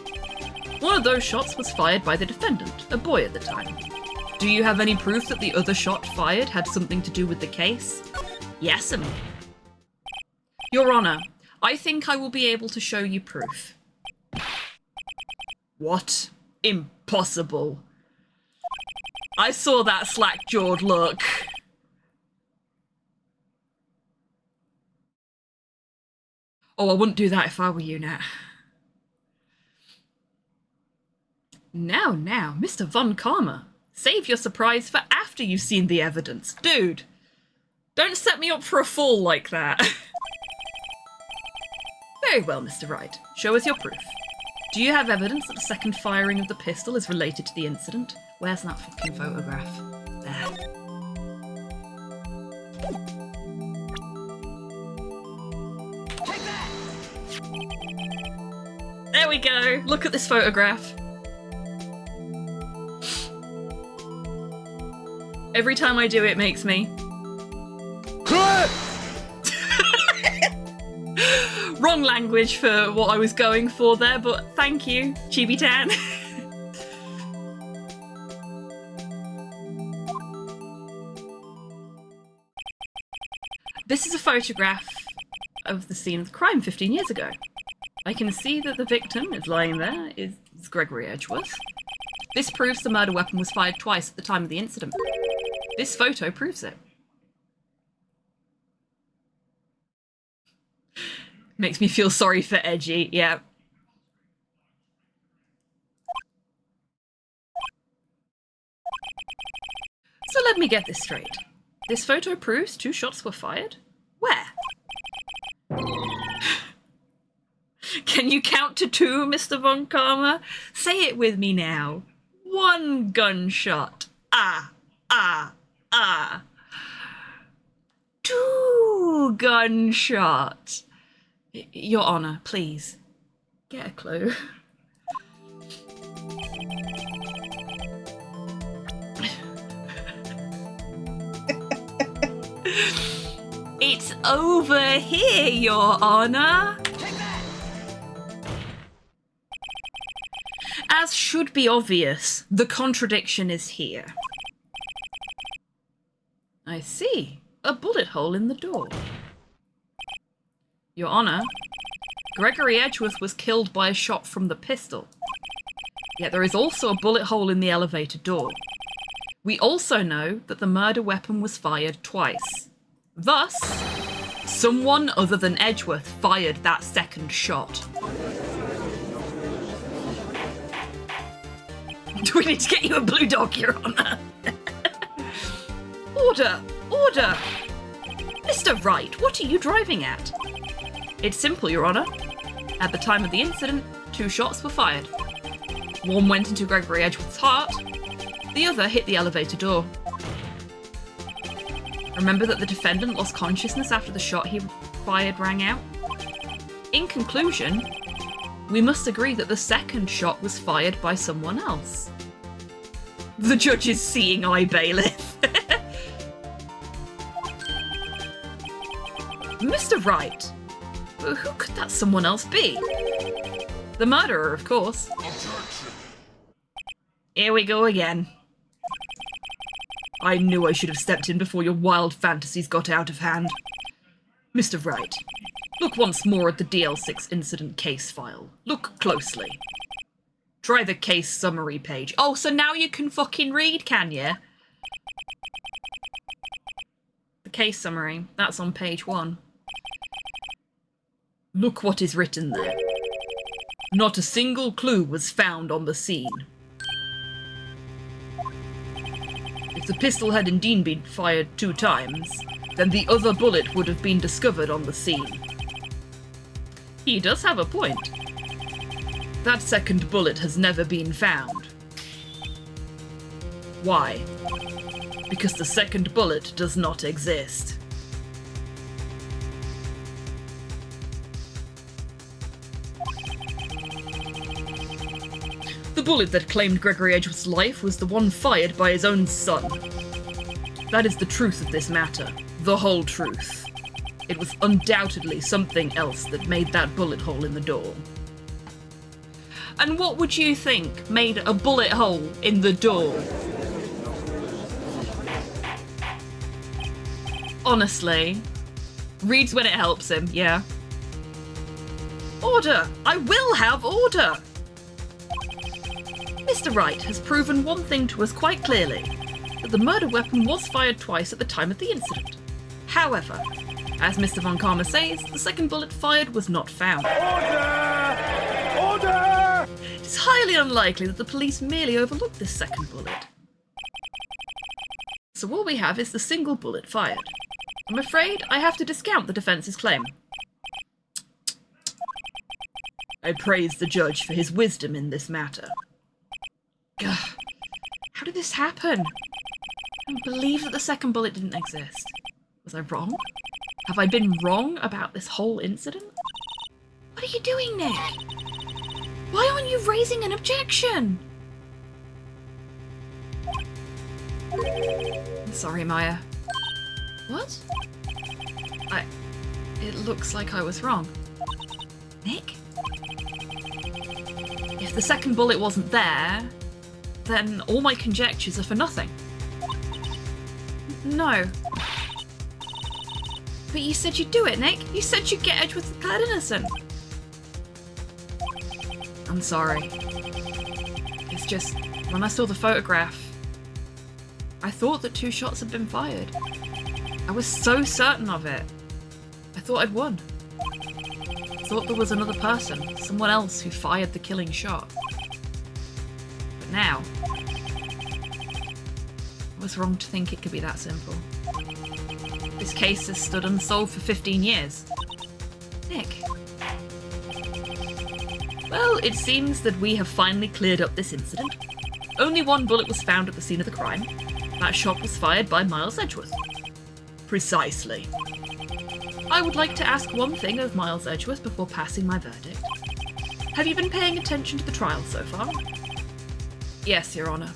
One of those shots was fired by the defendant, a boy at the time. Do you have any proof that the other shot fired had something to do with the case? Yes'm. Your Honor, I think I will be able to show you proof. What? Impossible. I saw that slack-jawed look. Oh, I wouldn't do that if I were you, Nat. Now, Mr. Von Karma. Save your surprise for after you've seen the evidence. Dude, don't set me up for a fall like that. Very well, Mr. Wright. Show us your proof. Do you have evidence that the second firing of the pistol is related to the incident? Where's that fucking photograph? There. There we go. Look at this photograph. Every time I do it makes me. Wrong language for what I was going for there, but thank you, Chibi-tan. This is a photograph of the scene of the crime 15 years ago. I can see that the victim is lying there, is Gregory Edgeworth. This proves the murder weapon was fired twice at the time of the incident. This photo proves it. Makes me feel sorry for Edgy, yeah. So let me get this straight. This photo proves 2 shots were fired? Where? Can you count to 2, Mr. Von Karma? Say it with me now. 1 gunshot. Ah, ah, ah. 2 gunshots. Your Honor, please, get a clue. It's over here, Your Honor. As should be obvious, the contradiction is here. I see. A bullet hole in the door. Your Honor, Gregory Edgeworth was killed by a shot from the pistol. Yet there is also a bullet hole in the elevator door. We also know that the murder weapon was fired twice. Thus, someone other than Edgeworth fired that second shot. Do we need to get you a blue dog, Your Honor? Order! Order! Mr. Wright, what are you driving at? It's simple, Your Honor. At the time of the incident, 2 shots were fired. One went into Gregory Edgeworth's heart, the other hit the elevator door. Remember that the defendant lost consciousness after the shot he fired rang out? In conclusion, we must agree that the second shot was fired by someone else. The judge's seeing eye bailiff. Mr. Wright, who could that someone else be? The murderer, of course. Here we go again. I knew I should have stepped in before your wild fantasies got out of hand. Mr. Wright, look once more at the DL6 incident case file. Look closely. Try the case summary page. Oh, so now you can fucking read, can you? The case summary, that's on page 1. Look what is written there. Not a single clue was found on the scene. If the pistol had indeed been fired 2 times, then the other bullet would have been discovered on the scene. He does have a point. That second bullet has never been found. Why? Because the second bullet does not exist. The bullet that claimed Gregory Edgeworth's life was the one fired by his own son. That is the truth of this matter. The whole truth. It was undoubtedly something else that made that bullet hole in the door. And what would you think made a bullet hole in the door? Honestly. Reads when it helps him, yeah. Order! I will have order! Mr. Wright has proven one thing to us quite clearly, that the murder weapon was fired twice at the time of the incident. However, as Mr. Von Karma says, the second bullet fired was not found. Order! Order! It is highly unlikely that the police merely overlooked this second bullet. So all we have is the single bullet fired. I'm afraid I have to discount the defence's claim. I praise the judge for his wisdom in this matter. Ugh. How did this happen? I don't believe that the second bullet didn't exist. Was I wrong? Have I been wrong about this whole incident? What are you doing, Nick? Why aren't you raising an objection? I'm sorry, Maya. What? It looks like I was wrong. Nick? If the second bullet wasn't there, then all my conjectures are for nothing. No. But you said you'd do it, Nick. You said you'd get Edgeworth declared innocent. I'm sorry. It's just, when I saw the photograph, I thought that 2 shots had been fired. I was so certain of it. I thought I'd won. I thought there was another person, someone else who fired the killing shot. But now, I was wrong to think it could be that simple. This case has stood unsolved for 15 years. Nick. Well, it seems that we have finally cleared up this incident. Only 1 bullet was found at the scene of the crime. That shot was fired by Miles Edgeworth. Precisely. I would like to ask one thing of Miles Edgeworth before passing my verdict. Have you been paying attention to the trial so far? Yes, Your Honor.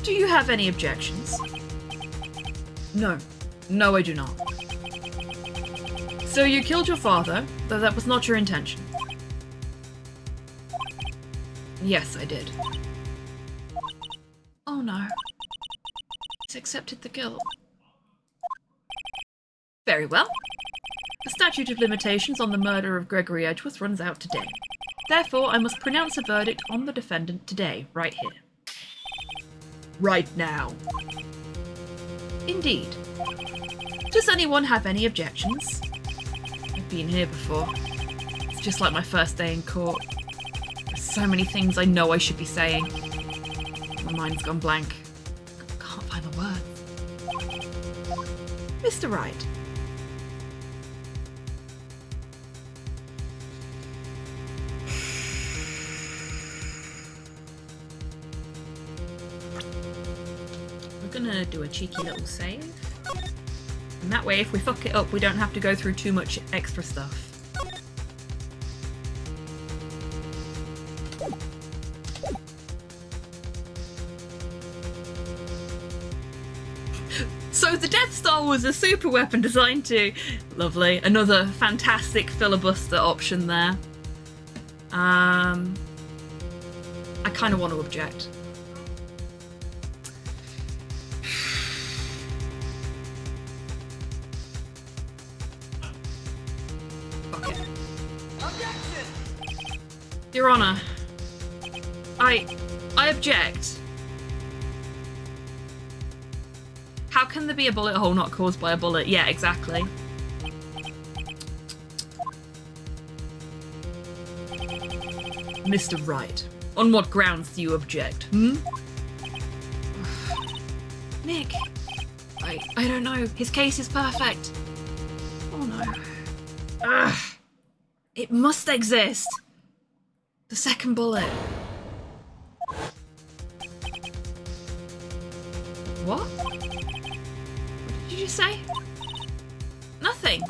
Do you have any objections? No. No, I do not. So you killed your father, though that was not your intention? Yes, I did. Oh no. He's accepted the guilt. Very well. The statute of limitations on the murder of Gregory Edgeworth runs out today. Therefore, I must pronounce a verdict on the defendant today, right here. Right now. Indeed. Does anyone have any objections? I've been here before. It's just like my first day in court. There's so many things I know I should be saying. My mind's gone blank. Can't find the words. Mr. Wright. We're gonna do a cheeky little save. And that way, if we fuck it up, we don't have to go through too much extra stuff. So the Death Star was a super weapon designed to... Lovely. Another fantastic filibuster option there. I kind of want to object. Okay. Your Honor, I object. How can there be a bullet hole not caused by a bullet? Yeah, exactly. Mr. Wright, on what grounds do you object, Nick, I don't know. His case is perfect. Oh no. Ugh. It must exist. The second bullet. What? What did you say? Nothing.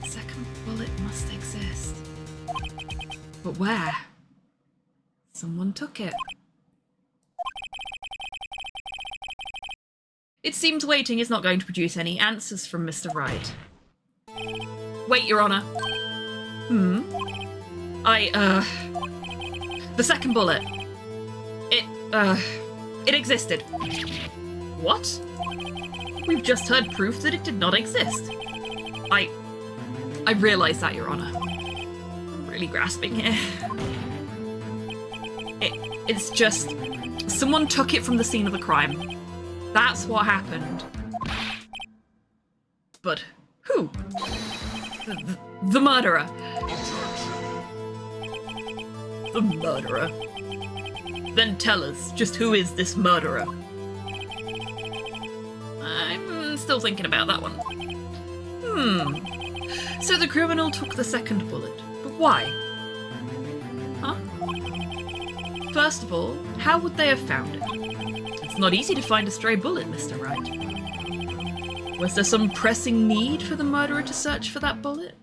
The second bullet must exist. But where? Someone took it. It seems waiting is not going to produce any answers from Mr. Wright. Wait, Your Honor. The second bullet. It existed. What? We've just heard proof that it did not exist. I realise that, Your Honor. I'm really grasping here. It's just... someone took it from the scene of the crime. That's what happened. But who? The murderer. The murderer? Then tell us, just who is this murderer? I'm still thinking about that one. So the criminal took the second bullet, but why? Huh? First of all, how would they have found it? It's not easy to find a stray bullet, Mr. Wright. Was there some pressing need for the murderer to search for that bullet?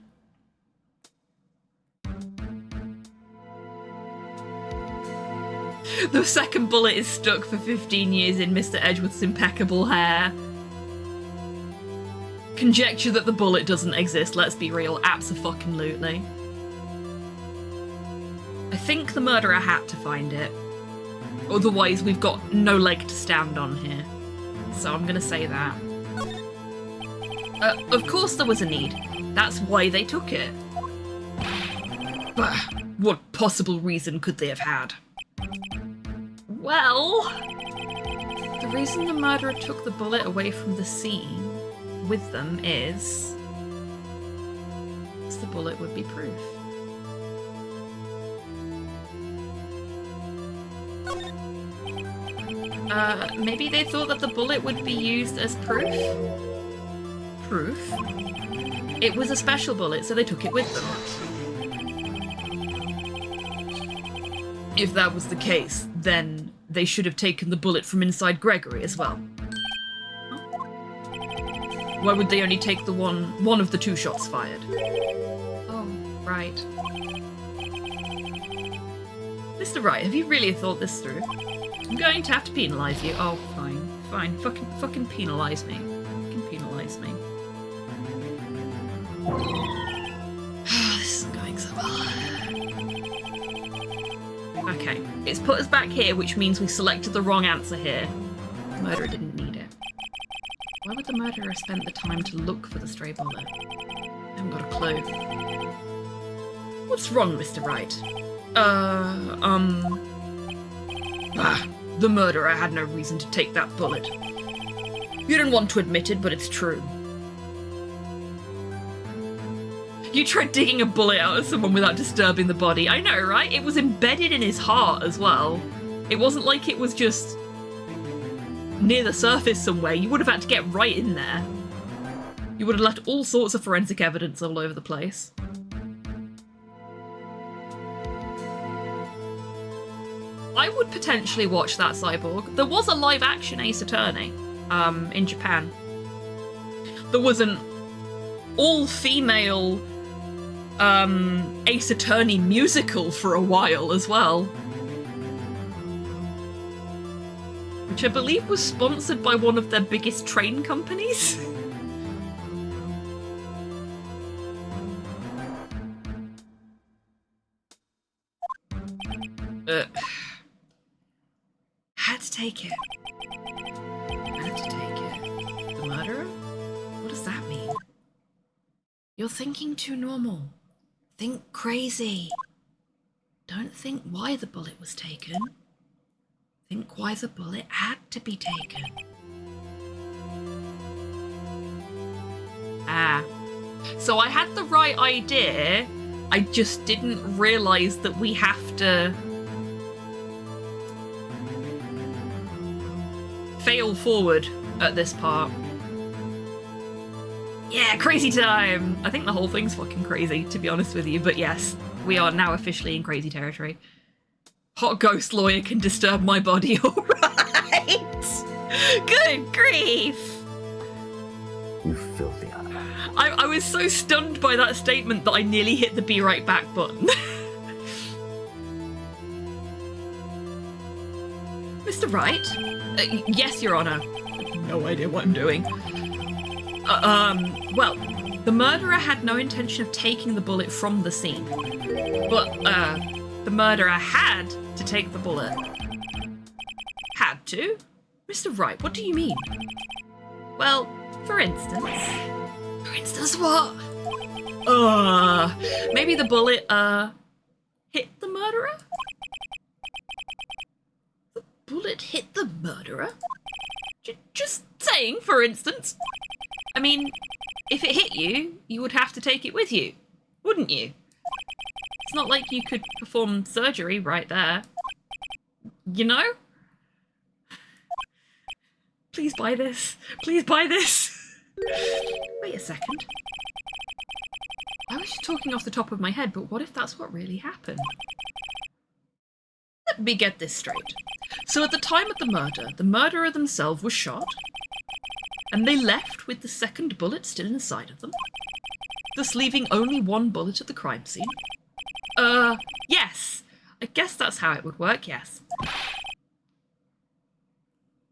The second bullet is stuck for 15 years in Mr. Edgeworth's impeccable hair. Conjecture that the bullet doesn't exist, let's be real, abso-fucking-lutely. I think the murderer had to find it. Otherwise, we've got no leg to stand on here. So I'm gonna say that. Of course there was a need. That's why they took it. But what possible reason could they have had? Well, the reason the murderer took the bullet away from the scene with them is the bullet would be proof. Maybe they thought that the bullet would be used as proof? Proof? It was a special bullet, so they took it with them. If that was the case, then they should have taken the bullet from inside Gregory as well. Huh? Why would they only take the one of the two shots fired? Oh, right. Mr. Wright, have you really thought this through? I'm going to have to penalise you. Oh, fine. Fine. Fucking penalise me. Fucking penalise me. This isn't going so well. Okay, it's put us back here, which means we selected the wrong answer here. The murderer didn't need it. Why would the murderer have spent the time to look for the stray bullet? I haven't got a clue. What's wrong, Mr. Wright? The murderer had no reason to take that bullet. You didn't want to admit it, but it's true. You tried digging a bullet out of someone without disturbing the body. I know, right? It was embedded in his heart as well. It wasn't like it was just near the surface somewhere. You would have had to get right in there. You would have left all sorts of forensic evidence all over the place. I would potentially watch that, Cyborg. There was a live-action Ace Attorney in Japan. There was an all-female Ace Attorney musical for a while as well. Which I believe was sponsored by one of their biggest train companies. Had to take it. Had to take it. The murderer? What does that mean? You're thinking too normal. Think crazy. Don't think why the bullet was taken. Think why the bullet had to be taken. Ah. So I had the right idea, I just didn't realise that we have to fail forward at this part. Yeah, crazy time! I think the whole thing's fucking crazy, to be honest with you, but yes, we are now officially in crazy territory. Hot ghost lawyer can disturb my body, alright! Good grief! You filthy. I was so stunned by that statement that I nearly hit the be right back button. Mr. Wright? Yes, Your Honor. No idea what I'm doing. Well, the murderer had no intention of taking the bullet from the scene. But, the murderer had to take the bullet. Had to? Mr. Wright, what do you mean? Well, for instance... For instance what? Maybe the bullet, hit the murderer? The bullet hit the murderer? Just saying, for instance. I mean, if it hit you, you would have to take it with you, wouldn't you? It's not like you could perform surgery right there. You know? Please buy this. Please buy this. Wait a second. I was just talking off the top of my head, but what if that's what really happened? Let me get this straight. So at the time of the murder, the murderer themselves was shot, and they left with the second bullet still inside of them, thus leaving only one bullet at the crime scene. Yes. I guess that's how it would work, yes.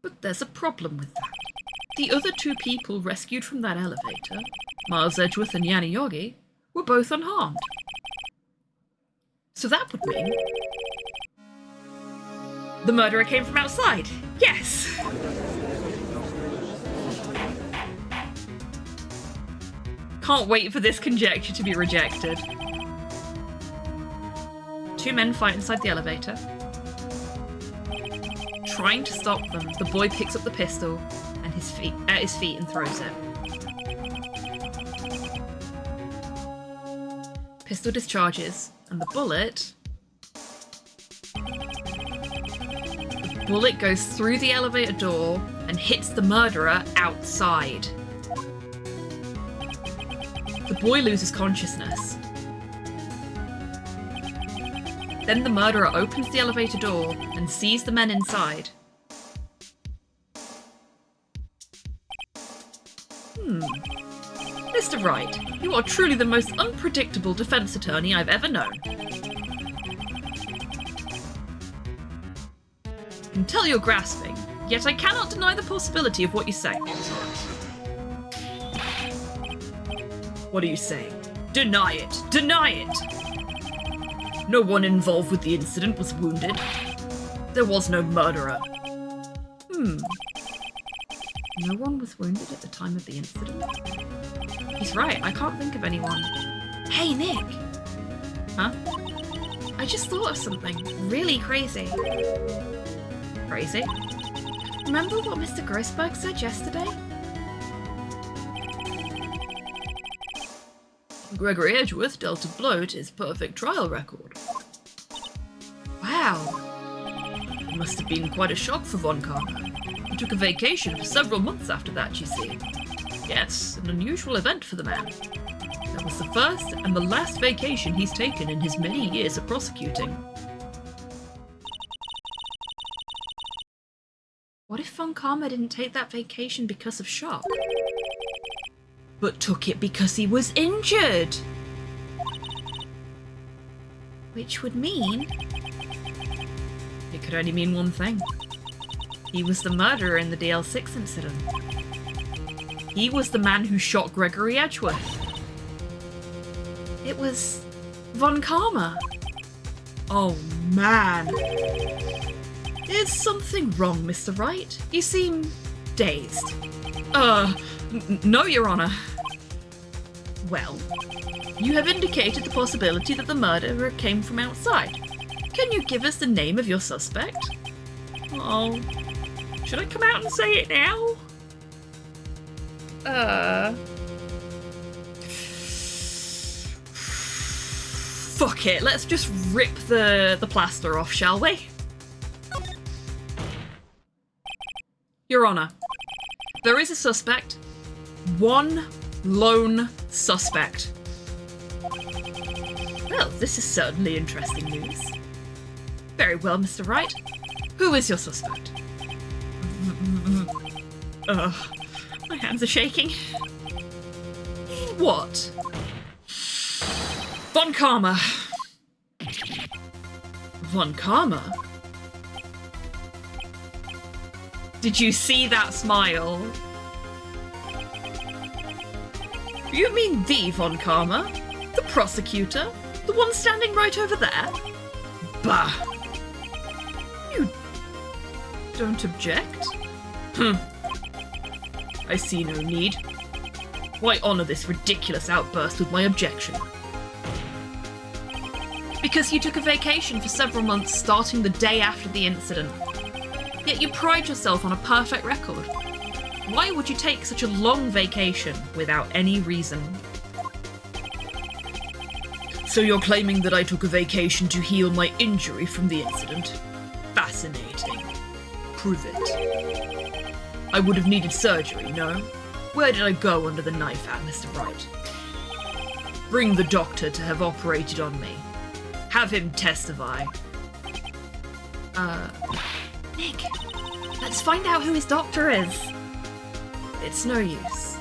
But there's a problem with that. The other two people rescued from that elevator, Miles Edgeworth and Yanni Yogi, were both unharmed. So that would mean... the murderer came from outside. Yes! Can't wait for this conjecture to be rejected. Two men fight inside the elevator. Trying to stop them, the boy picks up the pistol and at his feet and throws it. Pistol discharges, and the bullet goes through the elevator door and hits the murderer outside. The boy loses consciousness. Then the murderer opens the elevator door and sees the men inside. Mr. Wright, you are truly the most unpredictable defense attorney I've ever known. I can tell you're grasping, yet I cannot deny the possibility of what you say. What are you saying? Deny it! Deny it! No one involved with the incident was wounded. There was no murderer. No one was wounded at the time of the incident? He's right, I can't think of anyone. Hey, Nick! Huh? I just thought of something really crazy. Crazy? Remember what Mr. Grossberg said yesterday? Gregory Edgeworth dealt a blow to his perfect trial record. Wow. It must have been quite a shock for Von Karma. He took a vacation for several months after that, you see. Yes, an unusual event for the man. That was the first and the last vacation he's taken in his many years of prosecuting. What if Von Karma didn't take that vacation because of shock? But took it because he was injured? Which would mean... it could only mean one thing. He was the murderer in the DL6 incident. He was the man who shot Gregory Edgeworth. It was Von Karma. Oh man. Is something wrong, Mr. Wright? You seem dazed. No, Your Honor. Well, you have indicated the possibility that the murderer came from outside. Can you give us the name of your suspect? Oh, should I come out and say it now? Fuck it, let's just rip the plaster off, shall we? Your Honor, there is a suspect. One lone suspect. Well, this is certainly interesting news. Very well, Mr. Wright. Who is your suspect? My hands are shaking. What? Von Karma. Von Karma? Did you see that smile? You mean the Von Karma? The prosecutor? The one standing right over there? Bah! You don't object? I see no need. Why honour this ridiculous outburst with my objection? Because you took a vacation for several months starting the day after the incident. Yet you pride yourself on a perfect record. Why would you take such a long vacation without any reason? So you're claiming that I took a vacation to heal my injury from the incident? Fascinating. Prove it. I would have needed surgery, no? Where did I go under the knife at, Mr. Wright? Bring the doctor to have operated on me. Have him testify. Nick, let's find out who his doctor is. It's no use.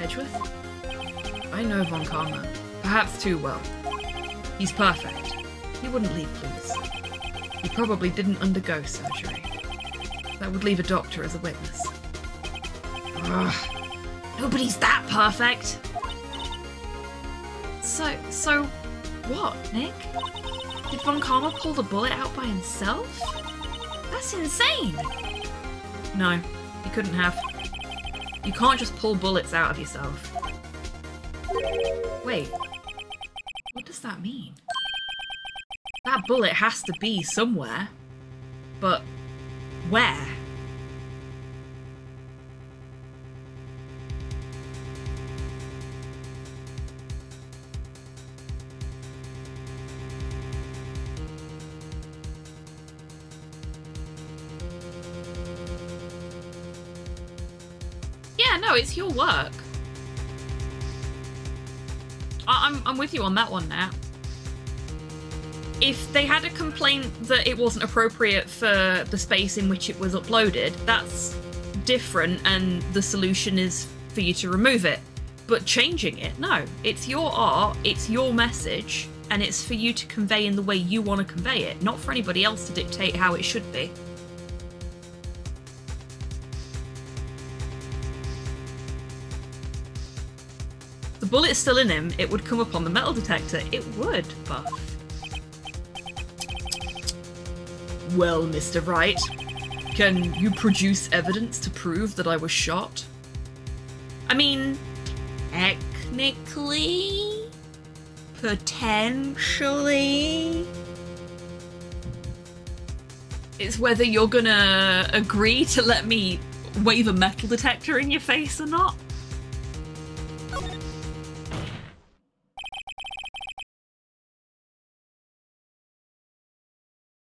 Edgeworth? I know Von Karma. Perhaps too well. He's perfect. He wouldn't leave clues. He probably didn't undergo surgery. That would leave a doctor as a witness. Ugh. Nobody's that perfect. So what, Nick? Did Von Karma pull the bullet out by himself? That's insane! No, he couldn't have. You can't just pull bullets out of yourself. Wait, what does that mean? That bullet has to be somewhere, but where? Yeah, no, it's your work. I'm with you on that one now. If they had a complaint that it wasn't appropriate for the space in which it was uploaded, that's different and the solution is for you to remove it. But changing it, no. It's your art, it's your message, and it's for you to convey in the way you want to convey it, not for anybody else to dictate how it should be. The bullet's still in him, it would come up on the metal detector. It would, Buff. Well, Mr. Wright, can you produce evidence to prove that I was shot? I mean, technically, potentially. It's whether you're gonna agree to let me wave a metal detector in your face or not.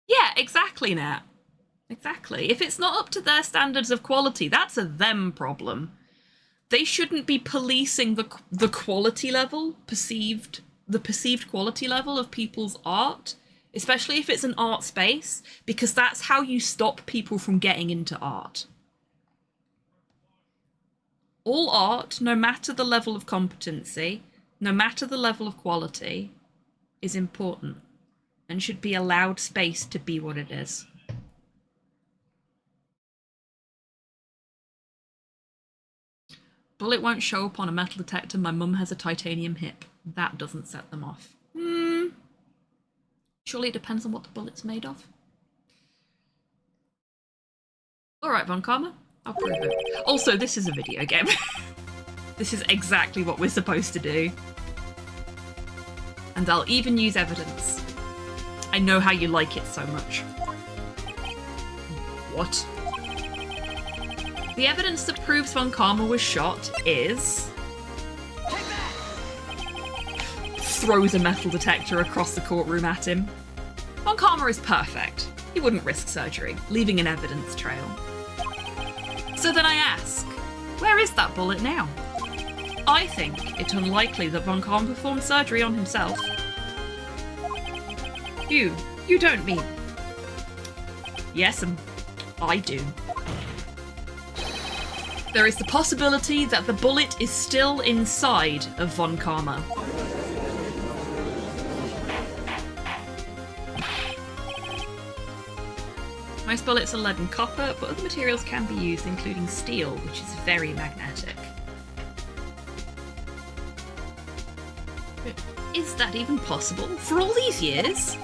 Yeah, exactly, Nat. Exactly. If it's not up to their standards of quality, that's a them problem. They shouldn't be policing the quality level, the perceived quality level of people's art, especially if it's an art space, because that's how you stop people from getting into art. All art, no matter the level of competency, no matter the level of quality, is important and should be allowed space to be what it is. Bullet won't show up on a metal detector. My mum has a titanium hip. That doesn't set them off. Surely it depends on what the bullet's made of. Alright, Von Karma. I'll prove it. Also, this is a video game. This is exactly what we're supposed to do. And I'll even use evidence. I know how you like it so much. What? The evidence that proves Von Karma was shot is... Throws a metal detector across the courtroom at him. Von Karma is perfect. He wouldn't risk surgery, leaving an evidence trail. So then I ask, where is that bullet now? I think it's unlikely that Von Karma performed surgery on himself. You don't mean... Yes, I do. There is the possibility that the bullet is still inside of Von Karma. Most bullets are lead and copper, but other materials can be used, including steel, which is very magnetic. Is that even possible? For all these years?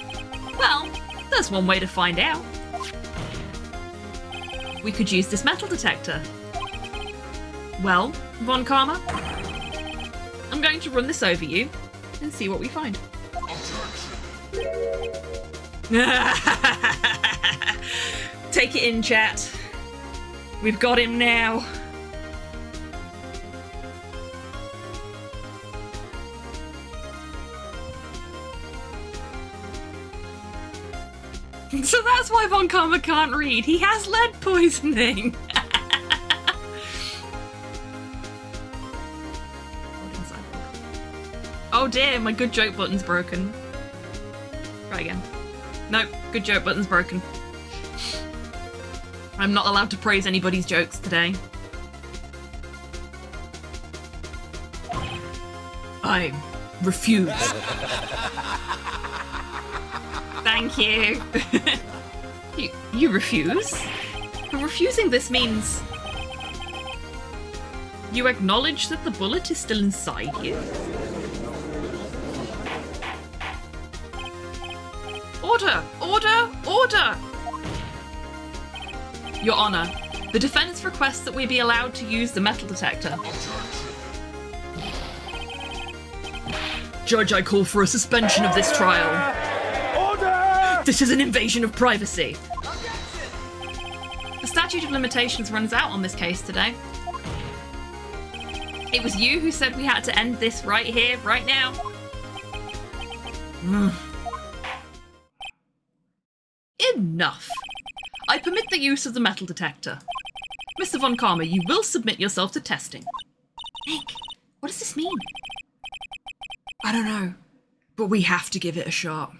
Well, there's one way to find out. We could use this metal detector. Well, Von Karma, I'm going to run this over you and see what we find. Take it in, chat. We've got him now. So that's why Von Karma can't read. He has lead poisoning. Oh dear, my good joke button's broken. Try again. Nope, good joke button's broken. I'm not allowed to praise anybody's jokes today. I refuse. Thank you. You refuse? But refusing this means... You acknowledge that the bullet is still inside you? Order! Order! Order! Your Honor, the defense requests that we be allowed to use the metal detector. Judge, I call for a suspension of this trial. Order! This is an invasion of privacy. The statute of limitations runs out on this case today. It was you who said we had to end this right here, right now. Enough. I permit the use of the metal detector. Mr. Von Karma, you will submit yourself to testing. Nick, what does this mean? I don't know, but we have to give it a shot.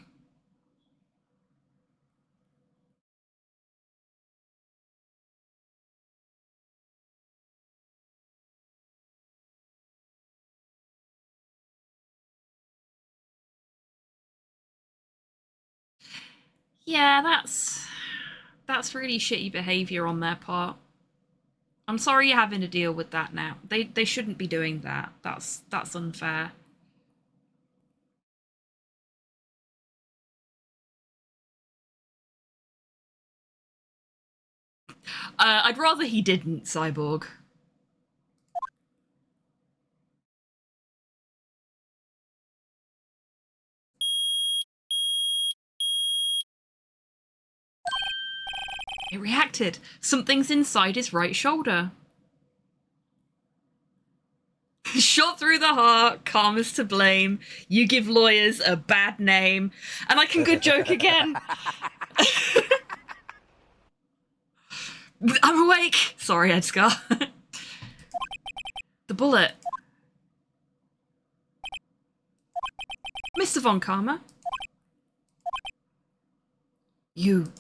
Yeah, that's really shitty behaviour on their part. I'm sorry you're having to deal with that now. They shouldn't be doing that. That's unfair. I'd rather he didn't, Cyborg. It reacted. Something's inside his right shoulder. Shot through the heart, Karma's to blame. You give lawyers a bad name. And I can good joke again. I'm awake! Sorry, Edgar. The bullet. Mr. Von Karma. You.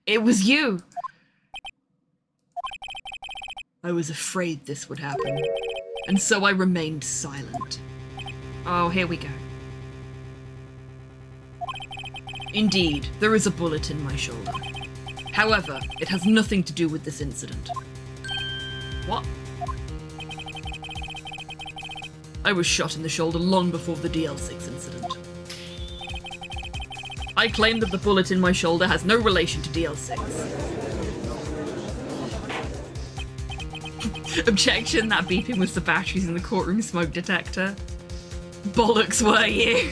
It was you. I was afraid this would happen, and so I remained silent. Oh, here we go. Indeed, there is a bullet in my shoulder. However, it has nothing to do with this incident. What? I was shot in the shoulder long before the DL6 incident. I claim that the bullet in my shoulder has no relation to DL6. Objection, that beeping was the batteries in the courtroom smoke detector. Bollocks were you?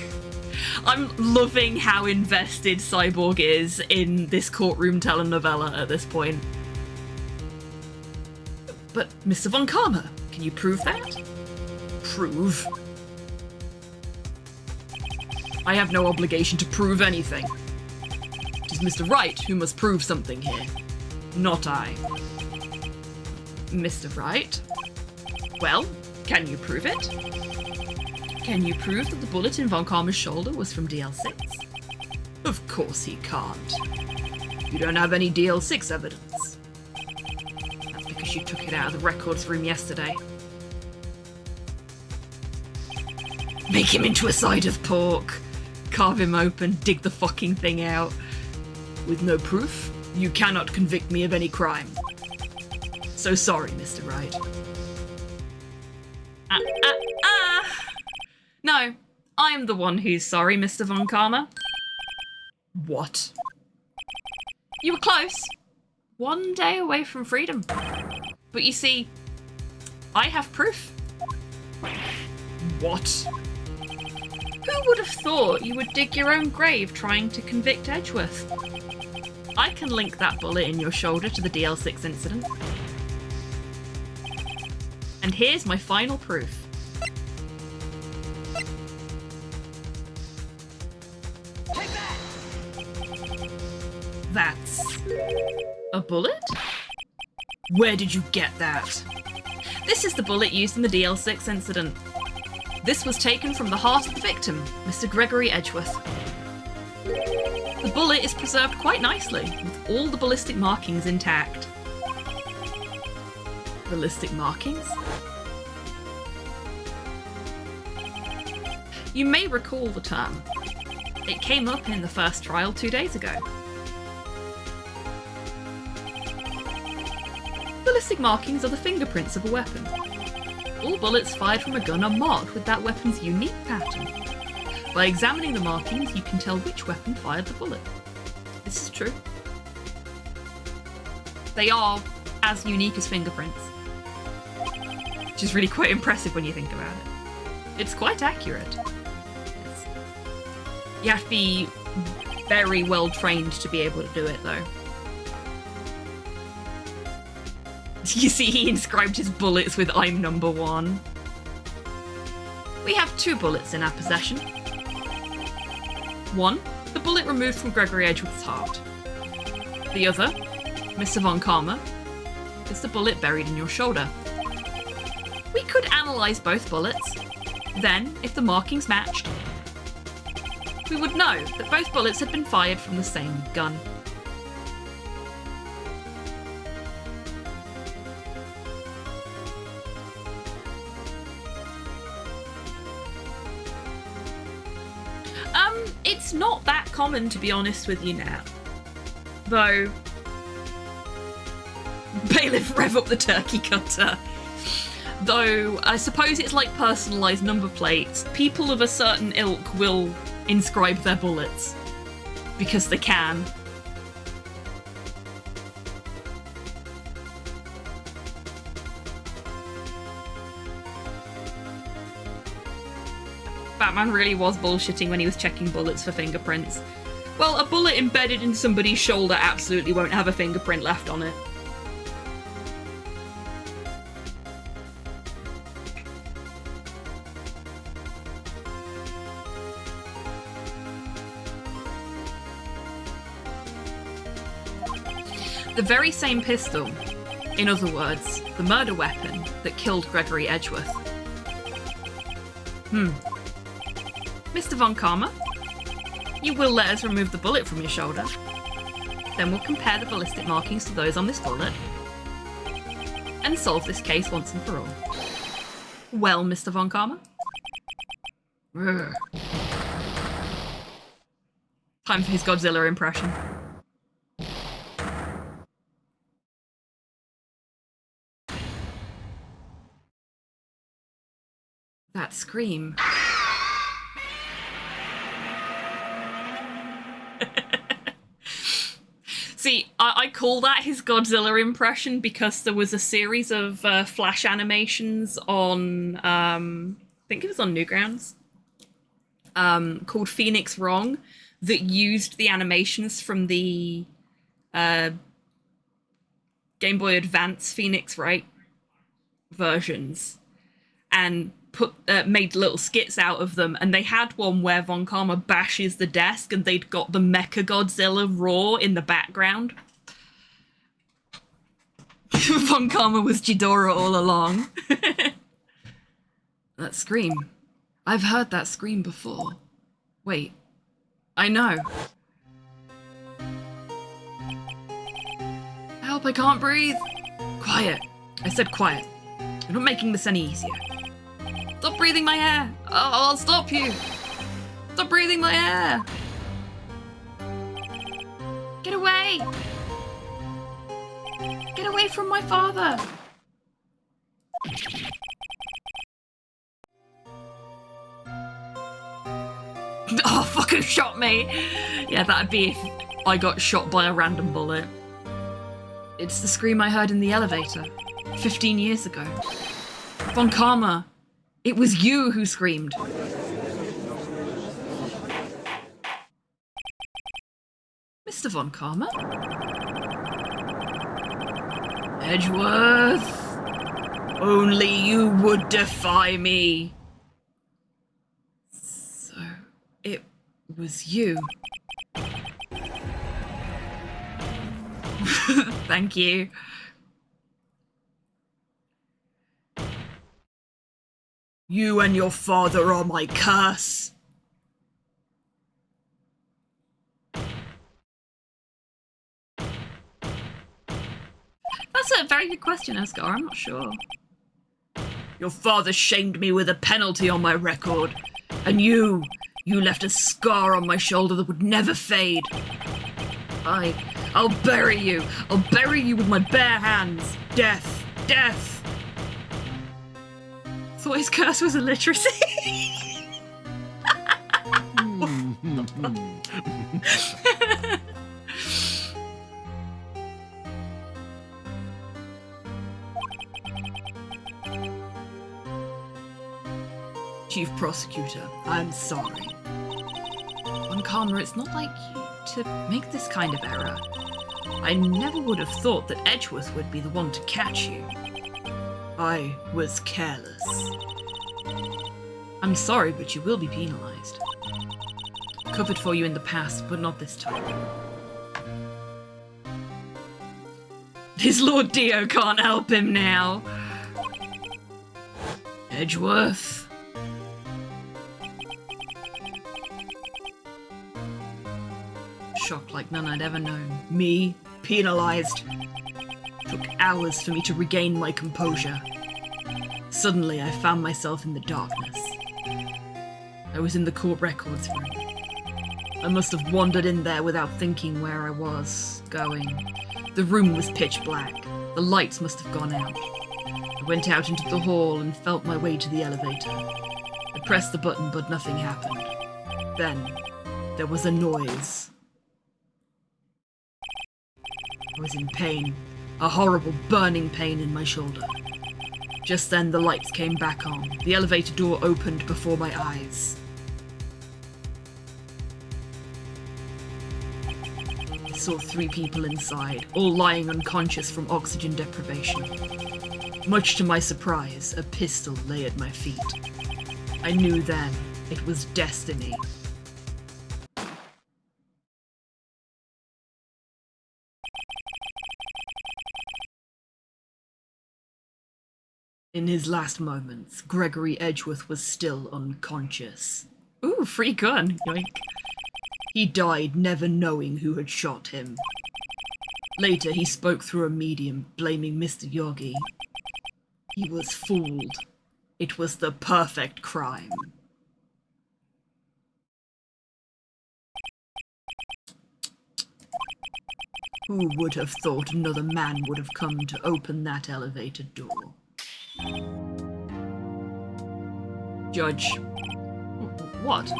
I'm loving how invested Cyborg is in this courtroom telenovela at this point. But Mr. Von Karma, can you prove that? Prove? I have no obligation to prove anything. It is Mr. Wright who must prove something here, not I. Mr. Wright? Well, can you prove it? Can you prove that the bullet in Von Karma's shoulder was from DL6? Of course he can't. You don't have any DL6 evidence. That's because you took it out of the records room yesterday. Make him into a side of pork. Carve him open, dig the fucking thing out. With no proof, you cannot convict me of any crime. So sorry, Mr. Wright. No, I'm the one who's sorry, Mr. Von Karma. What? You were close. One day away from freedom. But you see, I have proof. What? Who would have thought you would dig your own grave trying to convict Edgeworth? I can link that bullet in your shoulder to the DL6 incident. And here's my final proof. Take that! That's a bullet? Where did you get that? This is the bullet used in the DL6 incident. This was taken from the heart of the victim, Mr. Gregory Edgeworth. The bullet is preserved quite nicely, with all the ballistic markings intact. Ballistic markings? You may recall the term. It came up in the first trial 2 days ago. Ballistic markings are the fingerprints of a weapon. All bullets fired from a gun are marked with that weapon's unique pattern. By examining the markings, you can tell which weapon fired the bullet. This is true. They are as unique as fingerprints. Which is really quite impressive when you think about it. It's quite accurate. You have to be very well trained to be able to do it, though. You see, he inscribed his bullets with "I'm number one." We have 2 bullets in our possession. One, the bullet removed from Gregory Edgeworth's heart. The other, Mr. Von Karma, is the bullet buried in your shoulder. We could analyse both bullets. Then, if the markings matched, we would know that both bullets had been fired from the same gun. It's not that common, to be honest with you now. Though, bailiff, rev up the turkey cutter. Though, I suppose it's like personalised number plates. People of a certain ilk will inscribe their bullets. Because they can. Batman really was bullshitting when he was checking bullets for fingerprints. Well, a bullet embedded in somebody's shoulder absolutely won't have a fingerprint left on it. The very same pistol, in other words, the murder weapon that killed Gregory Edgeworth. Mr. Von Karma, you will let us remove the bullet from your shoulder. Then we'll compare the ballistic markings to those on this bullet and solve this case once and for all. Well, Mr. Von Karma? Urgh. Time for his Godzilla impression. That scream. See, I call that his Godzilla impression because there was a series of flash animations on, I think it was on Newgrounds, called Phoenix Wrong, that used the animations from the Game Boy Advance Phoenix Wright versions and made little skits out of them. And they had one where Von Karma bashes the desk and they'd got the Mecha Godzilla roar in the background. Von Karma was Ghidorah all along. That scream. I've heard that scream before. Wait. I know. Help, I can't breathe. Quiet. I said quiet. You're not making this any easier. Stop breathing my air. I'll stop you. Stop breathing my air. Get away. Get away from my father. Oh, fuck, who shot me? Yeah, that'd be if I got shot by a random bullet. It's the scream I heard in the elevator 15 years ago. Von Karma, it was you who screamed. Mr. Von Karma? Edgeworth, only you would defy me. So, it was you. Thank you. You and your father are my curse. That's a very good question, Oscar. I'm not sure. Your father shamed me with a penalty on my record. And you left a scar on my shoulder that would never fade. I'll bury you. I'll bury you with my bare hands. Death. Death. Thought his curse was illiteracy. Chief Prosecutor, I'm sorry. Von Karma, it's not like you to make this kind of error. I never would have thought that Edgeworth would be the one to catch you. I was careless. I'm sorry, but you will be penalized. Covered for you in the past, but not this time. His Lord Dio can't help him now. Edgeworth. Shock like none I'd ever known. Me, penalized. Took hours for me to regain my composure. Suddenly, I found myself in the darkness. I was in the court records room. I must have wandered in there without thinking where I was going. The room was pitch black. The lights must have gone out. I went out into the hall and felt my way to the elevator. I pressed the button, but nothing happened. Then, there was a noise. I was in pain. A horrible burning pain in my shoulder. Just then the lights came back on. The elevator door opened before my eyes. I saw 3 people inside, all lying unconscious from oxygen deprivation. Much to my surprise, a pistol lay at my feet. I knew then it was destiny. In his last moments, Gregory Edgeworth was still unconscious. Ooh, free gun, yoink. He died never knowing who had shot him. Later, he spoke through a medium, blaming Mr. Yogi. He was fooled. It was the perfect crime. Who would have thought another man would have come to open that elevator door? Judge. What?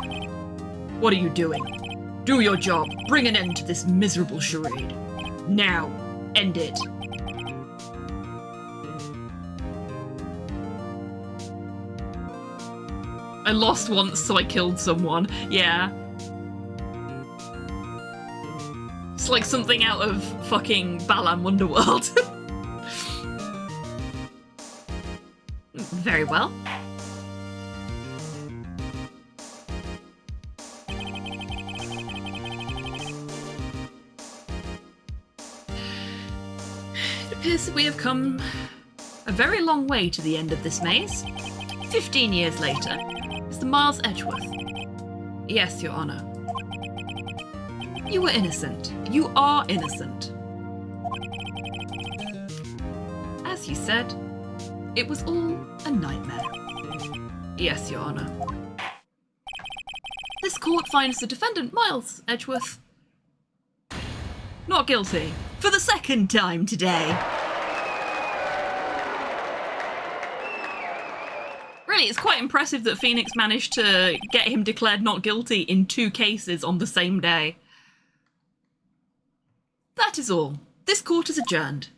What are you doing? Do your job. Bring an end to this miserable charade. Now. End it. I lost once, so I killed someone. Yeah. It's like something out of fucking Balan Wonderworld. Very well. It appears that we have come a very long way to the end of this maze. 15 years later, Mr. Miles Edgeworth. Yes, Your Honor. You were innocent. You are innocent. As you said, it was all a nightmare. Yes, Your Honor. This court finds the defendant, Miles Edgeworth, not guilty for the second time today. Really, it's quite impressive that Phoenix managed to get him declared not guilty in 2 cases on the same day. That is all. This court is adjourned.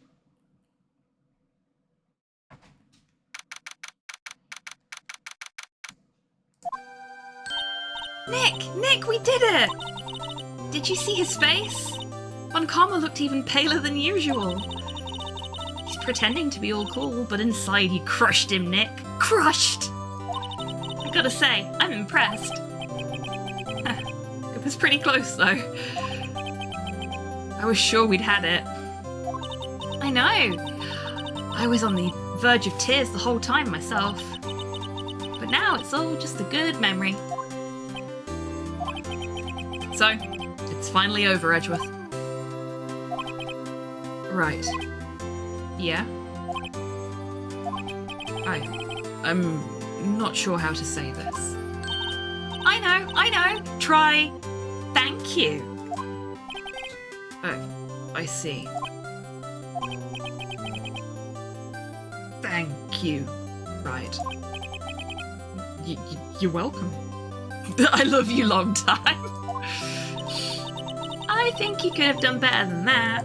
Nick, we did it! Did you see his face? Von Karma looked even paler than usual. He's pretending to be all cool, but inside he crushed him, Nick. Crushed! I gotta say, I'm impressed. It was pretty close, though. I was sure we'd had it. I know. I was on the verge of tears the whole time myself. But now it's all just a good memory. So, it's finally over, Edgeworth. Right. Yeah? I'm not sure how to say this. I know! Try thank you. Oh, I see. Thank you. Right. You're welcome. I love you long time. I think you could have done better than that.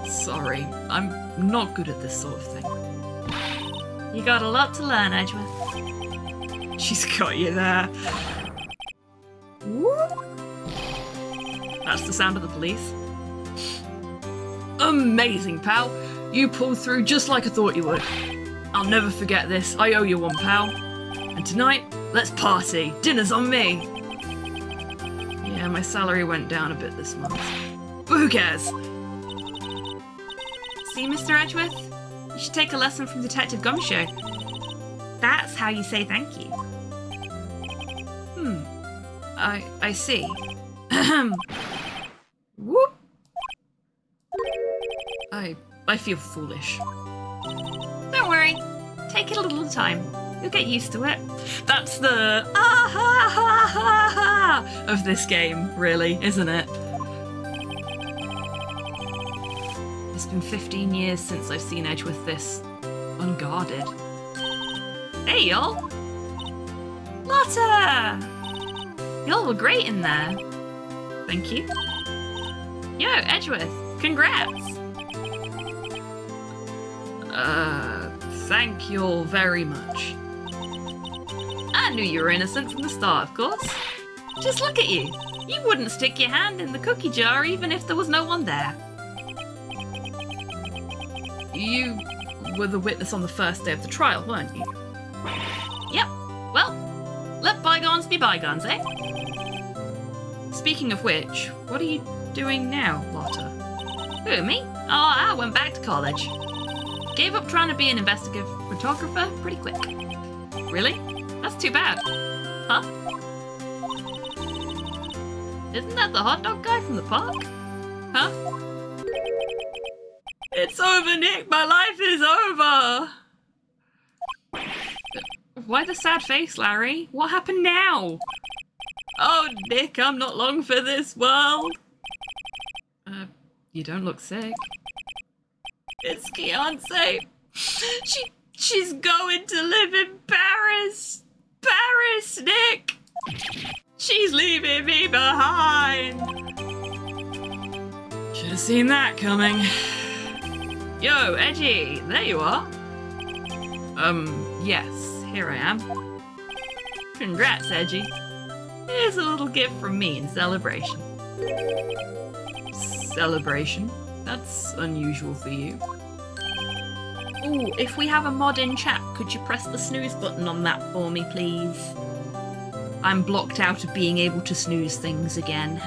Sorry, I'm not good at this sort of thing. You got a lot to learn, Edgeworth. She's got you there. Whoop. That's the sound of the police. Amazing, pal. You pulled through just like I thought you would. I'll never forget this. I owe you one, pal. And tonight, let's party. Dinner's on me. Yeah, my salary went down a bit this month. But who cares? See, Mr. Edgeworth? You should take a lesson from Detective Gumshoe. That's how you say thank you. I see. Whoop. I feel foolish. Don't worry. Take it a little time. You'll get used to it. That's the ah-ha-ha-ha-ha of this game, really, isn't it? It's been 15 years since I've seen Edgeworth this unguarded. Hey, y'all! Lotta! Y'all were great in there. Thank you. Yo, Edgeworth, congrats! Thank you all very much. I knew you were innocent from the start, of course. Just look at you. You wouldn't stick your hand in the cookie jar even if there was no one there. You were the witness on the first day of the trial, weren't you? Yep. Well, let bygones be bygones, eh? Speaking of which, what are you doing now, Lotta? Who, me? Oh, I went back to college. Gave up trying to be an investigative photographer pretty quick. Really? That's too bad. Huh? Isn't that the hot dog guy from the park? Huh? It's over, Nick! My life is over! Why the sad face, Larry? What happened now? Oh, Nick, I'm not long for this world. You don't look sick. It's Beyonce. She's going to live in Paris. Paris, Nick. She's leaving me behind. Should have seen that coming. Yo, Edgy, there you are. Yes, here I am. Congrats, Edgy. Here's a little gift from me in celebration. Celebration? That's unusual for you. Ooh, if we have a mod in chat, could you press the snooze button on that for me, please? I'm blocked out of being able to snooze things again.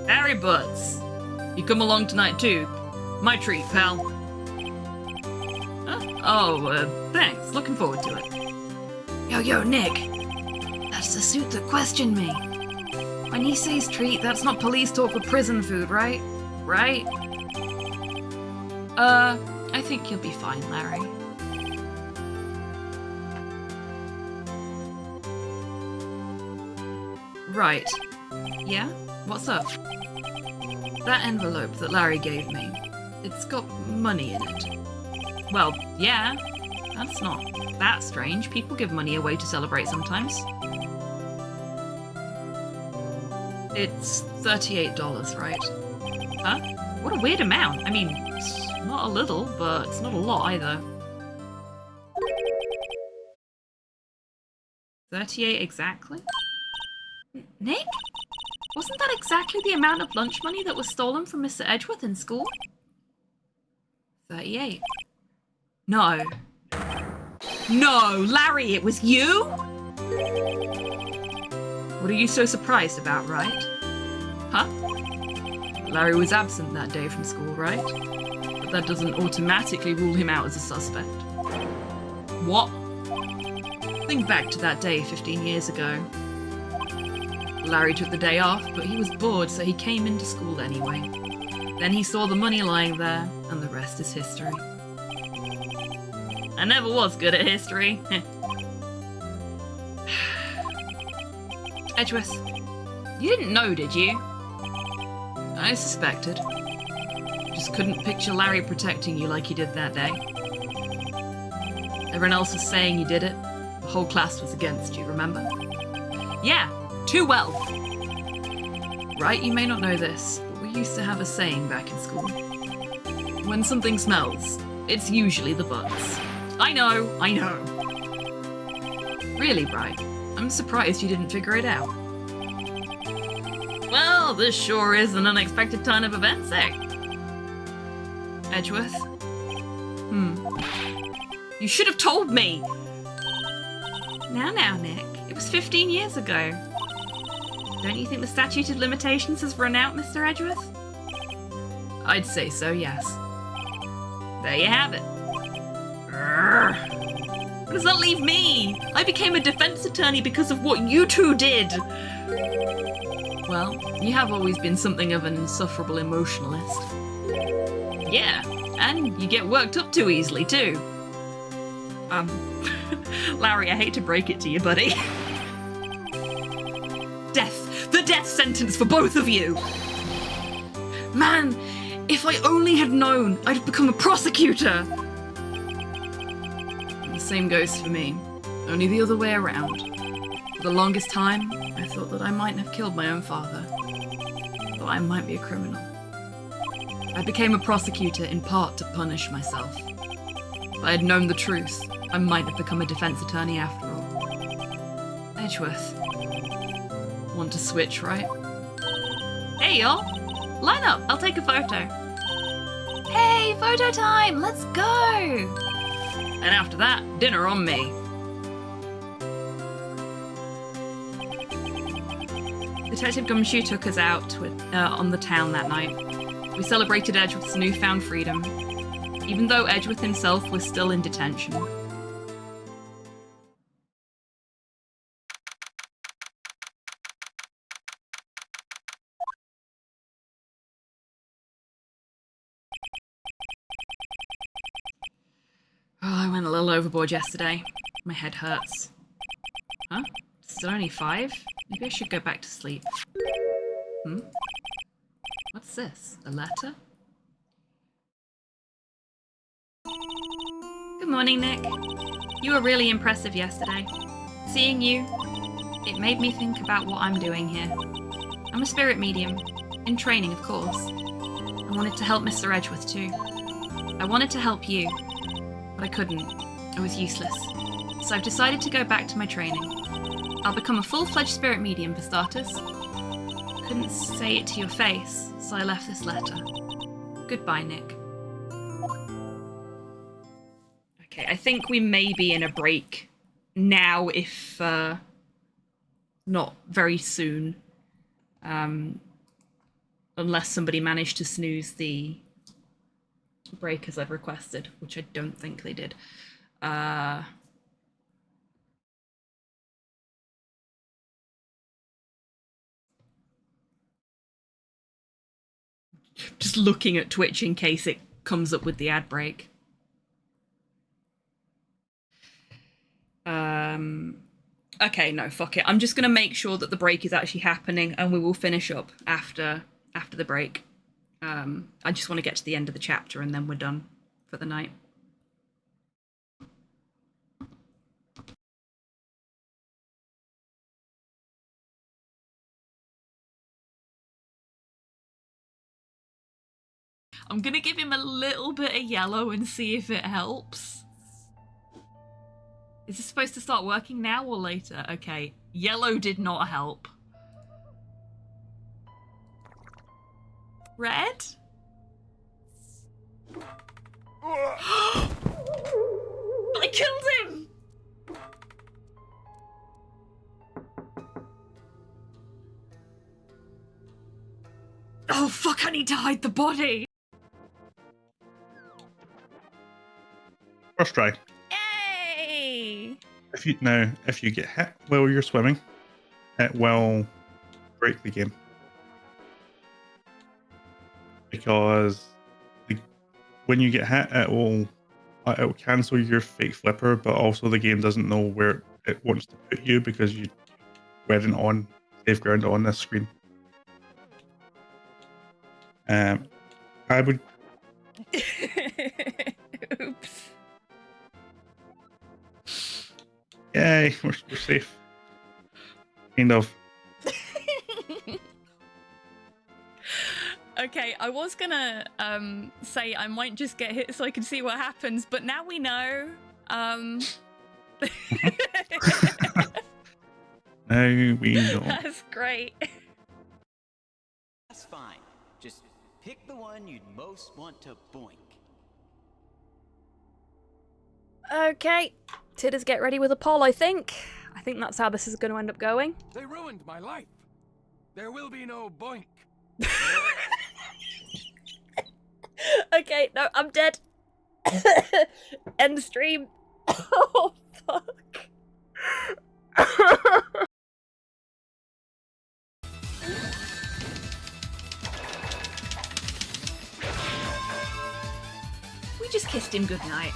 Harry Butts, you come along tonight too. My treat, pal. Huh? Oh, thanks. Looking forward to it. Yo, Nick. That's the suit that questioned me. When he says treat, that's not police talk for prison food, right? Right? I think you'll be fine, Larry. Right. Yeah? What's up? That envelope that Larry gave me, it's got money in it. Well, yeah. That's not that strange. People give money away to celebrate sometimes. It's $38, right? Huh? What a weird amount. I mean, it's not a little, but it's not a lot either. 38 exactly? Nick? Wasn't that exactly the amount of lunch money that was stolen from Mr. Edgeworth in school? 38. No. No, Larry, it was you? What are you so surprised about, right? Huh? Larry was absent that day from school, right? But that doesn't automatically rule him out as a suspect. What? Think back to that day 15 years ago. Larry took the day off, but he was bored, so he came into school anyway. Then he saw the money lying there, and the rest is history. I never was good at history. Edgeworth, you didn't know, did you? I suspected. Just couldn't picture Larry protecting you like he did that day. Everyone else was saying you did it. The whole class was against you, remember? Yeah, too well. Right, you may not know this, but we used to have a saying back in school. When something smells, it's usually the butts. I know. Really, Bright. I'm surprised you didn't figure it out. Well, this sure is an unexpected turn of events, eh? Edgeworth? You should have told me! Now, Nick. It was 15 years ago. Don't you think the statute of limitations has run out, Mr. Edgeworth? I'd say so, yes. There you have it. What does that leave me? I became a defense attorney because of what you two did. Well, you have always been something of an insufferable emotionalist. Yeah, and you get worked up too easily, too. Larry, I hate to break it to you, buddy. Death. The death sentence for both of you. Man, if I only had known, I'd have become a prosecutor. The same goes for me, only the other way around. For the longest time, I thought that I mightn't have killed my own father. Thought I might be a criminal. I became a prosecutor in part to punish myself. If I had known the truth, I might have become a defense attorney after all. Edgeworth. Want to switch, right? Hey, y'all. Line up, I'll take a photo. Hey, photo time, let's go! And after that, dinner on me. Detective Gumshoe took us out on the town that night. We celebrated Edgeworth's newfound freedom. even though Edgeworth himself was still in detention. Oh, I went a little overboard yesterday. My head hurts. Huh? Still only 5? Maybe I should go back to sleep. Hmm? What's this? A letter? Good morning, Nick. You were really impressive yesterday. Seeing you, it made me think about what I'm doing here. I'm a spirit medium. In training, of course. I wanted to help Mr. Edgeworth, too. I wanted to help you, but I couldn't. I was useless. So I've decided to go back to my training. I'll become a full-fledged spirit medium for starters. Couldn't say it to your face, so I left this letter. Goodbye, Nick. Okay, I think we may be in a break now, if not very soon. Unless somebody managed to snooze the break as I'd requested, which I don't think they did. Just looking at Twitch in case it comes up with the ad break. Okay, no, fuck it. I'm just gonna make sure that the break is actually happening, and we will finish up after the break. I just want to get to the end of the chapter, and then we're done for the night. I'm gonna give him a little bit of yellow and see if it helps. Is this supposed to start working now or later? Okay, yellow did not help. Red? I killed him! Oh fuck, I need to hide the body! First try. Yay! If you get hit while you're swimming, it will break the game. Because when you get hit, it'll cancel your fake flipper, but also the game doesn't know where it wants to put you because you weren't on safe ground on this screen. I would. Oops. Yay, we're safe. Kind of. Okay, I was gonna say I might just get hit so I can see what happens, but now we know. Now we know. That's great. That's fine. Just pick the one you'd most want to boink. Okay, Tidders, get ready with a poll, I think. I think that's how this is going to end up going. They ruined my life. There will be no boink. Okay, no, I'm dead. End the stream. Oh, fuck. We just kissed him goodnight.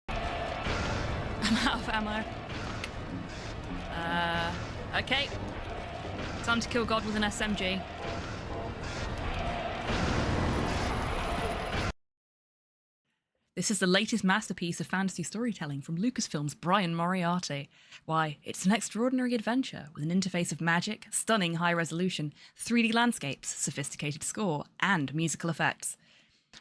I'm out of ammo. Okay. Time to kill God with an SMG. This is the latest masterpiece of fantasy storytelling from Lucasfilm's Brian Moriarty. Why, it's an extraordinary adventure with an interface of magic, stunning high resolution, 3D landscapes, sophisticated score, and musical effects.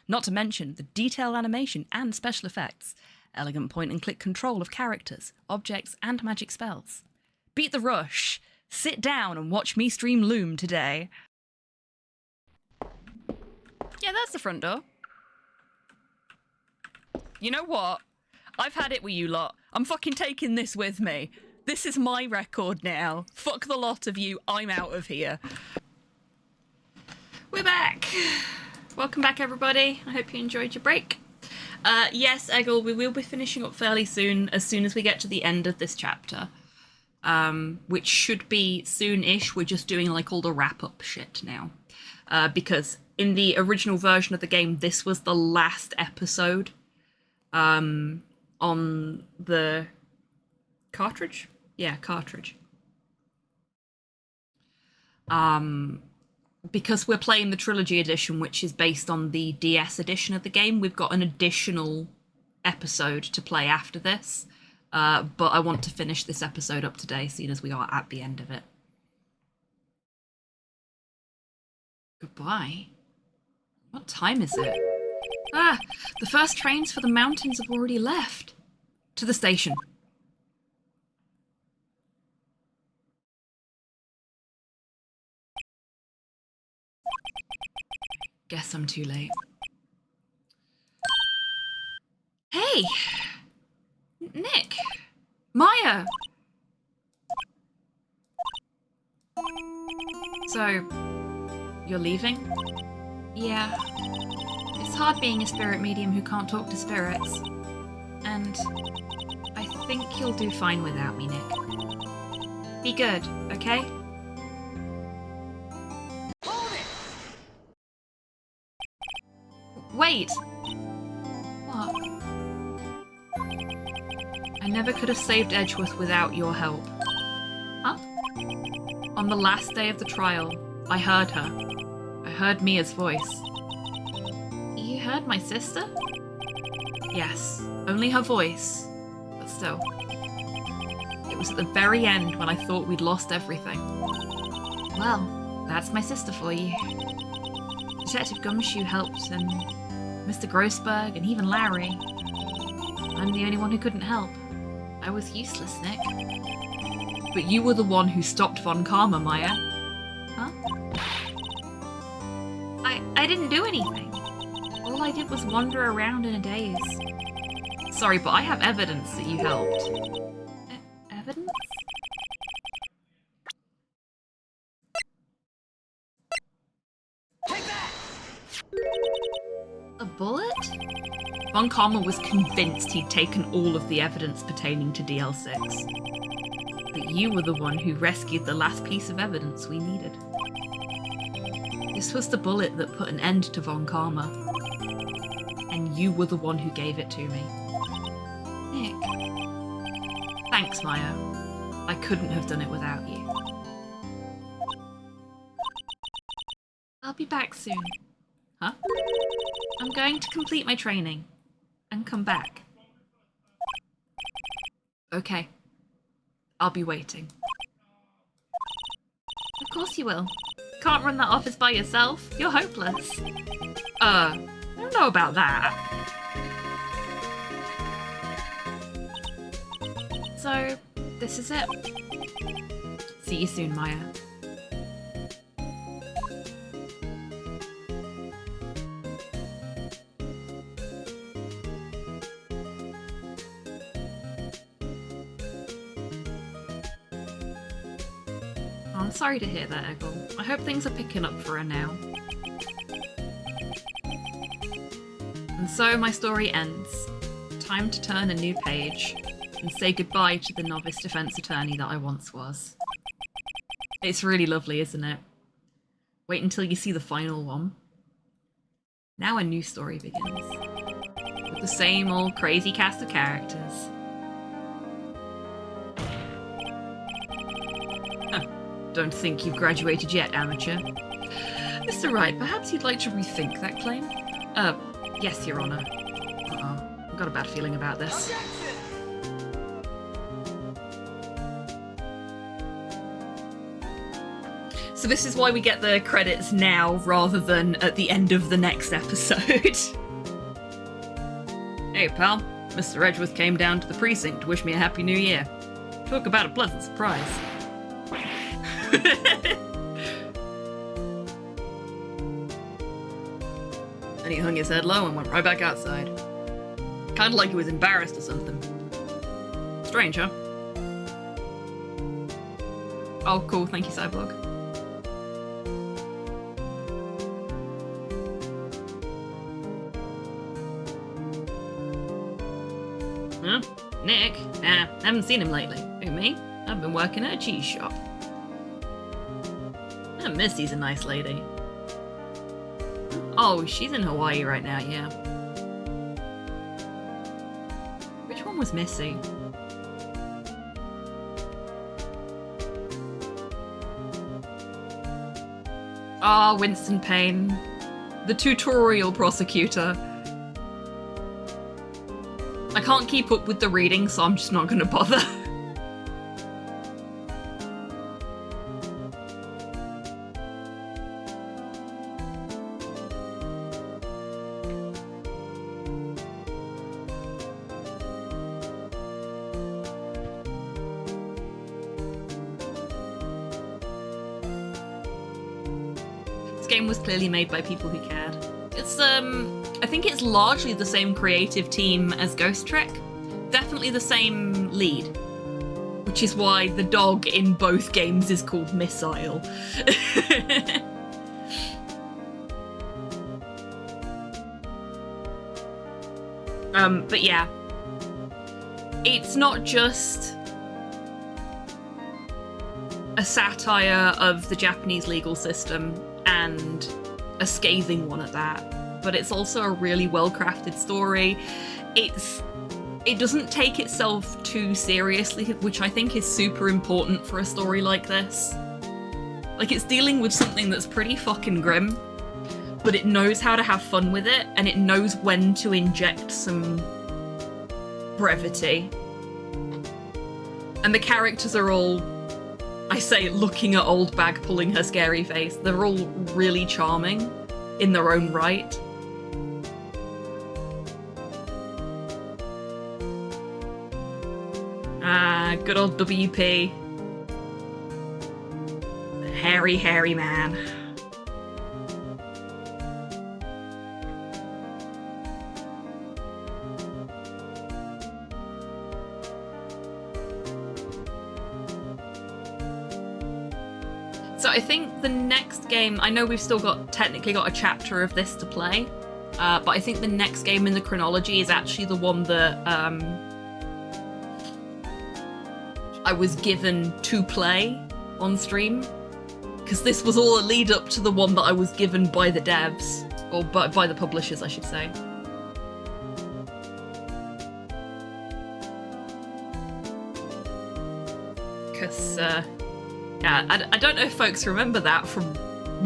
Not to mention the detailed animation and special effects, elegant point-and-click control of characters, objects, and magic spells. Beat the rush. Sit down and watch me stream Loom today. Yeah, that's the front door. You know what? I've had it with you lot. I'm fucking taking this with me. This is my record now. Fuck the lot of you. I'm out of here. We're back. welcome back everybody. I hope you enjoyed your break. Yes, Eggle, we will be finishing up fairly soon as we get to the end of this chapter. Which should be soon-ish. We're just doing like all the wrap-up shit now. Because in the original version of the game, this was the last episode on the cartridge? Yeah, cartridge. Because we're playing the Trilogy edition, which is based on the DS edition of the game, we've got an additional episode to play after this. But I want to finish this episode up today, seeing as we are at the end of it. Goodbye. What time is it? Ah, the first trains for the mountains have already left. To the station. Guess I'm too late. Hey! Nick! Maya! So, you're leaving? Yeah. It's hard being a spirit medium who can't talk to spirits. And I think you'll do fine without me, Nick. Be good, okay? Wait! What? I never could have saved Edgeworth without your help. Huh? On the last day of the trial, I heard her. I heard Mia's voice. You heard my sister? Yes, only her voice. But still. It was at the very end when I thought we'd lost everything. Well, that's my sister for you. Detective Gumshoe helped, and Mr. Grossberg, and even Larry. I'm the only one who couldn't help. I was useless, Nick. But you were the one who stopped Von Karma, Maya. Huh? I didn't do anything. All I did was wander around in a daze. Sorry, but I have evidence that you helped. Evidence? Take that! A bullet? Von Karma was convinced he'd taken all of the evidence pertaining to DL6. But you were the one who rescued the last piece of evidence we needed. This was the bullet that put an end to Von Karma. And you were the one who gave it to me. Nick. Thanks, Maya. I couldn't have done it without you. I'll be back soon. Huh? I'm going to complete my training and come back. Okay. I'll be waiting. Of course you will. Can't run that office by yourself. You're hopeless. I don't know about that. So, this is it. See you soon, Maya. I'm sorry to hear that, Eggle. I hope things are picking up for her now. And so my story ends. Time to turn a new page and say goodbye to the novice defense attorney that I once was. It's really lovely, isn't it? Wait until you see the final one. Now a new story begins. With the same old crazy cast of characters. Don't think you've graduated yet, amateur. Mr. Wright, perhaps you'd like to rethink that claim? Yes, Your Honor. I've got a bad feeling about this. So this is why we get the credits now, rather than at the end of the next episode. Hey, pal. Mr. Edgeworth came down to the precinct to wish me a happy new year. Talk about a pleasant surprise. And he hung his head low and went right back outside. Kinda like he was embarrassed or something. Strange, huh? Oh, cool. Thank you, Cyborg. Nick? Haven't seen him lately. Who, me? I've been working at a cheese shop. Missy's a nice lady. Oh, she's in Hawaii right now, yeah. Which one was Missy? Ah, Winston Payne. The tutorial prosecutor. I can't keep up with the reading, so I'm just not gonna bother. This game was clearly made by people who cared. It's, I think it's largely the same creative team as Ghost Trick. Definitely the same lead. Which is why the dog in both games is called Missile. But yeah. It's not just a satire of the Japanese legal system, and a scathing one at that, but it's also a really well-crafted story. It doesn't take itself too seriously, which I think is super important for a story like this. Like, it's dealing with something that's pretty fucking grim, but it knows how to have fun with it, and it knows when to inject some brevity. And the characters are all, I say, looking at old bag pulling her scary face. They're all really charming in their own right. Ah, good old WP. The hairy, hairy man. So I think the next game, I know we've still technically got a chapter of this to play, but I think the next game in the chronology is actually the one that I was given to play on stream, because this was all a lead up to the one that I was given by the devs, or by the publishers, I should say. Because, yeah, I don't know if folks remember that from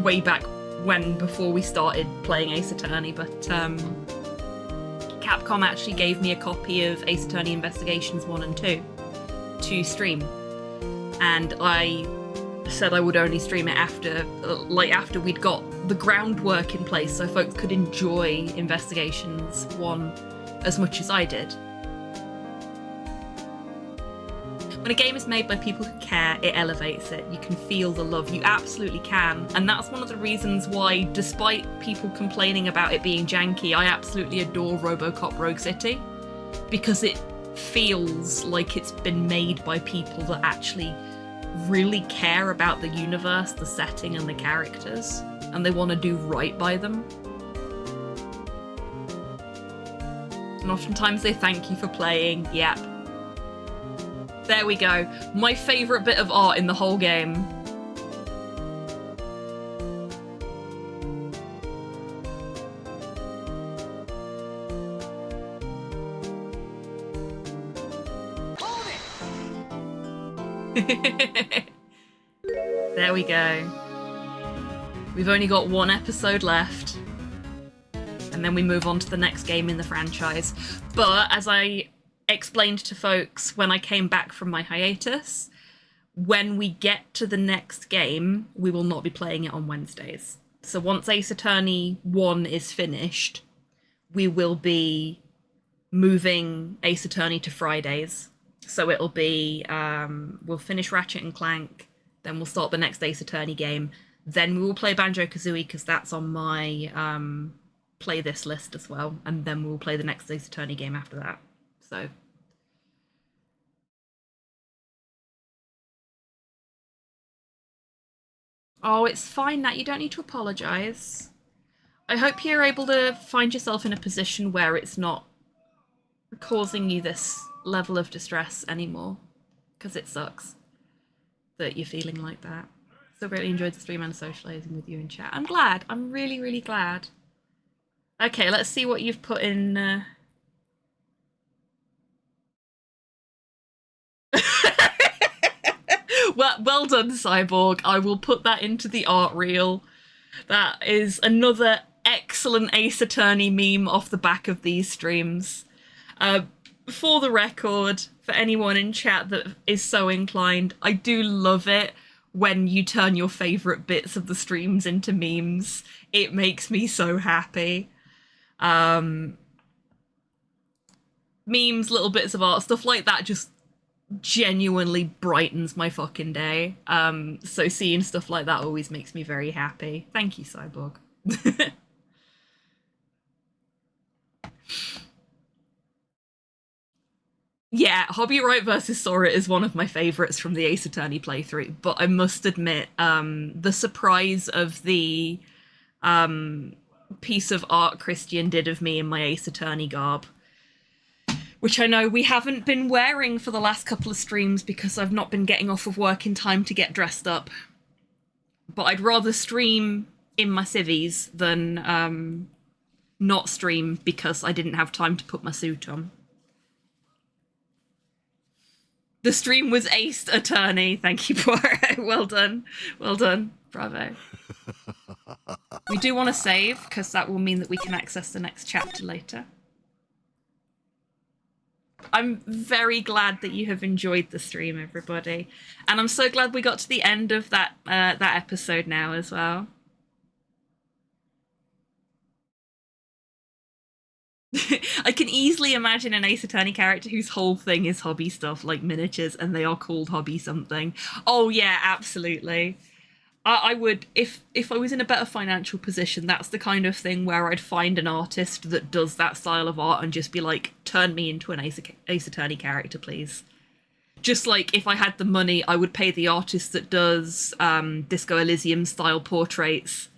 way back when, before we started playing Ace Attorney, but Capcom actually gave me a copy of Ace Attorney Investigations 1 and 2 to stream, and I said I would only stream it after we'd got the groundwork in place so folks could enjoy Investigations 1 as much as I did. When a game is made by people who care, it elevates it. You can feel the love. You absolutely can. And that's one of the reasons why, despite people complaining about it being janky, I absolutely adore RoboCop Rogue City. Because it feels like it's been made by people that actually really care about the universe, the setting, and the characters. And they want to do right by them. And oftentimes they thank you for playing. Yep. There we go. My favourite bit of art in the whole game. There we go. We've only got one episode left. And then we move on to the next game in the franchise. But as I explained to folks when I came back from my hiatus, when we get to the next game, we will not be playing it on Wednesdays. So once Ace Attorney 1 is finished, we will be moving Ace Attorney to Fridays. So it'll be, we'll finish Ratchet and Clank, then we'll start the next Ace Attorney game, then we will play Banjo-Kazooie, because that's on my play this list as well, and then we'll play the next Ace Attorney game after that. So oh, it's fine, Nat. You don't need to apologise. I hope you're able to find yourself in a position where it's not causing you this level of distress anymore, because it sucks that you're feeling like that. So really enjoyed the stream and socializing with you in chat. I'm glad. I'm really, really glad. Okay, let's see what you've put in. Well done, Cyborg. I will put that into the art reel. That is another excellent Ace Attorney meme off the back of these streams. For the record, for anyone in chat that is so inclined, I do love it when you turn your favourite bits of the streams into memes. It makes me so happy. Memes, little bits of art, stuff like that just genuinely brightens my fucking day. So seeing stuff like that always makes me very happy. Thank you, Cyborg. Yeah, Hobby Right vs. Sora is one of my favourites from the Ace Attorney playthrough, but I must admit, the surprise of the piece of art Christian did of me in my Ace Attorney garb, which I know we haven't been wearing for the last couple of streams because I've not been getting off of work in time to get dressed up. But I'd rather stream in my civvies than not stream because I didn't have time to put my suit on. The stream was aced, Attorney. Thank you, Poirot. Well done. Well done. Bravo. We do want to save, because that will mean that we can access the next chapter later. I'm very glad that you have enjoyed the stream, everybody. And I'm so glad we got to the end of that that episode now as well. I can easily imagine an Ace Attorney character whose whole thing is hobby stuff, like miniatures, and they are called hobby something. Oh yeah, absolutely. I would, if I was in a better financial position, that's the kind of thing where I'd find an artist that does that style of art and just be like, turn me into an Ace Attorney character, please. Just like, if I had the money, I would pay the artist that does Disco Elysium style portraits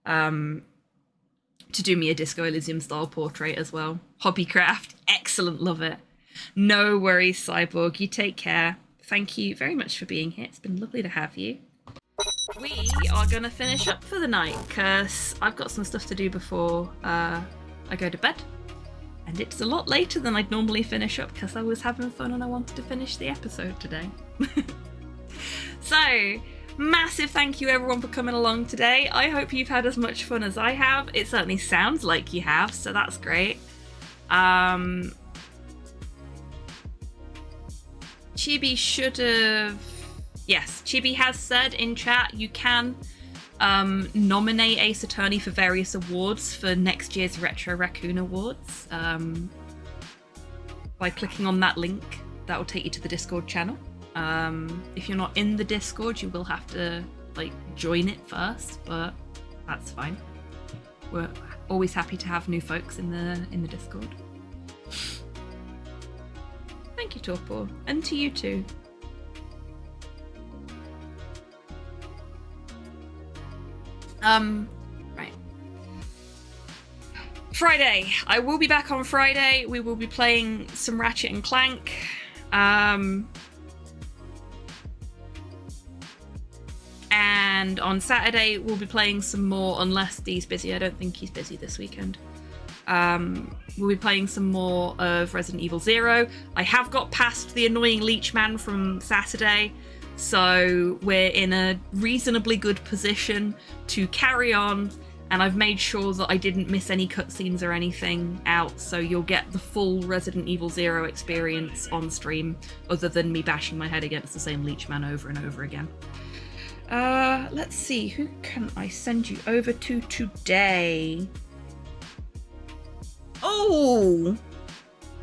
to do me a Disco Elysium style portrait as well. Hobbycraft, excellent, love it. No worries, Cyborg, you take care. Thank you very much for being here. It's been lovely to have you. We are gonna finish up for the night because I've got some stuff to do before I go to bed. And it's a lot later than I'd normally finish up because I was having fun and I wanted to finish the episode today. So, massive thank you everyone for coming along today. I hope you've had as much fun as I have. It certainly sounds like you have, so that's great. Chibi should have... Yes, Chibi has said in chat you can nominate Ace Attorney for various awards for next year's Retro Raccoon Awards. By clicking on that link, that will take you to the Discord channel. If you're not in the Discord, you will have to like join it first, but that's fine. We're always happy to have new folks in the Discord. Thank you, Torpor, and to you too. Right. Friday. I will be back on Friday. We will be playing some Ratchet and Clank. And on Saturday, we'll be playing some more, unless Dee's busy. I don't think he's busy this weekend. We'll be playing some more of Resident Evil 0. I have got past the annoying leech man from Saturday, so we're in a reasonably good position to carry on, and I've made sure that I didn't miss any cutscenes or anything out, so you'll get the full Resident Evil 0 experience on stream, other than me bashing my head against the same leech man over and over again. Let's see, who can I send you over to today? Oh,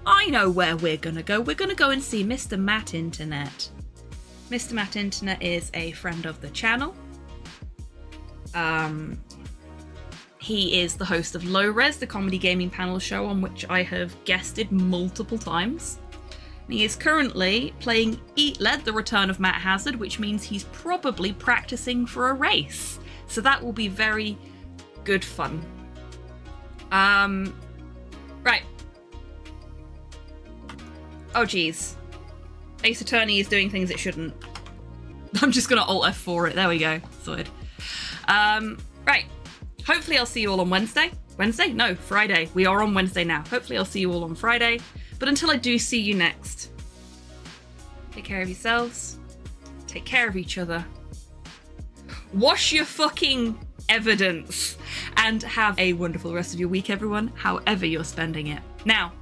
I know where we're gonna go. We're gonna go and see Mr. Matt Internet. Mr. Matt Internet is a friend of the channel. He is the host of Low Res, the comedy gaming panel show on which I have guested multiple times. He is currently playing Eat Led, the Return of Matt Hazard, which means he's probably practicing for a race. So that will be very good fun. Right. Oh, geez. Ace Attorney is doing things it shouldn't. I'm just going to Alt F4 it. There we go. Sorted. Right. Hopefully I'll see you all on Wednesday. Wednesday? No, Friday. We are on Wednesday now. Hopefully I'll see you all on Friday. But until I do see you next, take care of yourselves. Take care of each other. Wash your fucking evidence. And have a wonderful rest of your week, everyone, however you're spending it. Now,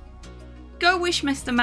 go wish Mr.